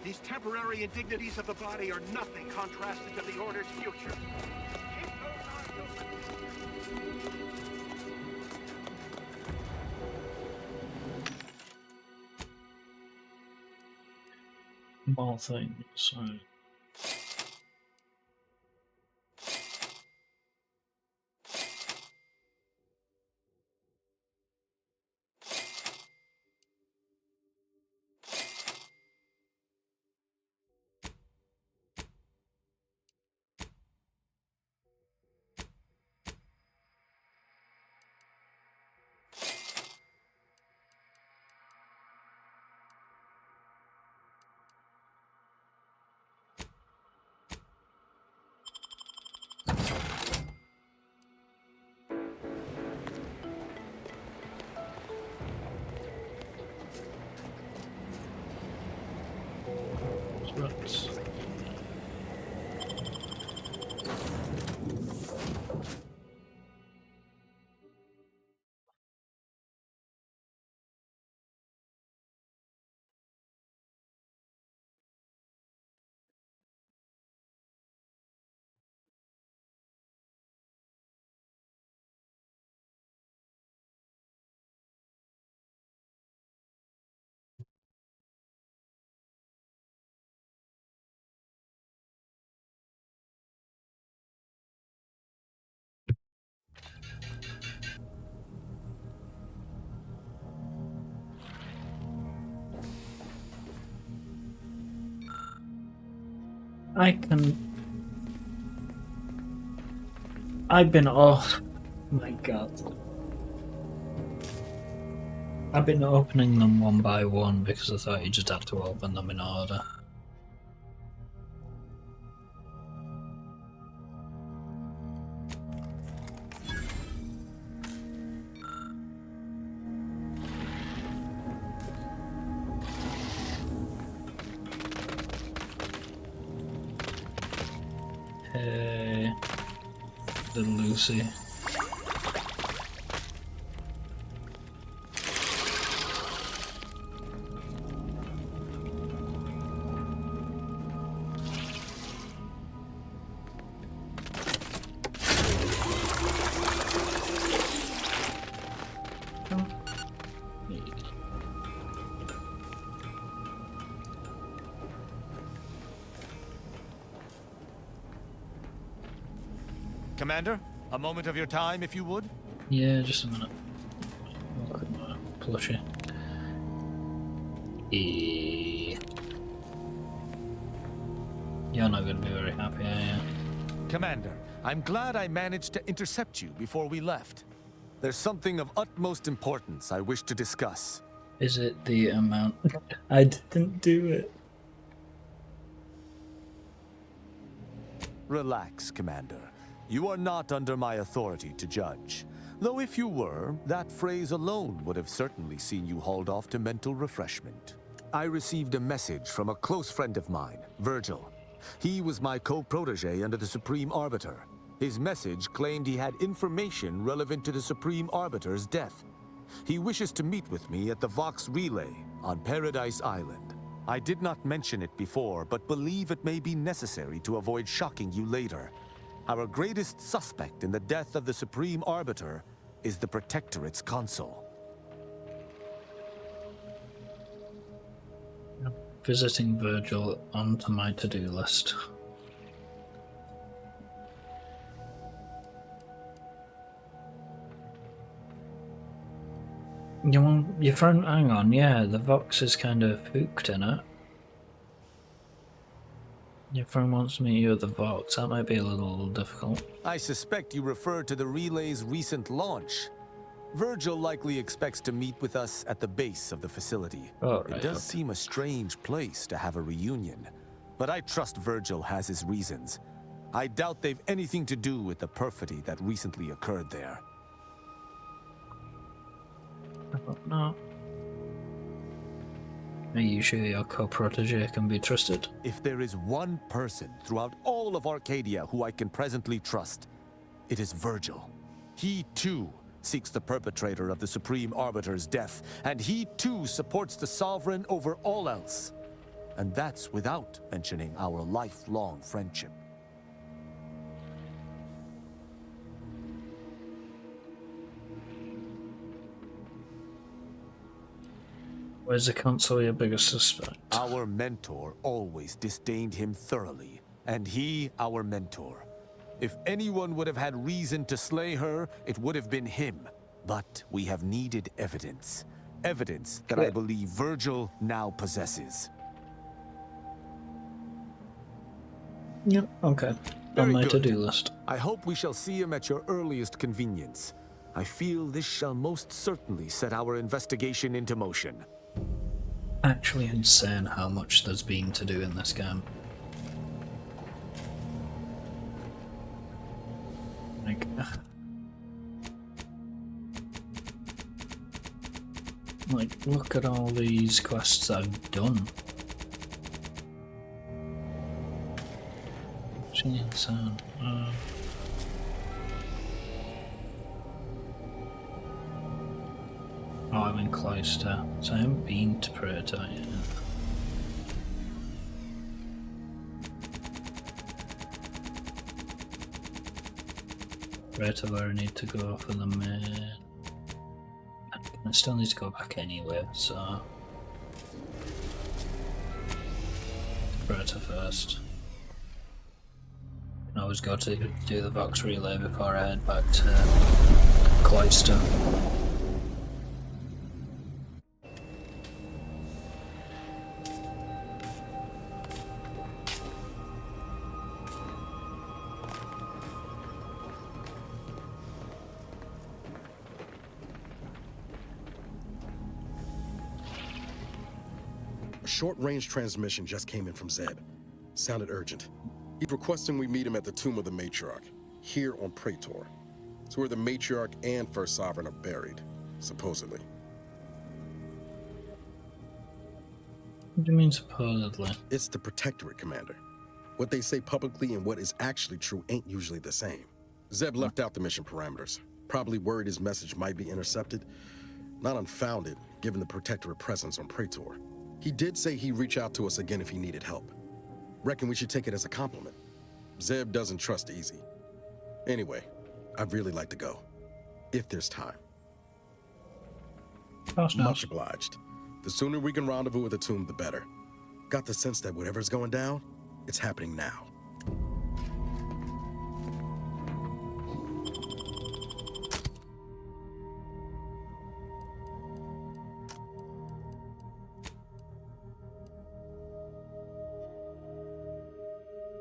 These temporary indignities of the body are nothing contrasted to the Order's future. More things, right. Right. I've been off. My God. I've been opening them one by one because I thought you just had to open them in order. Hey, little Lucy. Commander, a moment of your time, if you would? Yeah, just a minute. Look at my plushie. You're not going to be very happy, are you? Commander, I'm glad I managed to intercept you before we left. There's something of utmost importance I wish to discuss. Is it the amount? I didn't do it. Relax, Commander. You are not under my authority to judge. Though if you were, that phrase alone would have certainly seen you hauled off to mental refreshment. I received a message from a close friend of mine, Virgil. He was my co-protege under the Supreme Arbiter. His message claimed he had information relevant to the Supreme Arbiter's death. He wishes to meet with me at the Vox Relay on Paradise Island. I did not mention it before, but believe it may be necessary to avoid shocking you later. Our greatest suspect in the death of the Supreme Arbiter is the Protectorate's consul. Visiting Virgil onto my to-do list. You want your friend? Hang on, yeah, the Vox is kind of hooked in it. Your friend wants to meet you at the Vox. That might be a little difficult. I suspect you refer to the relay's recent launch. Virgil likely expects to meet with us at the base of the facility. Oh, right, it does seem a strange place to have a reunion, but I trust Virgil has his reasons. I doubt they've anything to do with the perfidy that recently occurred there. I don't know. Are you sure your co-protege can be trusted? If there is one person throughout all of Arcadia who I can presently trust, it is Virgil. He too seeks the perpetrator of the Supreme Arbiter's death, and he too supports the Sovereign over all else. And that's without mentioning our lifelong friendship. Where's the consul your biggest suspect? Our mentor always disdained him thoroughly, and he our mentor. If anyone would have had reason to slay her, it would have been him. But we have needed evidence. Evidence that I believe Virgil now possesses. Yep, okay. On my to-do list. I hope we shall see him at your earliest convenience. I feel this shall most certainly set our investigation into motion. Actually insane how much there's been to do in this game. Like, look at all these quests I've done. It's insane. Oh, I'm in Cloister, so I haven't been to Praetor yet. Praetor where I need to go for the main. I still need to go back anyway, so... Praetor first. I always go to do the Vox Relay before I head back to Cloister. A short-range transmission just came in from Zeb. Sounded urgent. He's requesting we meet him at the tomb of the Matriarch, here on Praetor. It's where the Matriarch and First Sovereign are buried, supposedly. What do you mean, supposedly? It's the Protectorate, Commander. What they say publicly and what is actually true ain't usually the same. Zeb left out the mission parameters, probably worried his message might be intercepted. Not unfounded, given the Protectorate presence on Praetor. He did say he'd reach out to us again if he needed help. Reckon we should take it as a compliment. Zeb doesn't trust easy. Anyway, I'd really like to go, if there's time. Much obliged. The sooner we can rendezvous with the tomb, the better. Got the sense that whatever's going down, it's happening now.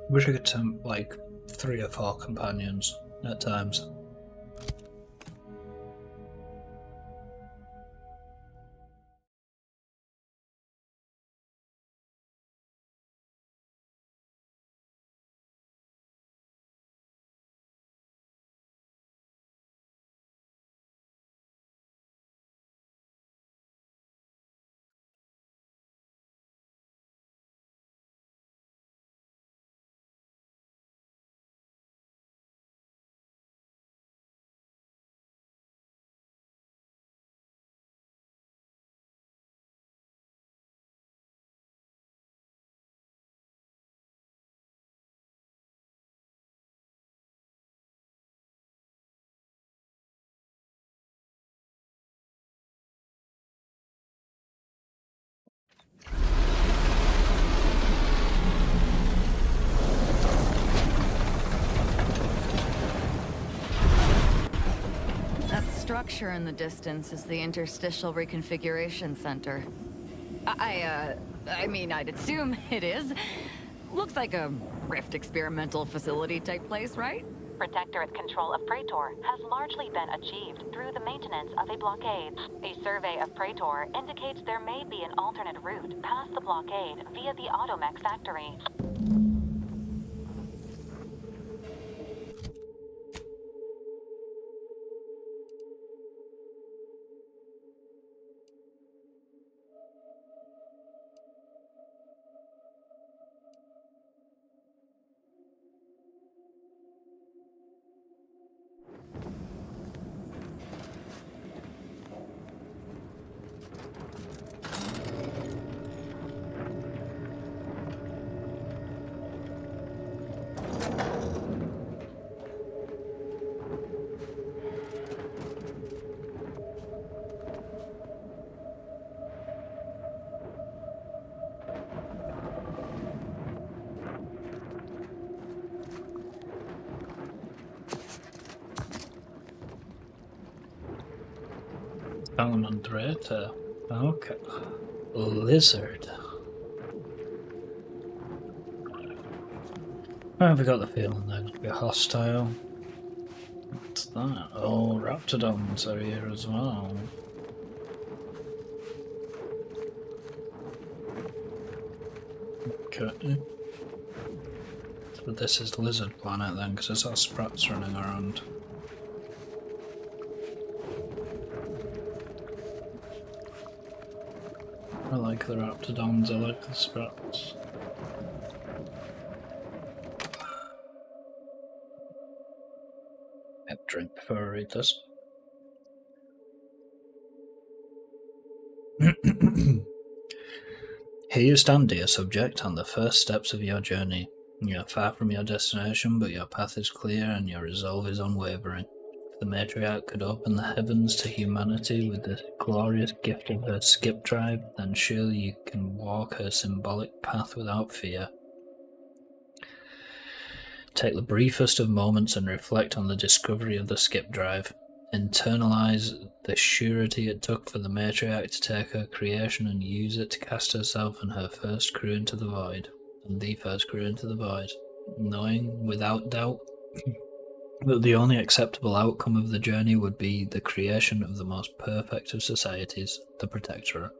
Wish I could tempt like 3 or 4 companions at times. That structure in the distance is the Interstitial Reconfiguration Center. I mean, I'd assume it is. Looks like a Rift experimental facility type place, right? Protectorate control of Praetor has largely been achieved through the maintenance of a blockade. A survey of Praetor indicates there may be an alternate route past the blockade via the Automech factory. Salamander. Okay. Lizard. I've got the feeling they're going to be hostile. What's that? Oh, Raptidons are here as well. Okay. So this is Lizard Planet then, because there's our sprats running around. I like the Raptidons, I like the sprats. Have a drink before I read this. Here you stand, dear subject, on the first steps of your journey. You are far from your destination, but your path is clear and your resolve is unwavering. If the matriarch could open the heavens to humanity with the glorious gift of her skip drive, then surely you can walk her symbolic path without fear. Take the briefest of moments and reflect on the discovery of the skip drive. Internalize the surety it took for the matriarch to take her creation and use it to cast herself and her first crew into the void, and the first crew into the void, knowing without doubt that the only acceptable outcome of the journey would be the creation of the most perfect of societies, the Protectorate.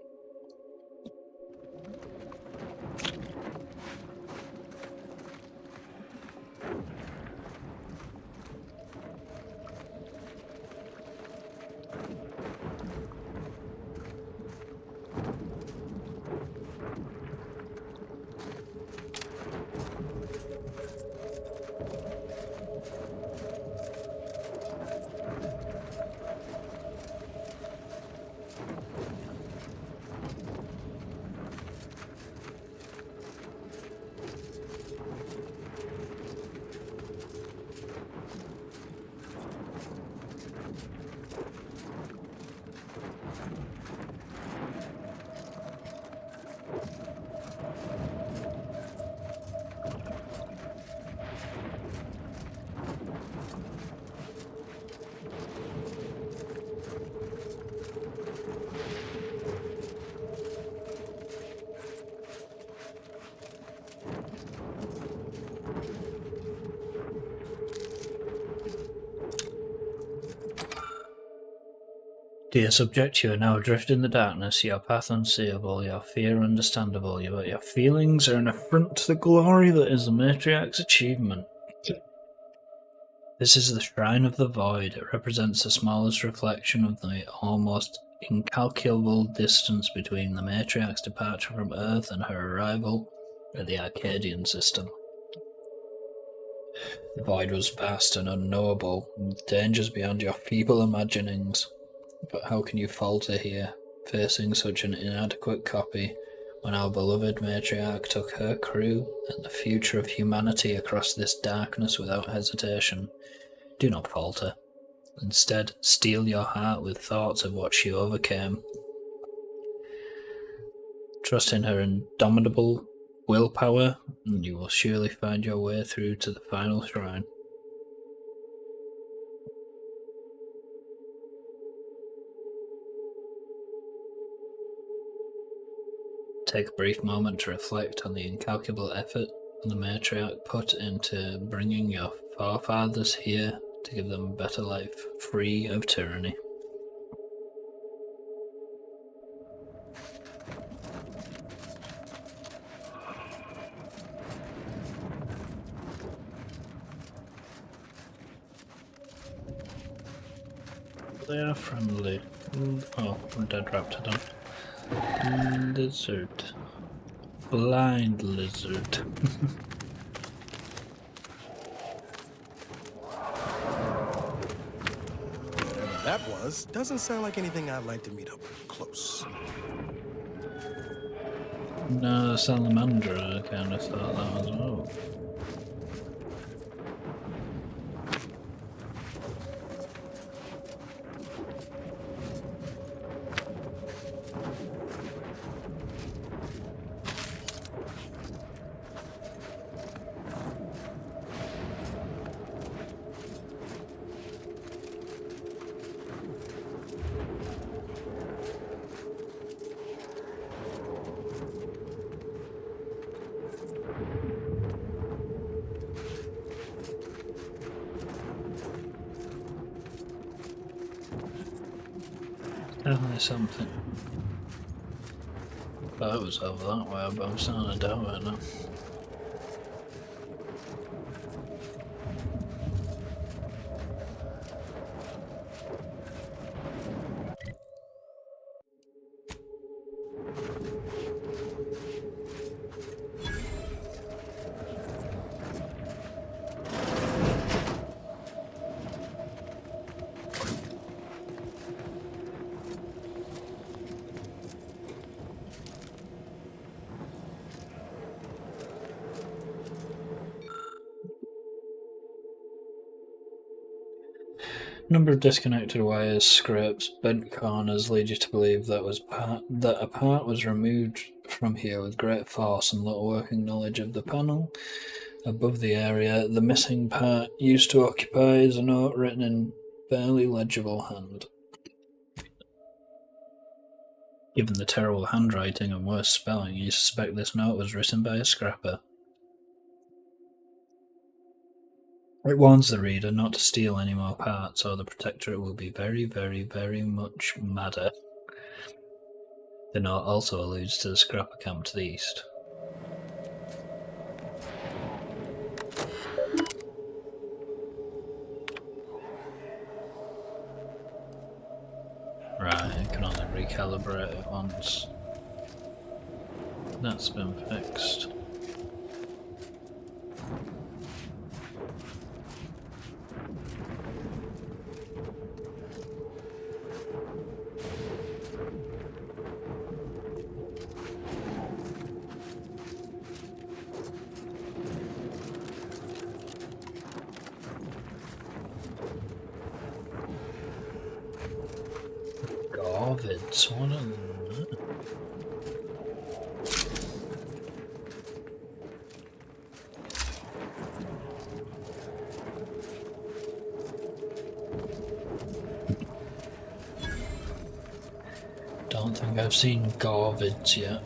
Dear subject, you are now adrift in the darkness, your path unseeable, your fear understandable, but your feelings are an affront to the glory that is the matriarch's achievement. This is the Shrine of the Void. It represents the smallest reflection of the almost incalculable distance between the matriarch's departure from Earth and her arrival at the Arcadian system. The void was vast and unknowable, with dangers beyond your feeble imaginings. But how can you falter here, facing such an inadequate copy, when our beloved matriarch took her crew and the future of humanity across this darkness without hesitation? Do not falter. Instead, steel your heart with thoughts of what she overcame. Trust in her indomitable willpower, and you will surely find your way through to the final shrine. Take a brief moment to reflect on the incalculable effort the matriarch put into bringing your forefathers here to give them a better life, free of tyranny. They are friendly. Oh, dead raptor done. Lizard. Blind lizard. That doesn't sound like anything I'd like to meet up close. No, salamander, I kind of thought that as well. Definitely something. That was over that way, but I'm starting to doubt it now. Number of disconnected wires, scrapes, bent corners lead you to believe that a part was removed from here with great force and little working knowledge of the panel. Above the area the missing part used to occupy is a note written in barely legible hand. Given the terrible handwriting and worse spelling, you suspect this note was written by a scrapper. It warns the reader not to steal any more parts, or the Protectorate will be very, very, very much madder. The note also alludes to the scrapper camp to the east. Right, I can only recalibrate it once. That's been fixed. It's one of them. Don't think I've seen Gorvids yet.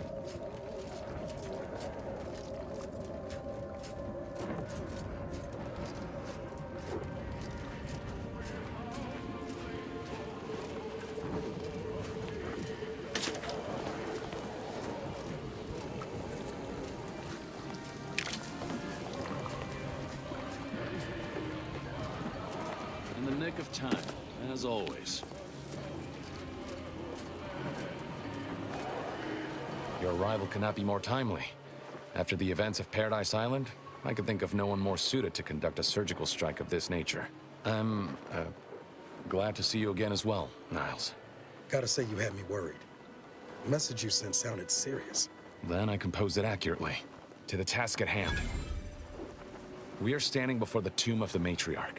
of time, as always. Your arrival cannot be more timely. After the events of Paradise Island, I could think of no one more suited to conduct a surgical strike of this nature. I'm, glad to see you again as well, Niles. Gotta say you had me worried. The message you sent sounded serious. Then I composed it accurately. To the task at hand. We are standing before the tomb of the matriarch.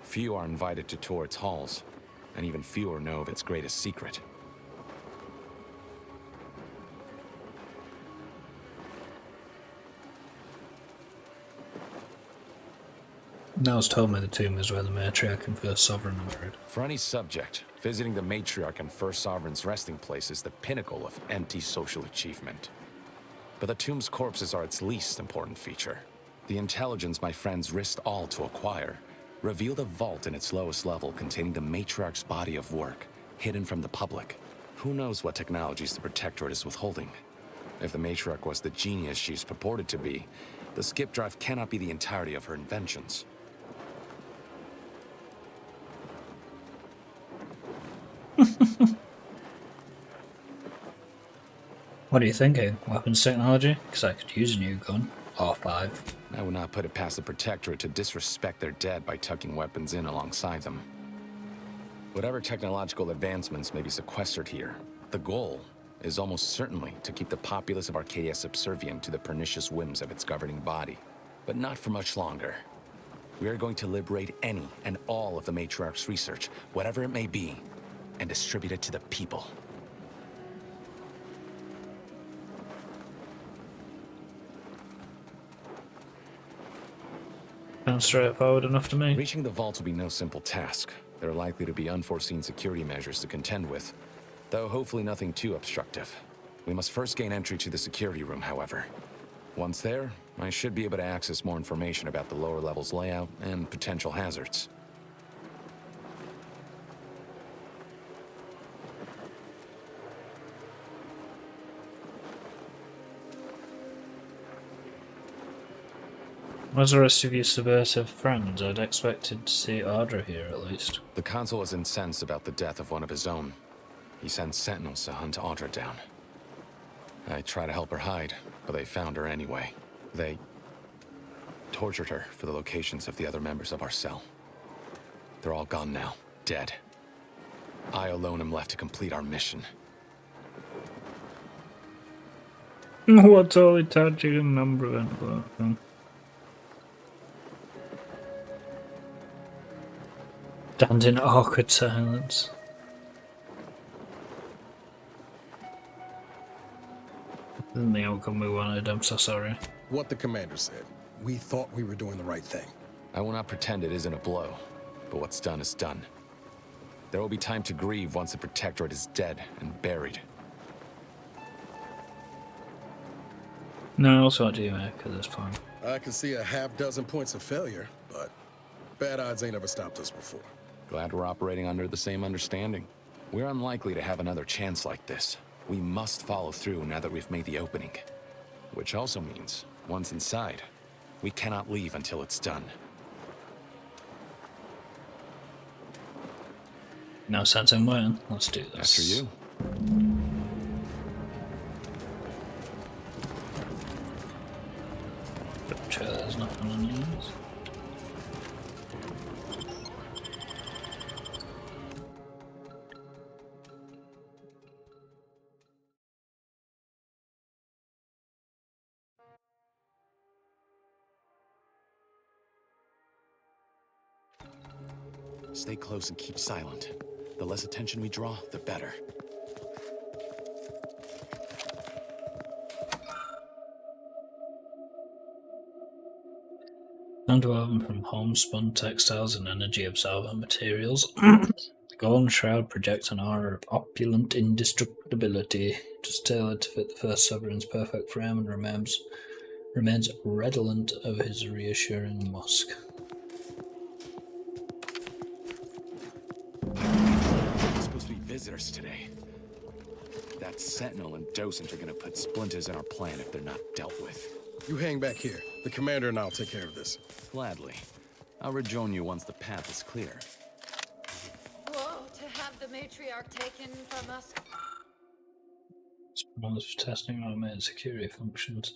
Few are invited to tour its halls, and even fewer know of its greatest secret. Niles told me the tomb is where the matriarch and first sovereign are buried. For any subject, visiting the matriarch and first sovereign's resting place is the pinnacle of anti-social achievement. But the tomb's corpses are its least important feature. The intelligence my friends risked all to acquire revealed a vault in its lowest level containing the matriarch's body of work, hidden from the public. Who knows what technologies the Protectorate is withholding? If the matriarch was the genius she's purported to be, the skip drive cannot be the entirety of her inventions. What are you thinking? Weapons technology? Because I could use a new gun. Or 5. I would not put it past the Protectorate to disrespect their dead by tucking weapons in alongside them. Whatever technological advancements may be sequestered here, the goal is almost certainly to keep the populace of Arcadia subservient to the pernicious whims of its governing body. But not for much longer. We are going to liberate any and all of the Matriarch's research, whatever it may be, and distribute it to the people. Sounds straightforward enough to me. Reaching the vault will be no simple task. There are likely to be unforeseen security measures to contend with, though hopefully nothing too obstructive. We must first gain entry to the security room, however. Once there, I should be able to access more information about the lower level's layout and potential hazards. Where's the rest of your subversive friends? I'd expected to see Audra here at least. The consul is incensed about the death of one of his own. He sends sentinels to hunt Audra down. I try to help her hide, but they found her anyway. They tortured her for the locations of the other members of our cell. They're all gone now, dead. I alone am left to complete our mission. What totally touching a number of envelopes. Stand in awkward silence. Isn't the outcome we wanted, I'm so sorry. What the commander said. We thought we were doing the right thing. I will not pretend it isn't a blow, but what's done is done. There will be time to grieve once the Protectorate is dead and buried. No, what do you make at this point? I can see a half-dozen points of failure, but bad odds ain't ever stopped us before. Glad we're operating under the same understanding. We're unlikely to have another chance like this. We must follow through now that we've made the opening. Which also means, once inside, we cannot leave until it's done. No sense in waiting. Let's do this. After you. Sure, there's nothing on these. Stay close and keep silent. The less attention we draw, the better. Underwoven from homespun textiles and energy-absorbent materials, the golden shroud projects an aura of opulent indestructibility. It is tailored to fit the first sovereign's perfect frame and remains redolent of his reassuring musk. There's supposed to be visitors today. That sentinel and docent are gonna put splinters in our plan if they're not dealt with. You hang back here. The commander and I'll take care of this. Gladly. I'll rejoin you once the path is clear. matriarch taken from us? Spanners for testing automated security functions.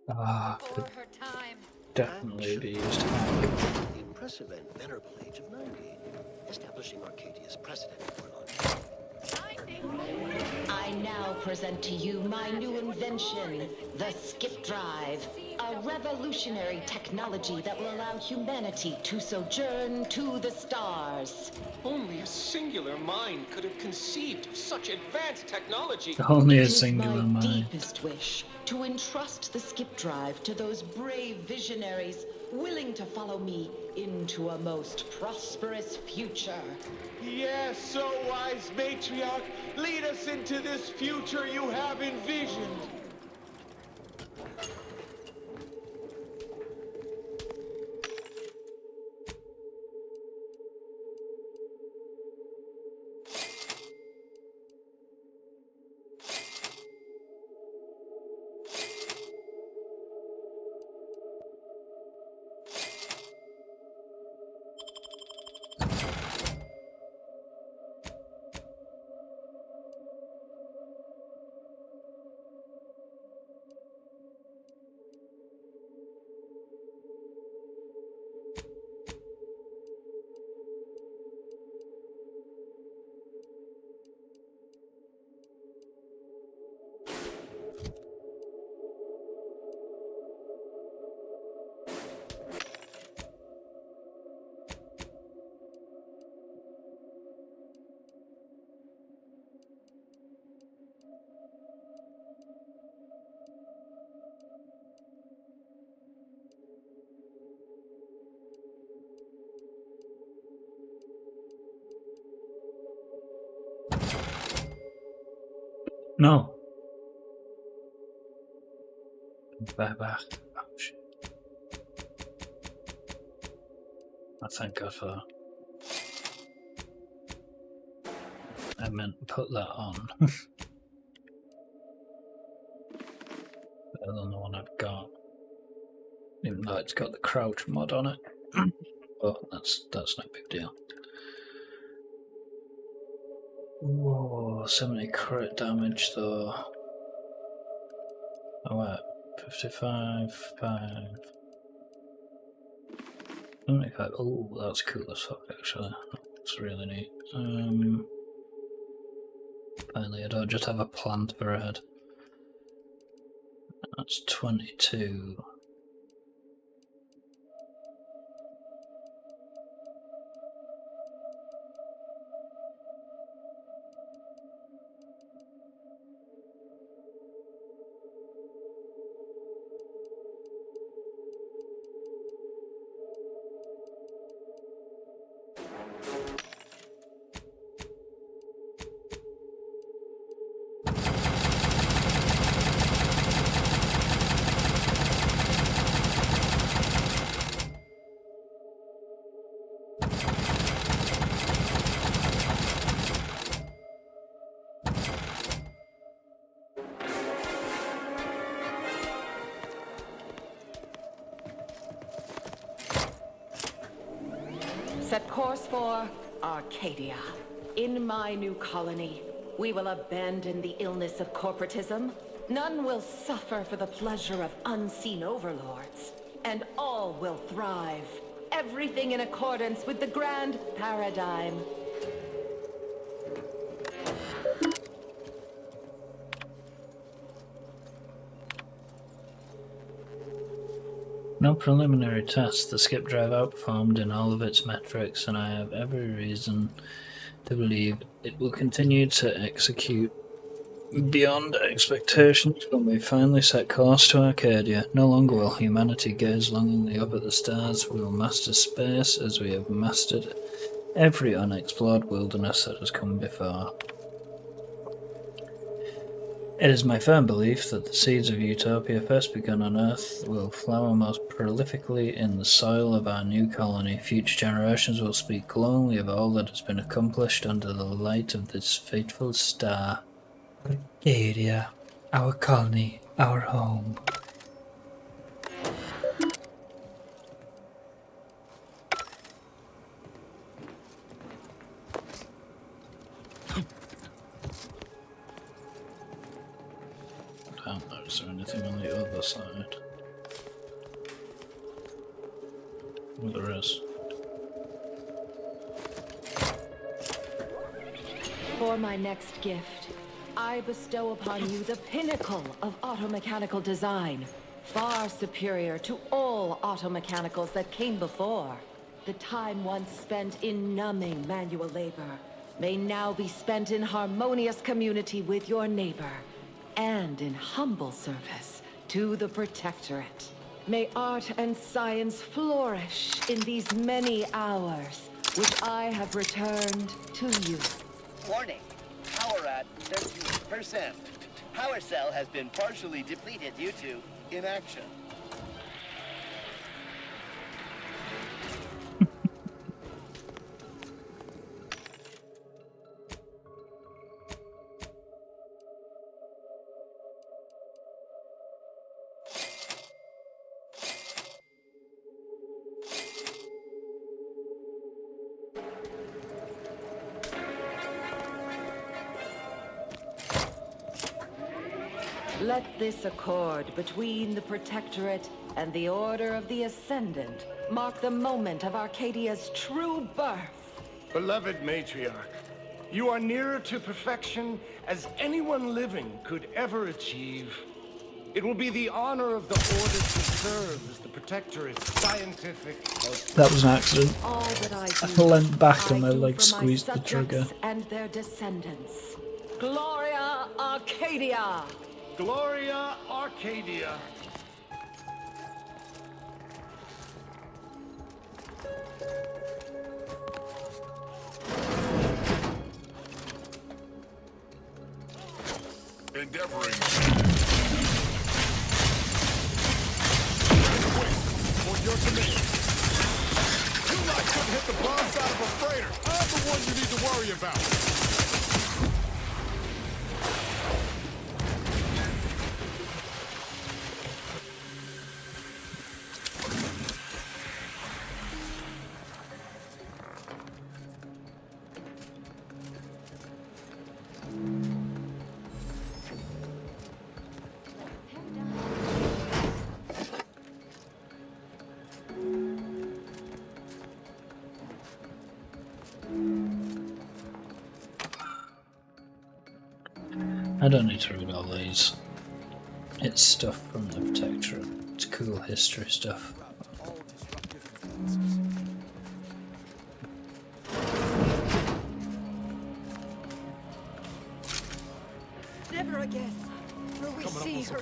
Could Before her time. definitely be used. The impressive and venerable age of 90, establishing Arcadia's precedent for launch. I now present to you my new invention, the skip drive, a revolutionary technology that will allow humanity to sojourn to the stars. Only a singular mind could have conceived of such advanced technology. Only It a is singular my mind. deepest wish to entrust the skip drive to those brave visionaries willing to follow me into a most prosperous future. Yes, so wise matriarch, lead us into this future you have envisioned. No. Back. Oh, shit. I thank God for that. I meant put that on. Better than the one I've got. Even though it's got the crouch mod on it. Oh, that's no big deal. Whoa, 70 crit damage though. Oh wait, 55, 5. 75. Oh, that's cool as fuck actually. That's really neat. Finally, I don't just have a plant for a head. That's 22. Set course for Arcadia. In my new colony, we will abandon the illness of corporatism. None will suffer for the pleasure of unseen overlords. And all will thrive. Everything in accordance with the grand paradigm. No preliminary tests. The skip drive outperformed in all of its metrics, and I have every reason to believe it will continue to execute beyond expectations when we finally set course to Arcadia. No longer will humanity gaze longingly up at the stars. We will master space as we have mastered every unexplored wilderness that has come before. It is my firm belief that the seeds of utopia first begun on Earth will flower most prolifically in the soil of our new colony. Future generations will speak glowingly of all that has been accomplished under the light of this fateful star. Arcadia, our colony, our home. anything on the other side? Well, there is. For my next gift, I bestow upon you the pinnacle of automechanical design, far superior to all automechanicals that came before. The time once spent in numbing manual labor may now be spent in harmonious community with your neighbor, and in humble service to the Protectorate. May art and science flourish in these many hours, which I have returned to you. Warning, power at 13%. Power cell has been partially depleted due to inaction. Let this accord between the Protectorate and the Order of the Ascendant mark the moment of Arcadia's true birth. Beloved matriarch, you are nearer to perfection as anyone living could ever achieve. It will be the honor of the Order to serve as the Protectorate's scientific... That was an accident. All that I leant back and my leg squeezed the trigger. And their descendants. Gloria Arcadia! Gloria Arcadia. Endeavoring. On your command. You like couldn't hit the broadside of a freighter. I'm the one you need to worry about. I don't need to read all these. It's stuff from the Protectorate. It's cool history stuff. Never again will we see her.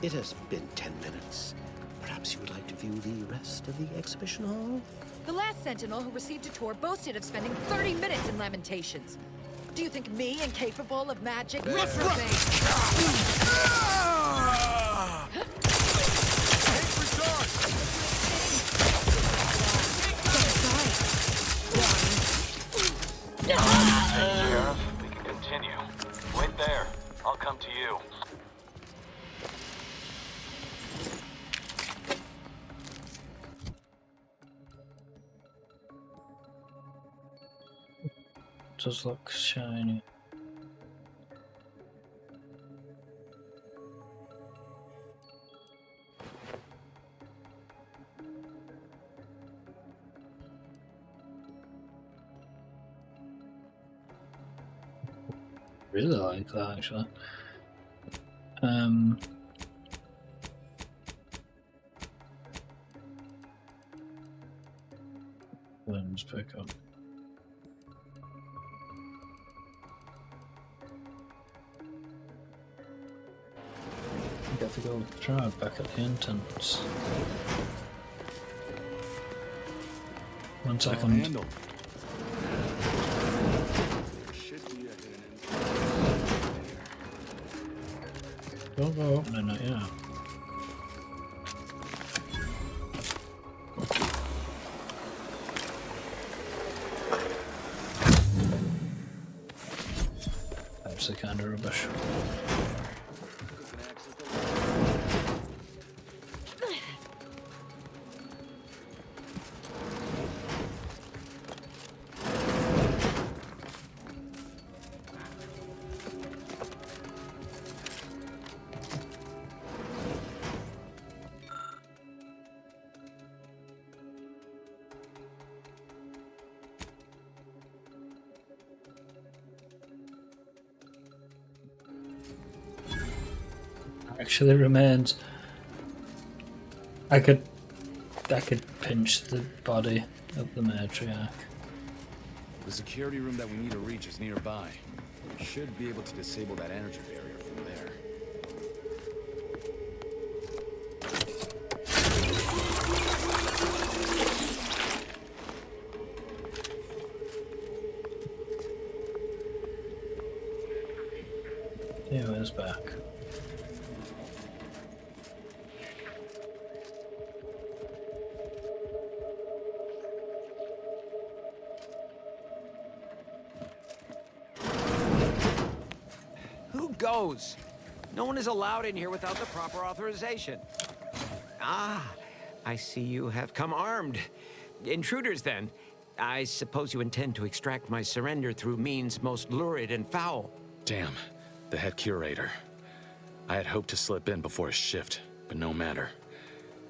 It has been 10 minutes. Perhaps you would like to view the rest of the exhibition hall? The last Sentinel who received a tour boasted of spending 30 minutes in Lamentations. Do you think me incapable of magic? Sheriff, we can continue. Wait there. I'll come to you. Does look shiny. Really like that actually. Lens pickup. Got the gold drive back at the entrance. 1 second. Don't go opening it, yeah. That's the kind of rubbish. actually remains. I could pinch the body of the matriarch. The security room that we need to reach is nearby. Should be able to disable that energy barrier from there. Anyway, back. Who goes? No one is allowed in here without the proper authorization. Ah, I see you have come armed. Intruders, then. I suppose you intend to extract my surrender through means most lurid and foul. Damn, the head curator. I had hoped to slip in before his shift, but no matter.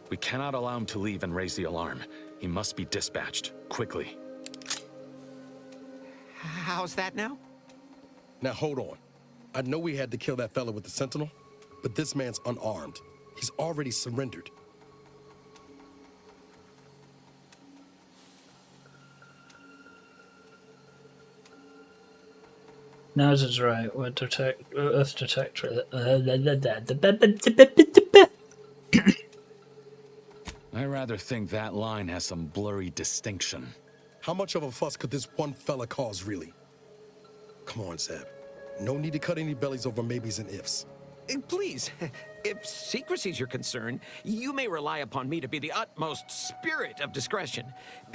We cannot allow him to leave and raise the alarm. He must be dispatched, quickly. How's that now? Now hold on. I know we had to kill that fella with the Sentinel, but this man's unarmed. He's already surrendered. Naz is right. Earth Detector. I rather think that line has some blurry distinction. How much of a fuss could this one fella cause, really? Come on, Zeb. No need to cut any bellies over maybes and ifs. Please, if secrecy's your concern, you may rely upon me to be the utmost spirit of discretion.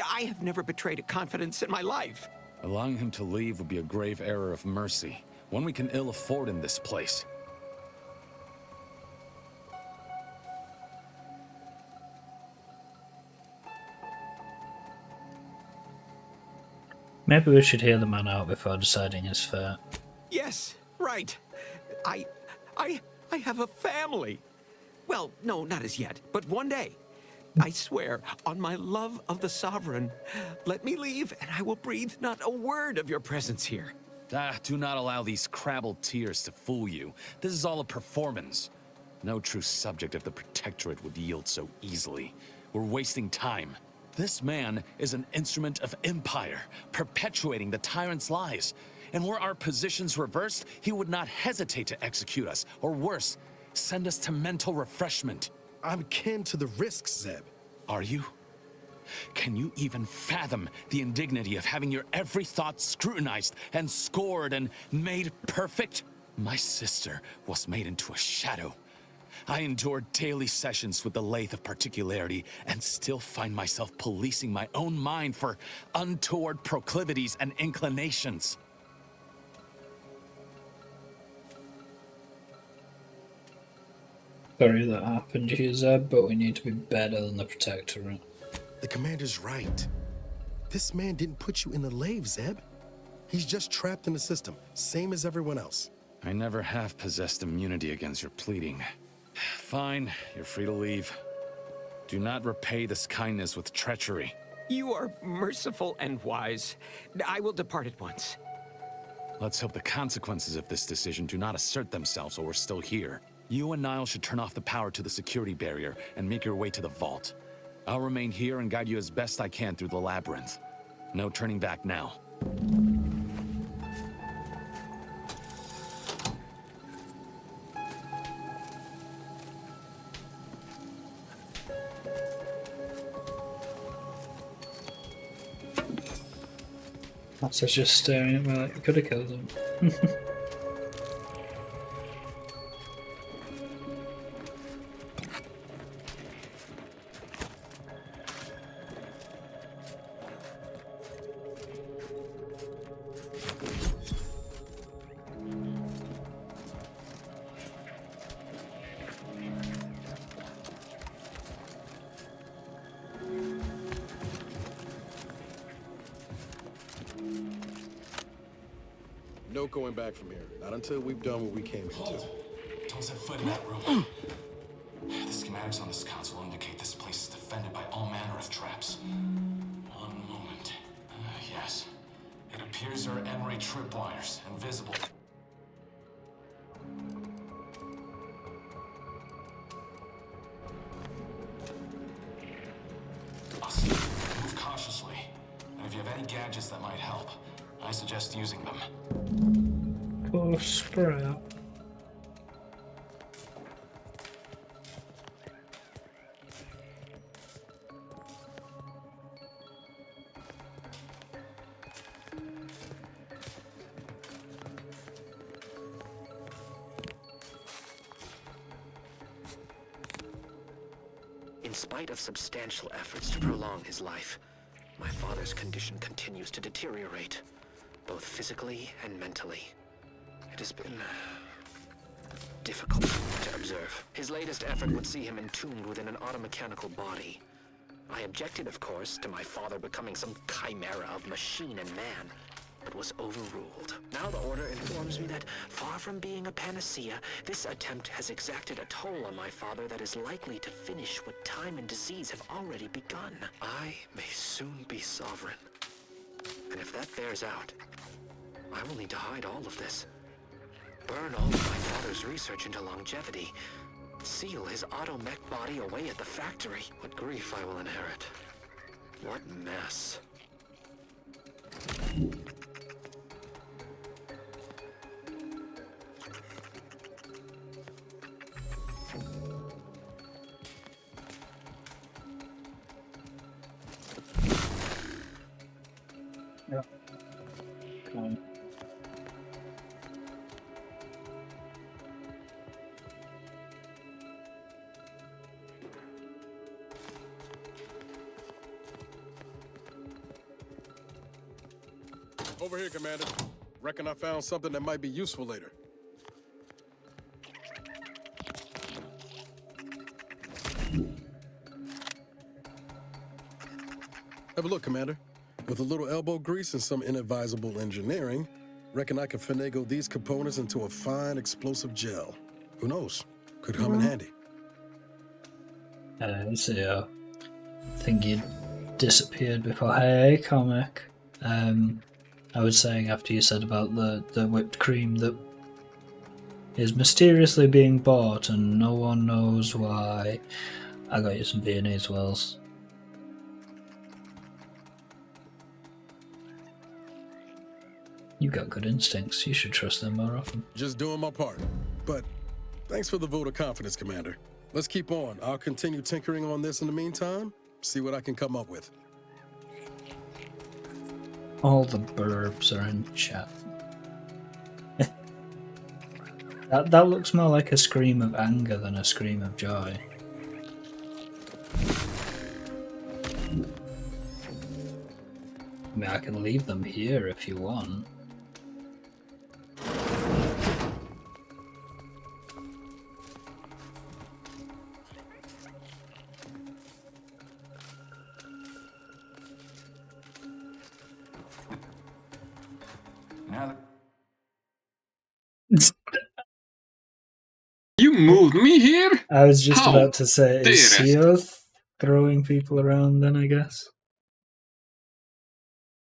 I have never betrayed a confidence in my life. Allowing him to leave would be a grave error of mercy, one we can ill afford in this place. Maybe we should hear the man out before deciding his fate. Yes, right. I have a family. Well, no, not as yet, but one day. I swear, on my love of the Sovereign, let me leave and I will breathe not a word of your presence here. Do not allow these crabbled tears to fool you. This is all a performance. No true subject of the Protectorate would yield so easily. We're wasting time. This man is an instrument of empire, perpetuating the tyrant's lies. And were our positions reversed, he would not hesitate to execute us, or worse, send us to mental refreshment. I'm kin to the risks, Zeb. Are you? Can you even fathom the indignity of having your every thought scrutinized and scored and made perfect? My sister was made into a shadow. I endured daily sessions with the lathe of particularity and still find myself policing my own mind for untoward proclivities and inclinations. Sorry that happened to you, Zeb, but we need to be better than the Protectorate. The commander's right. This man didn't put you in the lathe, Zeb. He's just trapped in the system, same as everyone else. I never have possessed immunity against your pleading. Fine, you're free to leave. Do not repay this kindness with treachery. You are merciful and wise. I will depart at once. Let's hope the consequences of this decision do not assert themselves while we're still here. You and Niall should turn off the power to the security barrier and make your way to the vault. I'll remain here and guide you as best I can through the labyrinth. No turning back now. That's us just staring at me like we could have killed him. No going back from here. Not until we've done what we came here to. Don't set foot in that room. The schematics on this console indicate this place is defended by all manner of traps. One moment. Yes. It appears there are Emery tripwires, invisible. any gadgets that might help, I suggest using them. Poor Sprout. In spite of substantial efforts to prolong his life, my father's condition continues to deteriorate, both physically and mentally. It has been difficult to observe. His latest effort would see him entombed within an automechanical body. I objected, of course, to my father becoming some chimera of machine and man, but was overruled. Now the Order informs me that, far from being a panacea, this attempt has exacted a toll on my father that is likely to finish what time and disease have already begun. I may soon be sovereign. And if that bears out, I will need to hide all of this. Burn all of my father's research into longevity. Seal his automech body away at the factory. What grief I will inherit. What mess. Yeah. Okay. Over here, Commander. Reckon I found something that might be useful later. Have a look, Commander. With a little elbow grease and some inadvisable engineering, reckon I could finagle these components into a fine explosive gel. Who knows? Could come in handy. So I think you disappeared before. Hey, comic. I was saying after you said about the whipped cream that is mysteriously being bought and no one knows why. I got you some Viennese wells. You got good instincts. You should trust them more often. Just doing my part. But thanks for the vote of confidence, Commander. Let's keep on. I'll continue tinkering on this in the meantime, see what I can come up with. All the burbs are in chat. That looks more like a scream of anger than a scream of joy. I mean, I can leave them here if you want. Now You moved me here? I was just How about to say, is darest? Seoth throwing people around then, I guess?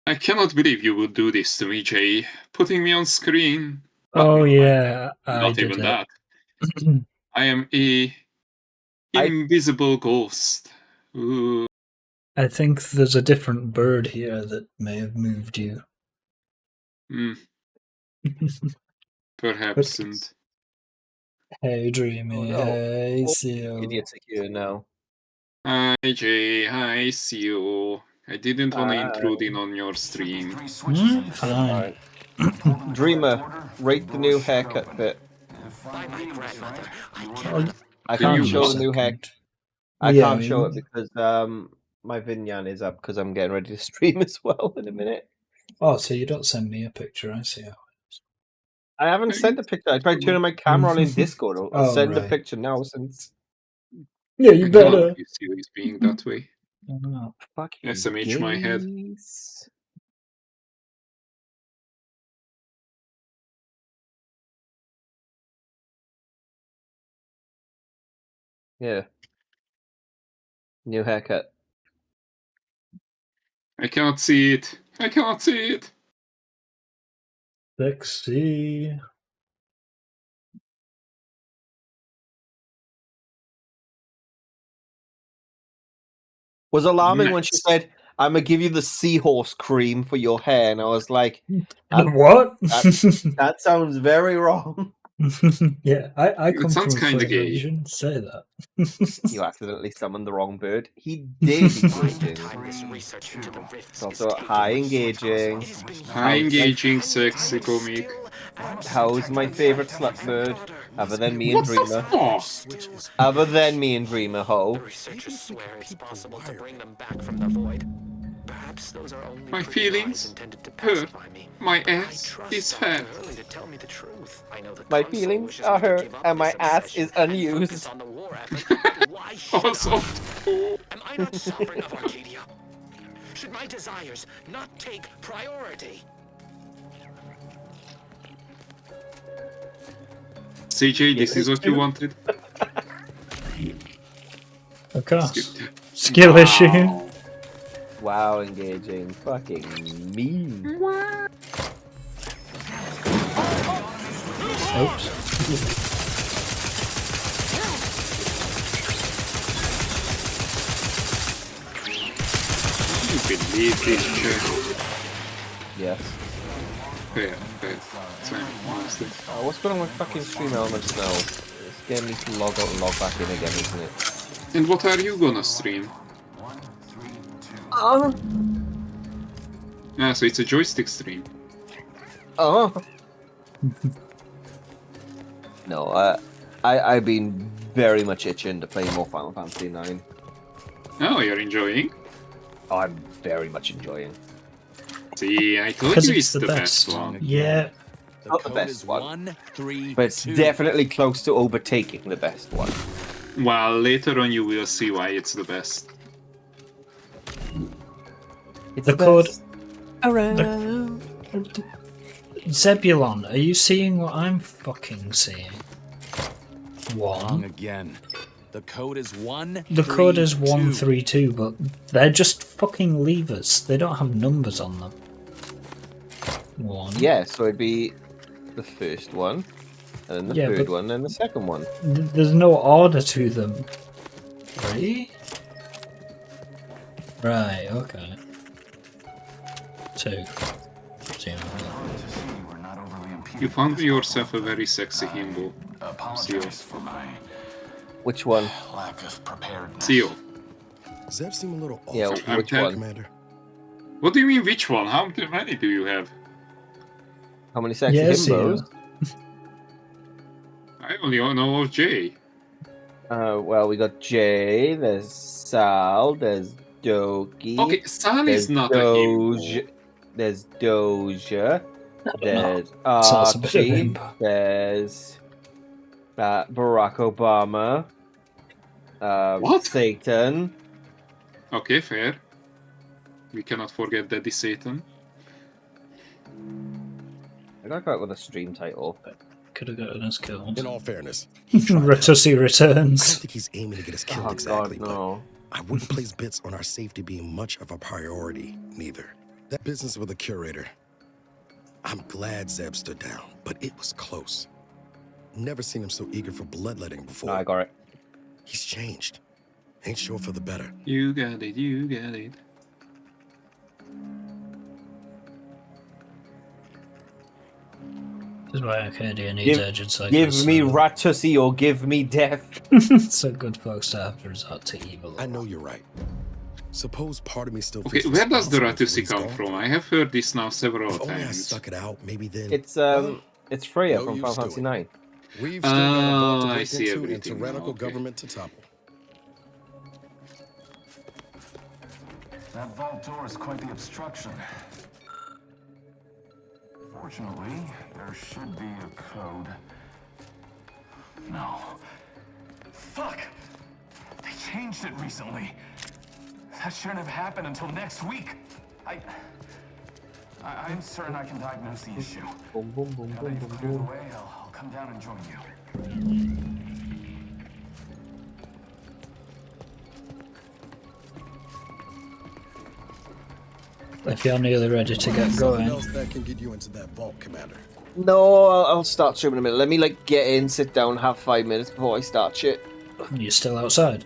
I cannot believe you would do this to me, Jay. Putting me on screen. Oh Well, yeah, I not did even it. that. I am a invisible ghost. Ooh. I think there's a different bird here that may have moved you. Hmm. Perhaps, But- and Hey, Dreamy. Hey, Seal. Idiots are here now. hi Jay, hi Seo. I didn't want to intrude in on your stream. Fine. Dreamer, rate the new haircut bit. By my grandmother, I The can't new show one. the new hair. I Yeah, can't show it because my Vinyan is up because I'm getting ready to stream as well in a minute. Oh, so you don't send me a picture, I see how. I haven't sent a picture. I tried turning my camera on in Discord. I'll Oh, send a right. picture now since. Yeah, you I cannot better. believe Seo is being that way. Oh, fucking SMH my head. gays. Yeah. New haircut. I cannot see it. I cannot see it. Sexy. Was alarming when she Nice. said, I'm gonna give you the seahorse cream for your hair, and I was like, What? That sounds very wrong. Yeah, I It come sounds from kinda Frisbee. gay. You shouldn't say that. You accidentally summoned the wrong bird. He did engaging. It's also high engaging. High engaging, sexy comic. How's my favorite slut bird? Other than me and What the Dreamer. fuck? Other than me and Dreamer, ho. The researchers swear it's possible to bring them back from the void. Perhaps those are only My pretty lies feelings intended to hurt. pacify me. My I ass trust is Dr. fat. Hurley to tell me the truth. I know the My console feelings wishes are me to hurt, give up and my this ass obsession is and unused. focus on the war effort, but why should Also, Am I not sovereign of Arcadia? Should my desires not take priority? CJ, this is what you wanted. Of course. Skill issue. Wow, engaging. Fucking mean. Oops. You believe this shit. Yes. Fair. Same, honestly. What's going on with fucking stream elements now? It's getting me to log out and log back in again, isn't it? And what are you gonna stream? Oh. Ah, so it's a joystick stream. Oh. No, I've been very much itching to play more Final Fantasy IX. Oh, you're enjoying? I'm very much enjoying. See, I told Because you it's it's the best one. Yeah. Not the best one, but it's definitely close to overtaking the best one. Well, later on you will see why it's the best. It's The code around. Zebulon, are you seeing what I'm fucking seeing? Wrong 1. again. The code is 1. The code is 132, but they're just fucking levers. They don't have numbers on them. 1. Yeah, so it'd be the first one, and then the Yeah, third but- one, and the second one. There's no order to them. 3? Right, okay. 2. 0. You found yourself a very sexy himbo. Apologize for my Which one? lack of preparedness. Seal. Zeb seem a little off. Yeah, I'm which telling- one? Commander. What do you mean, which one? How many do you have? How many sexy Yes, himbos? I only know of Jay. Well, we got Jay, there's Sal, there's Doki. Okay, Sal there's is not a himbo. There's Doja. There's Sal's a bit of Archie. himbo. There's Barack Obama. What? Satan. Okay, fair. We cannot forget Daddy Satan. I gotta come up with a stream title. Could have gotten us killed. In all fairness, Rotussi I don't returns. think he's aiming to get us killed Oh exactly, God, no. but I wouldn't place bets on our safety being much of a priority, neither. That business with the curator. I'm glad Zeb stood down, but it was close. Never seen him so eager for bloodletting before. I got it. He's changed. Ain't sure for the better. You got it, you got it. This is why Arcadia needs urgent cycles. Give me Ratussi or give me death. So good folks to have to resort to evil. I know you're right. Suppose part of me still Okay, feels where does the responsible for Ratussi Lee's come gone. from? I have heard this now several If only I times. stuck it out, maybe then. It's Freya No from use Final to Fantasy it. 9. We've still got a vault to I break see into and everything now, tyrannical okay. government to topple. That vault door is quite the obstruction. Fortunately, there should be a code. No. Fuck! They changed it recently. That shouldn't have happened until next week. I'm certain I can diagnose the issue. Boom, boom, boom, Now that boom, you've boom, cleared the boom. way, I'll come down and join you. If you're nearly ready to get Something going. else that can get you into that vault, Commander. No, I'll start streaming in a minute. Let me get in, sit down, have 5 minutes before I start shit. You're still outside.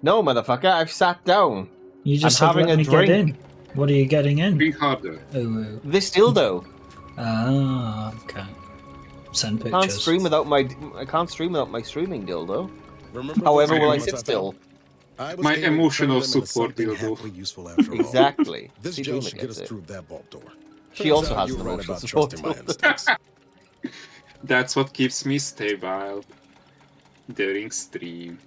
No, motherfucker, I've sat down. You just I'm said having let a me drink. get in. What are you getting in? Be harder. Oh, This dildo. Ah, okay. Send Can't pictures. stream without my. I can't stream without my streaming dildo. Remember However, those will I moments sit I still? found? I was My able to turn emotional them into support something dildo. halfway useful after all. Exactly. This See, gel Dreamer should get gets us it. through that vault door. She Turns also out has you an were right emotional about support trusting my dildo. instincts. That's what keeps me stable during stream.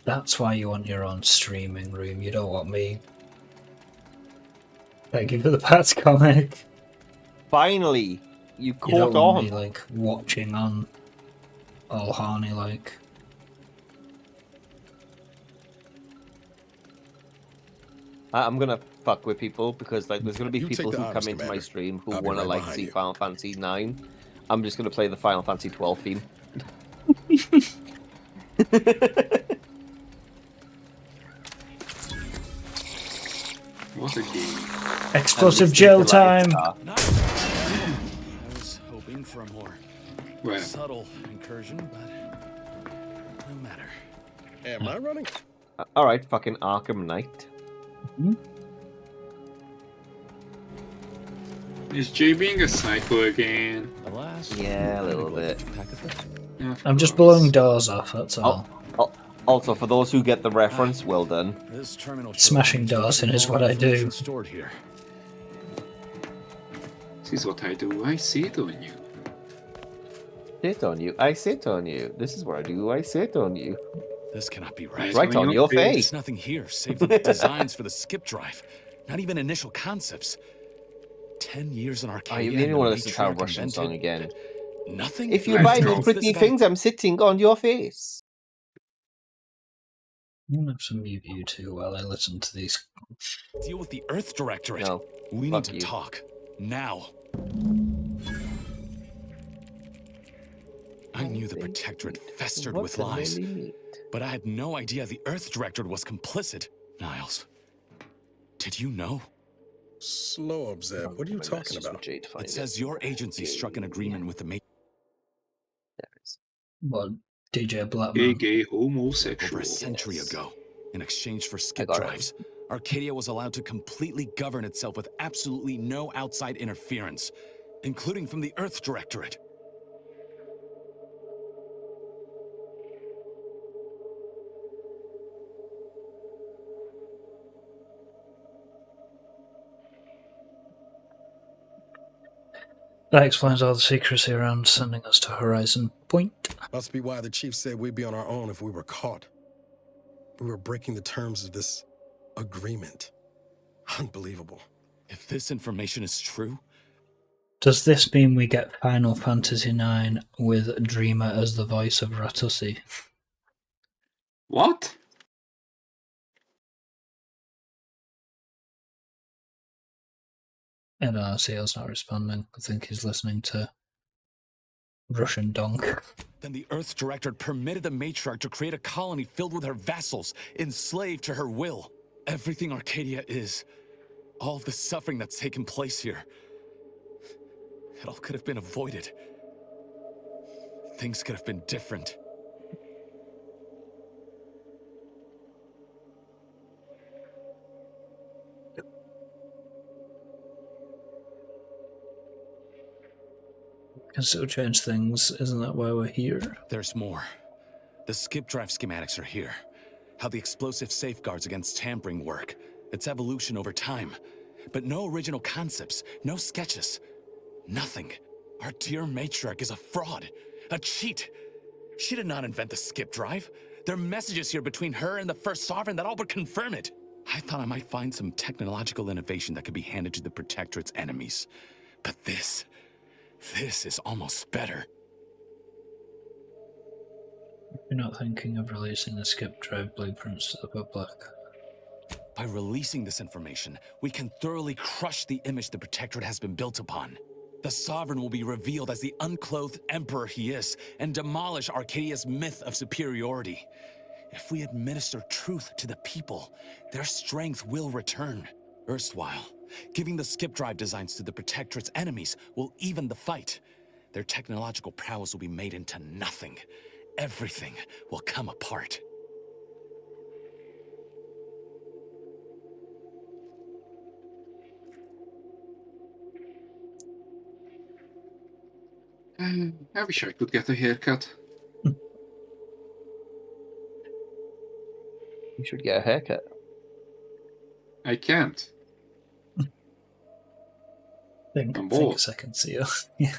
That's why you want your own streaming room. You don't want me. Thank you for the Pats comic. Finally, you You caught don't want on. me like watching on all horny like. I'm gonna fuck with people because like there's gonna be You take people the who honors, come into my Commander. stream who I'll be want to right like behind see you. Final Fantasy 9. I'm just gonna play the Final Fantasy 12 theme. What a game. Explosive gel time! I was hoping for a more subtle incursion, but no matter. Am I running? All right, fucking Arkham Knight. Is Jay being a psycho again? Yeah, a little bit. I'm just blowing doors off, that's all. Also, for those who get the reference, well done. This terminal Smashing doors in is what I do. Stored here. This is what I do. I sit on you. Sit on you. I sit on you. This is what I do. I sit on you. This cannot be right. Right on your face. There's nothing here save the designs for the skip drive. Not even initial concepts. 10 years in Arcadia. Oh, you really want to listen to our Russian song again? Nothing. If you buy me pretty things, I'm sitting on your face. I'm gonna have to mute you two while I listen to these. Deal with the Earth Directorate. No. We Fuck need to you. talk. Now. I knew the Protectorate festered with lies, but I had no idea the Earth Directorate was complicit. Niles, did you know? Slow up, Zeb. What are you talking about? It says your agency struck an agreement with the What, DJ Blackman? Gay homosexual. Over a century ago, in exchange for skip got it. drives, Arcadia was allowed to completely govern itself with absolutely no outside interference, including from the Earth Directorate. That explains all the secrecy around sending us to Horizon Point. Must be why the chief said we'd be on our own if we were caught. We were breaking the terms of this agreement. Unbelievable. If this information is true, Does this mean we get Final Fantasy IX with Dreamer as the voice of Ratusi? What? I don't know, Seal's not responding. I think he's listening to Russian donk. then the Earth Directorate permitted the Matriarch to create a colony filled with her vassals, enslaved to her will. Everything Arcadia is, all of the suffering that's taken place here, it all could have been avoided. Things could have been different. Can still change things, isn't that why we're here? There's more. The skip drive schematics are here. How the explosive safeguards against tampering work. Its evolution over time. But no original concepts, no sketches. Nothing. Our dear Matriarch is a fraud. A cheat. She did not invent the skip drive. There are messages here between her and the First Sovereign that all but confirm it. I thought I might find some technological innovation that could be handed to the Protectorate's enemies. But this is almost better. You're not thinking of releasing the skip drive blueprints to the public? By releasing this information, we can thoroughly crush the image the Protectorate has been built upon. The Sovereign will be revealed as the unclothed emperor he is, and demolish Arcadia's myth of superiority. If we administer truth to the people, their strength will return. Erstwhile, giving the skip drive designs to the Protectorate's enemies will even the fight. Their technological prowess will be made into nothing. Everything will come apart. I wish I could get a haircut. You should get a haircut. I can't. I'm Think a bored. second, Seal. Yeah.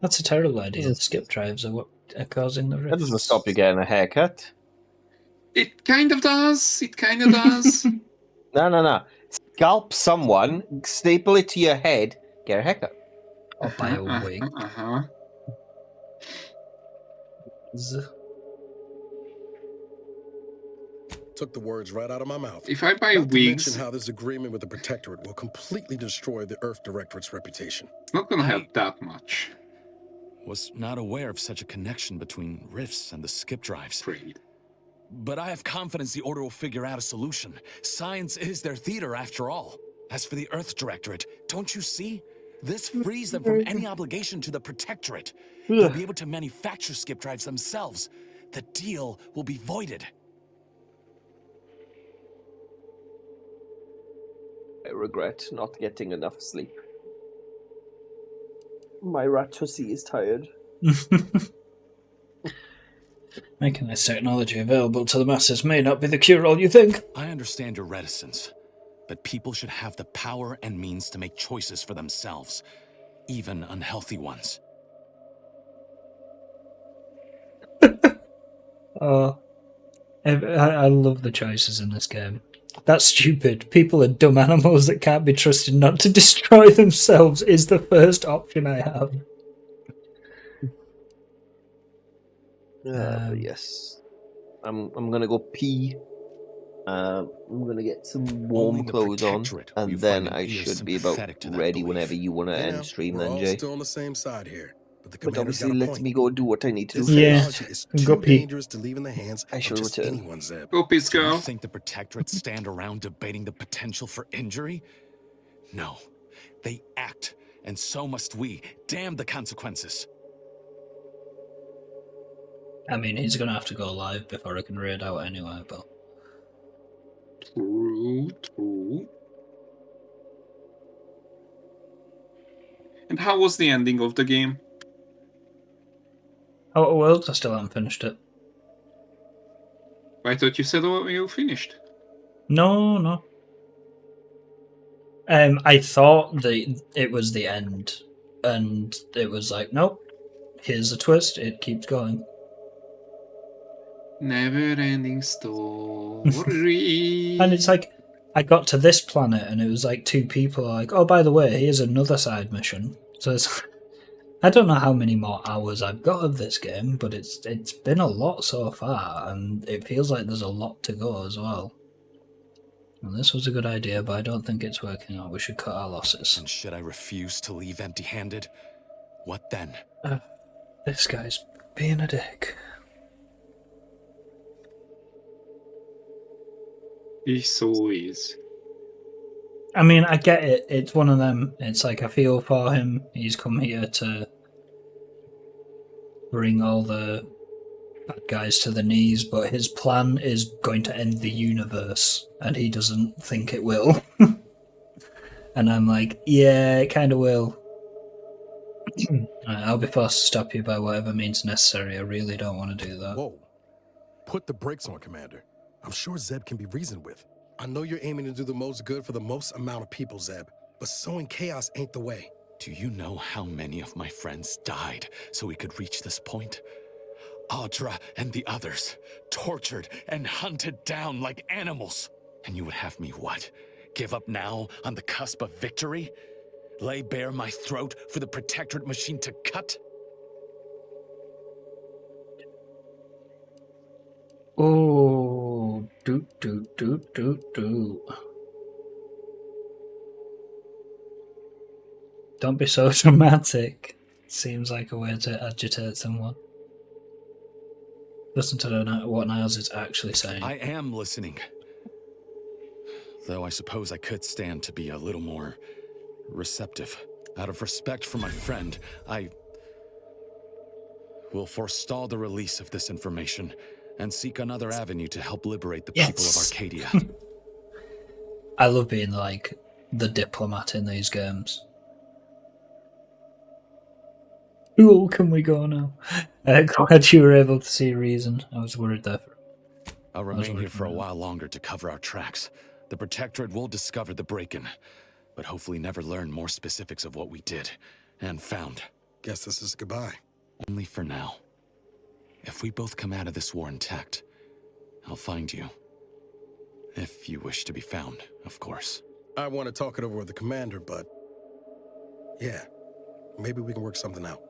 That's a terrible idea. The skip drives are what are causing the That rifts. doesn't stop you getting a haircut. It kind of does. It kind of does. No. Scalp someone, staple it to your head, get a haircut. Or buy a wig. Took the words right out of my mouth. If I buy Not to wigs, mention how this agreement with the Protectorate will completely destroy the Earth Directorate's reputation. it's not gonna help that much. Was not aware of such a connection between rifts and the skip drives. But I have confidence the Order will figure out a solution. Science is their theater, after all. As for the Earth Directorate, don't you see? This frees them from any obligation to the Protectorate. They'll be able to manufacture skip drives themselves. The deal will be voided. I regret not getting enough sleep. My rat hussy is tired. Making this technology available to the masses may not be the cure-all you think. I understand your reticence, but people should have the power and means to make choices for themselves, even unhealthy ones. I love the choices in this game. That's stupid. People are dumb animals that can't be trusted not to destroy themselves is the first option I have. But yes. I'm gonna go pee. I'm gonna get some warm clothes on, and then I should be about ready whenever you want to end stream then, We're all Jay. still on the same side here. But the But commander's obviously got a let point. me go do what I need to do This first. technology is too dangerous to leave in the hands I of shall just return. anyone, Zeb. Go, Do you think the Protectorate stand around debating the potential for injury? No. They act, and so must we. Damn the consequences. I mean, he's going to have to go live before I can raid out anyway, but... True. And how was the ending of the game? Outer Worlds, I still haven't finished it. I thought you said you finished. No. I thought it was the end, and it was like, nope, here's a twist, it keeps going. Never-ending story. And it's like, I got to this planet, and it was like two people are like, oh, by the way, here's another side mission. So it's... I don't know how many more hours I've got of this game, but it's been a lot so far, and it feels like there's a lot to go as well. And this was a good idea, but I don't think it's working out. We should cut our losses. And should I refuse to leave empty-handed? What then? This guy's being a dick. He so is. I mean, I get it. It's one of them. It's like I feel for him. He's come here to bring all the bad guys to the knees, but his plan is going to end the universe, and he doesn't think it will. And I'm like, yeah, it kind of will. I'll be forced to stop you by whatever means necessary. I really don't want to do that. Whoa. Put the brakes on, Commander. I'm sure Zeb can be reasoned with. I know you're aiming to do the most good for the most amount of people, Zeb, but sowing chaos ain't the way. Do you know how many of my friends died so we could reach this point? Audra and the others, tortured and hunted down like animals. And you would have me what? Give up now on the cusp of victory? Lay bare my throat for the Protectorate machine to cut? Oh, do. Don't be so dramatic. Seems like a way to agitate someone. Listen to what Niles is actually saying. I am listening. Though I suppose I could stand to be a little more receptive. Out of respect for my friend, I will forestall the release of this information and seek another avenue to help liberate the people of Arcadia. I love being like the diplomat in these games. Cool, can we go now? Glad you were able to see reason. I was worried there. I'll remain here for a while longer to cover our tracks. The Protectorate will discover the break-in, but hopefully never learn more specifics of what we did and found. Guess this is goodbye. Only for now. If we both come out of this war intact, I'll find you. If you wish to be found, of course. I want to talk it over with the commander, but... yeah, maybe we can work something out.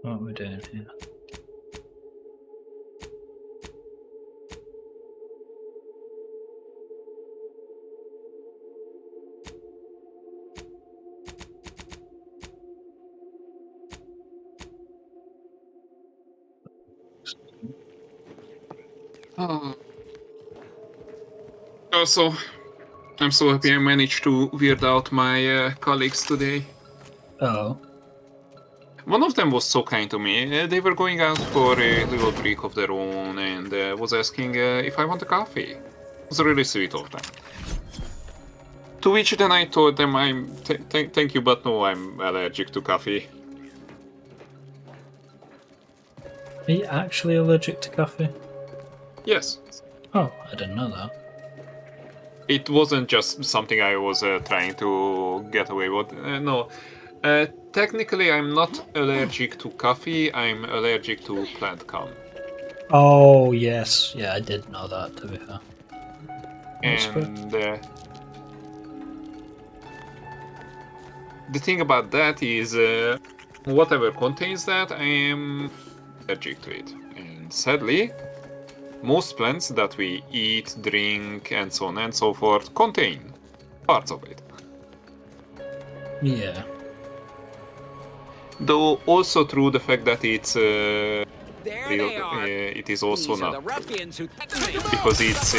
What are we doing here? Also, I'm so happy I managed to weird out my colleagues today. Oh. One of them was so kind to me. They were going out for a little break of their own and was asking if I want a coffee. It was really sweet of them. To which then I told them thank you, but no, I'm allergic to coffee. Are you actually allergic to coffee? Yes. Oh, I didn't know that. It wasn't just something I was trying to get away with. No. Technically, I'm not allergic to coffee, I'm allergic to plant cum. Oh, yes. Yeah, I did know that, to be fair. And the thing about that is, whatever contains that, I am allergic to it. And sadly, most plants that we eat, drink, and so on and so forth contain parts of it. Yeah. Though also true the fact that it's it is also not, because it's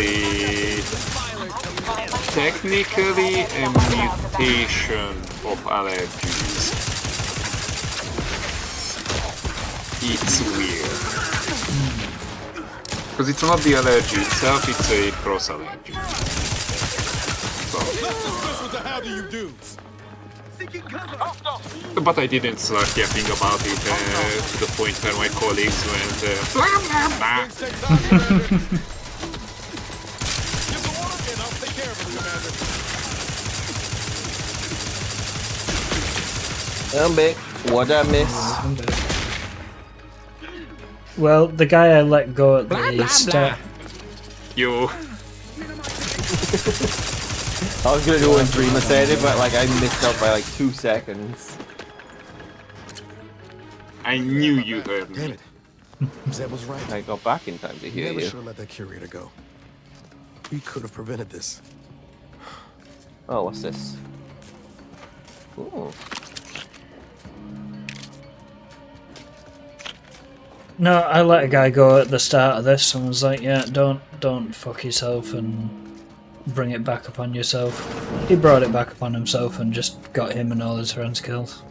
technically a mutation of allergies. It's weird. Because it's not the allergy itself, it's a cross allergy. But I didn't start yapping about it to the point where my colleagues went blah blah blah. I'm back. What I miss? Well, the guy I let go at the start. You. I was gonna do when Dreamer said it, but like I missed out by like 2 seconds. I knew you heard me. Damn it. Zeb was right. I got back in time to hear Never you. should have let that curator go. We could have prevented this. Oh, what's this? Ooh. No, I let a guy go at the start of this and was like, yeah, don't fuck yourself and bring it back upon yourself. He brought it back upon himself and just got him and all his friends killed.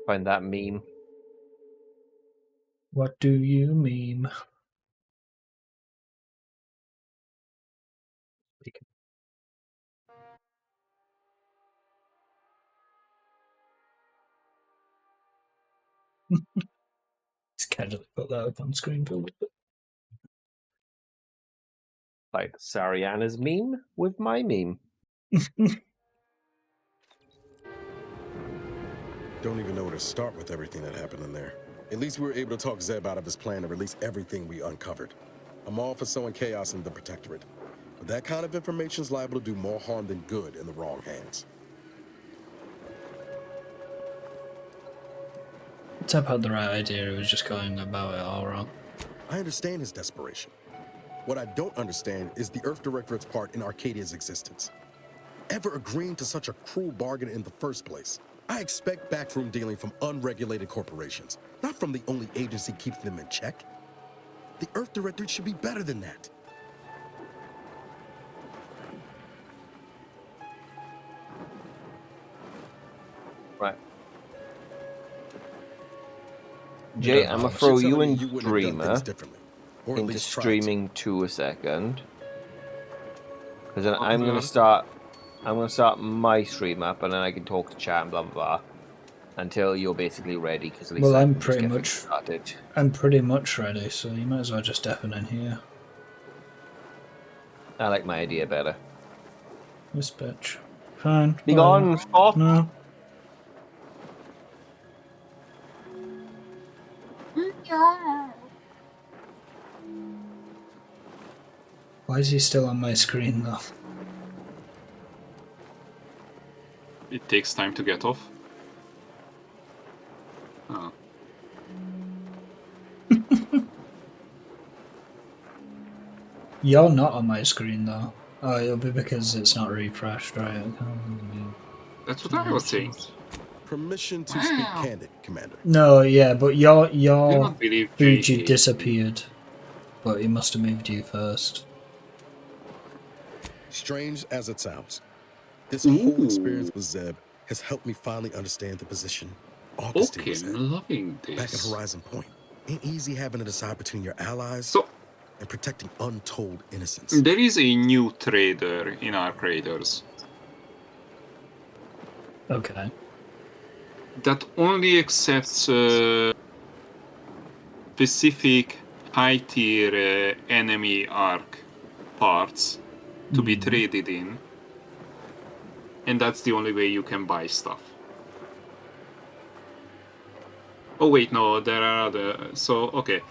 Find that meme. What do you meme? Just casually put that up on screen for a little bit. Like Sariana's meme with my meme. Don't even know where to start with everything that happened in there. At least we were able to talk Zeb out of his plan to release everything we uncovered. I'm all for sowing chaos in the Protectorate, but that kind of information is liable to do more harm than good in the wrong hands. Tap had the right idea, he was just going about it all wrong. I understand his desperation. What I don't understand is the Earth Directorate's part in Arcadia's existence. Ever agreeing to such a cruel bargain in the first place? I expect backroom dealing from unregulated corporations, not from the only agency keeping them in check. The Earth Directorate should be better than that. Right. Jay, I'm gonna throw you and Dreamer into streaming 2 a second. Because then I'm gonna start my stream up, and then I can talk to chat and blah blah blah until you're basically ready. Because at least Well, I I'm can just pretty get much started. I'm pretty much ready, so you might as well just step in here. I like my idea better. This bitch. Fine. Be gone, Spot. No. Why is he still on my screen though? It takes time to get off. Oh. You're not on my screen though. Oh, it'll be because it's not refreshed, right? That's what I was saying. Permission to speak candid, Commander. No, yeah, but your not believe Fuji JK. disappeared, but he must have moved you first. Strange as it sounds, this whole experience with Zeb has helped me finally understand the position Augustine was in. I'm loving Back this. at Horizon Point. Ain't easy having to decide between your allies and protecting untold innocence. There is a new trader in our creators. Okay. That only accepts specific high-tier enemy arc parts to be traded in, and that's the only way you can buy stuff. Oh wait, no, there are other. So okay,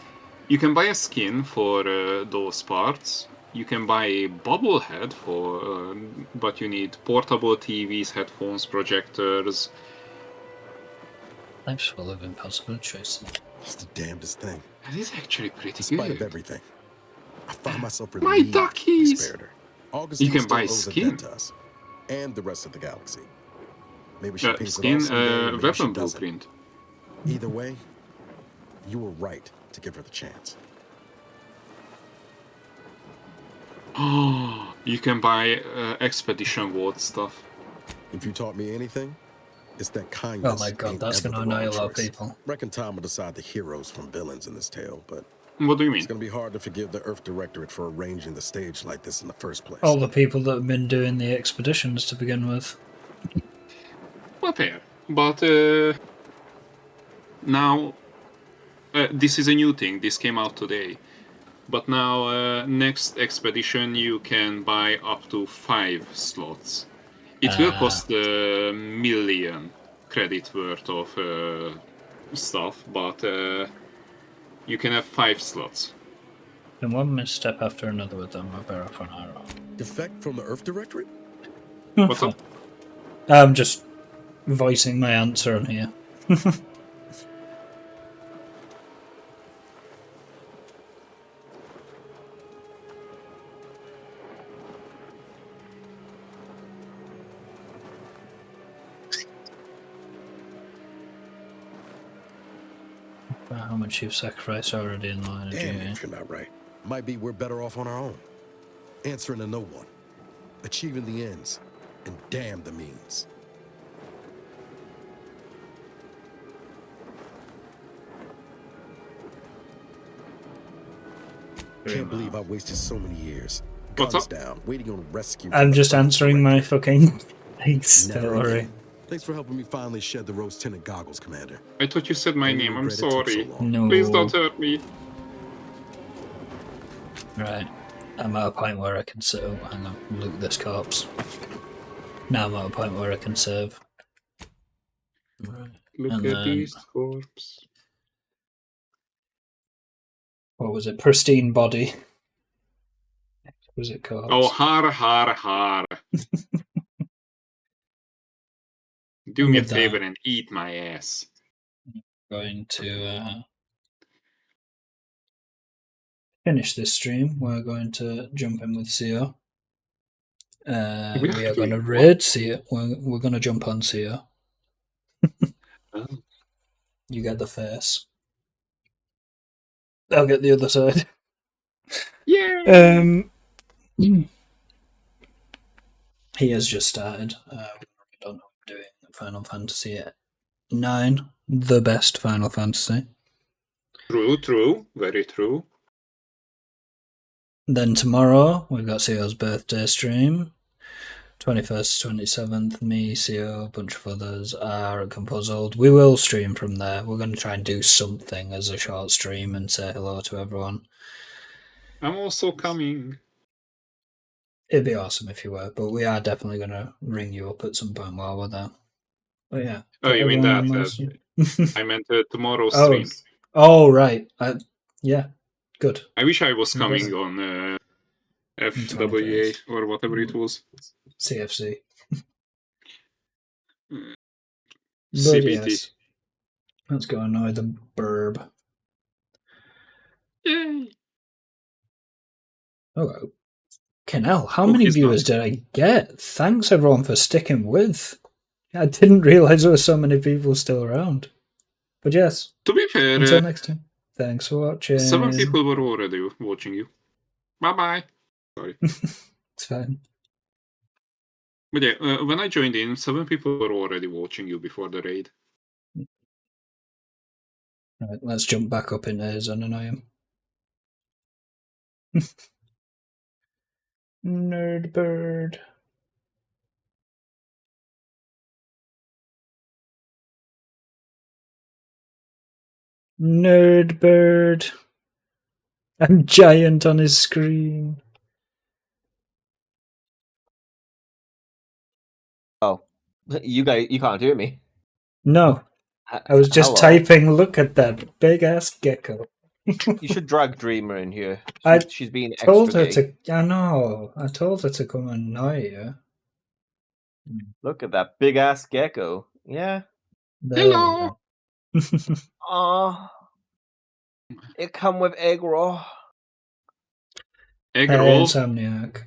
you can buy a skin for those parts. You can buy a bobblehead for, but you need portable TVs, headphones, projectors. Life's full of impossible choices. It's the damnedest thing. That is actually pretty In spite good. of everything, I find myself My relieved we duckies! spared her. Augustine You can still buy owes a skin. debt to us and the rest of the galaxy. Maybe she pays Skin, it off someday, maybe she weapon doesn't. blueprint. Either way, you were right to give her the chance. Oh, you can buy expedition ward stuff. If you taught me anything, it's that kindness. Oh my god, ain't that's ever gonna the annoy a wrong lot of choice. people. Reckon time will decide the heroes from villains in this tale, but what do you mean? It's gonna be hard to forgive the Earth Directorate for arranging the stage like this in the first place. All the people that have been doing the expeditions to begin with. Well, fair. But now, this is a new thing. This came out today. But now, next expedition, you can buy up to 5 slots. It will cost a million credit worth of stuff, but you can have 5 slots. And one misstep after another with them, we're better off on our own. Defect from the Earth Directorate? What's up? I'm just voicing my answer on here. How much you've sacrificed already in line of Damn duty. if you're not right. Might be we're better off on our own. Answering to no one. Achieving the ends. And damn the means. Can't believe I wasted so many years. What's Guns up? down, waiting on rescue. I'm just answering my fucking thanks, don't Never worry. again. Thanks for helping me finally shed the rose-tinted goggles, Commander. I thought you said my Only name. I'm regret it took so sorry. long. No. Please don't hurt me. Right. I'm at a point where I can sit up and look at this corpse. Now I'm at a point where I can save. Right. Look And at then- this corpse. What was it? Pristine body. Was it corpse? Oh, har. Do me a With that. favor and eat my ass. Going to finish this stream, we're going to jump in with CO. We are going to raid CO. We're going to jump on CO. You get the face. I'll get the other side. Yeah. He has just started. We don't know what we're doing. Final Fantasy 9, the best Final Fantasy. True. Very true. Then tomorrow, we've got CO's birthday stream. 21st to 27th, me, CO, a bunch of others are at Compuzzled. We will stream from there. We're going to try and do something as a short stream and say hello to everyone. I'm also coming. It'd be awesome if you were, but we are definitely going to ring you up at some point while we're there. But yeah. Oh, you mean that? I meant tomorrow's stream. Oh, right. Yeah, good. I wish I was coming on FWA or whatever it was. CFC. CBT. Yes. Let's go annoy the burb. Yay! Oh, Kenel, how many viewers did I get? Thanks everyone for sticking with. I didn't realise there were so many people still around. But yes. To be fair, until next time. Thanks for watching. 7 people were already watching you. Bye. Sorry. It's fine. But yeah, when I joined in, 7 people were already watching you before the raid. Right, let's jump back up in his and annoy him. Nerd bird. Nerd bird. I'm giant on his screen. Oh, you can't hear me. No, I was just typing. Look at that big ass gecko. You should drag Dreamer in here. She's being told extra her to. I know. I told her to come and annoy you. Look at that big ass gecko. Yeah. Hello. Oh, it come with egg roll. Egg roll. Insomniac.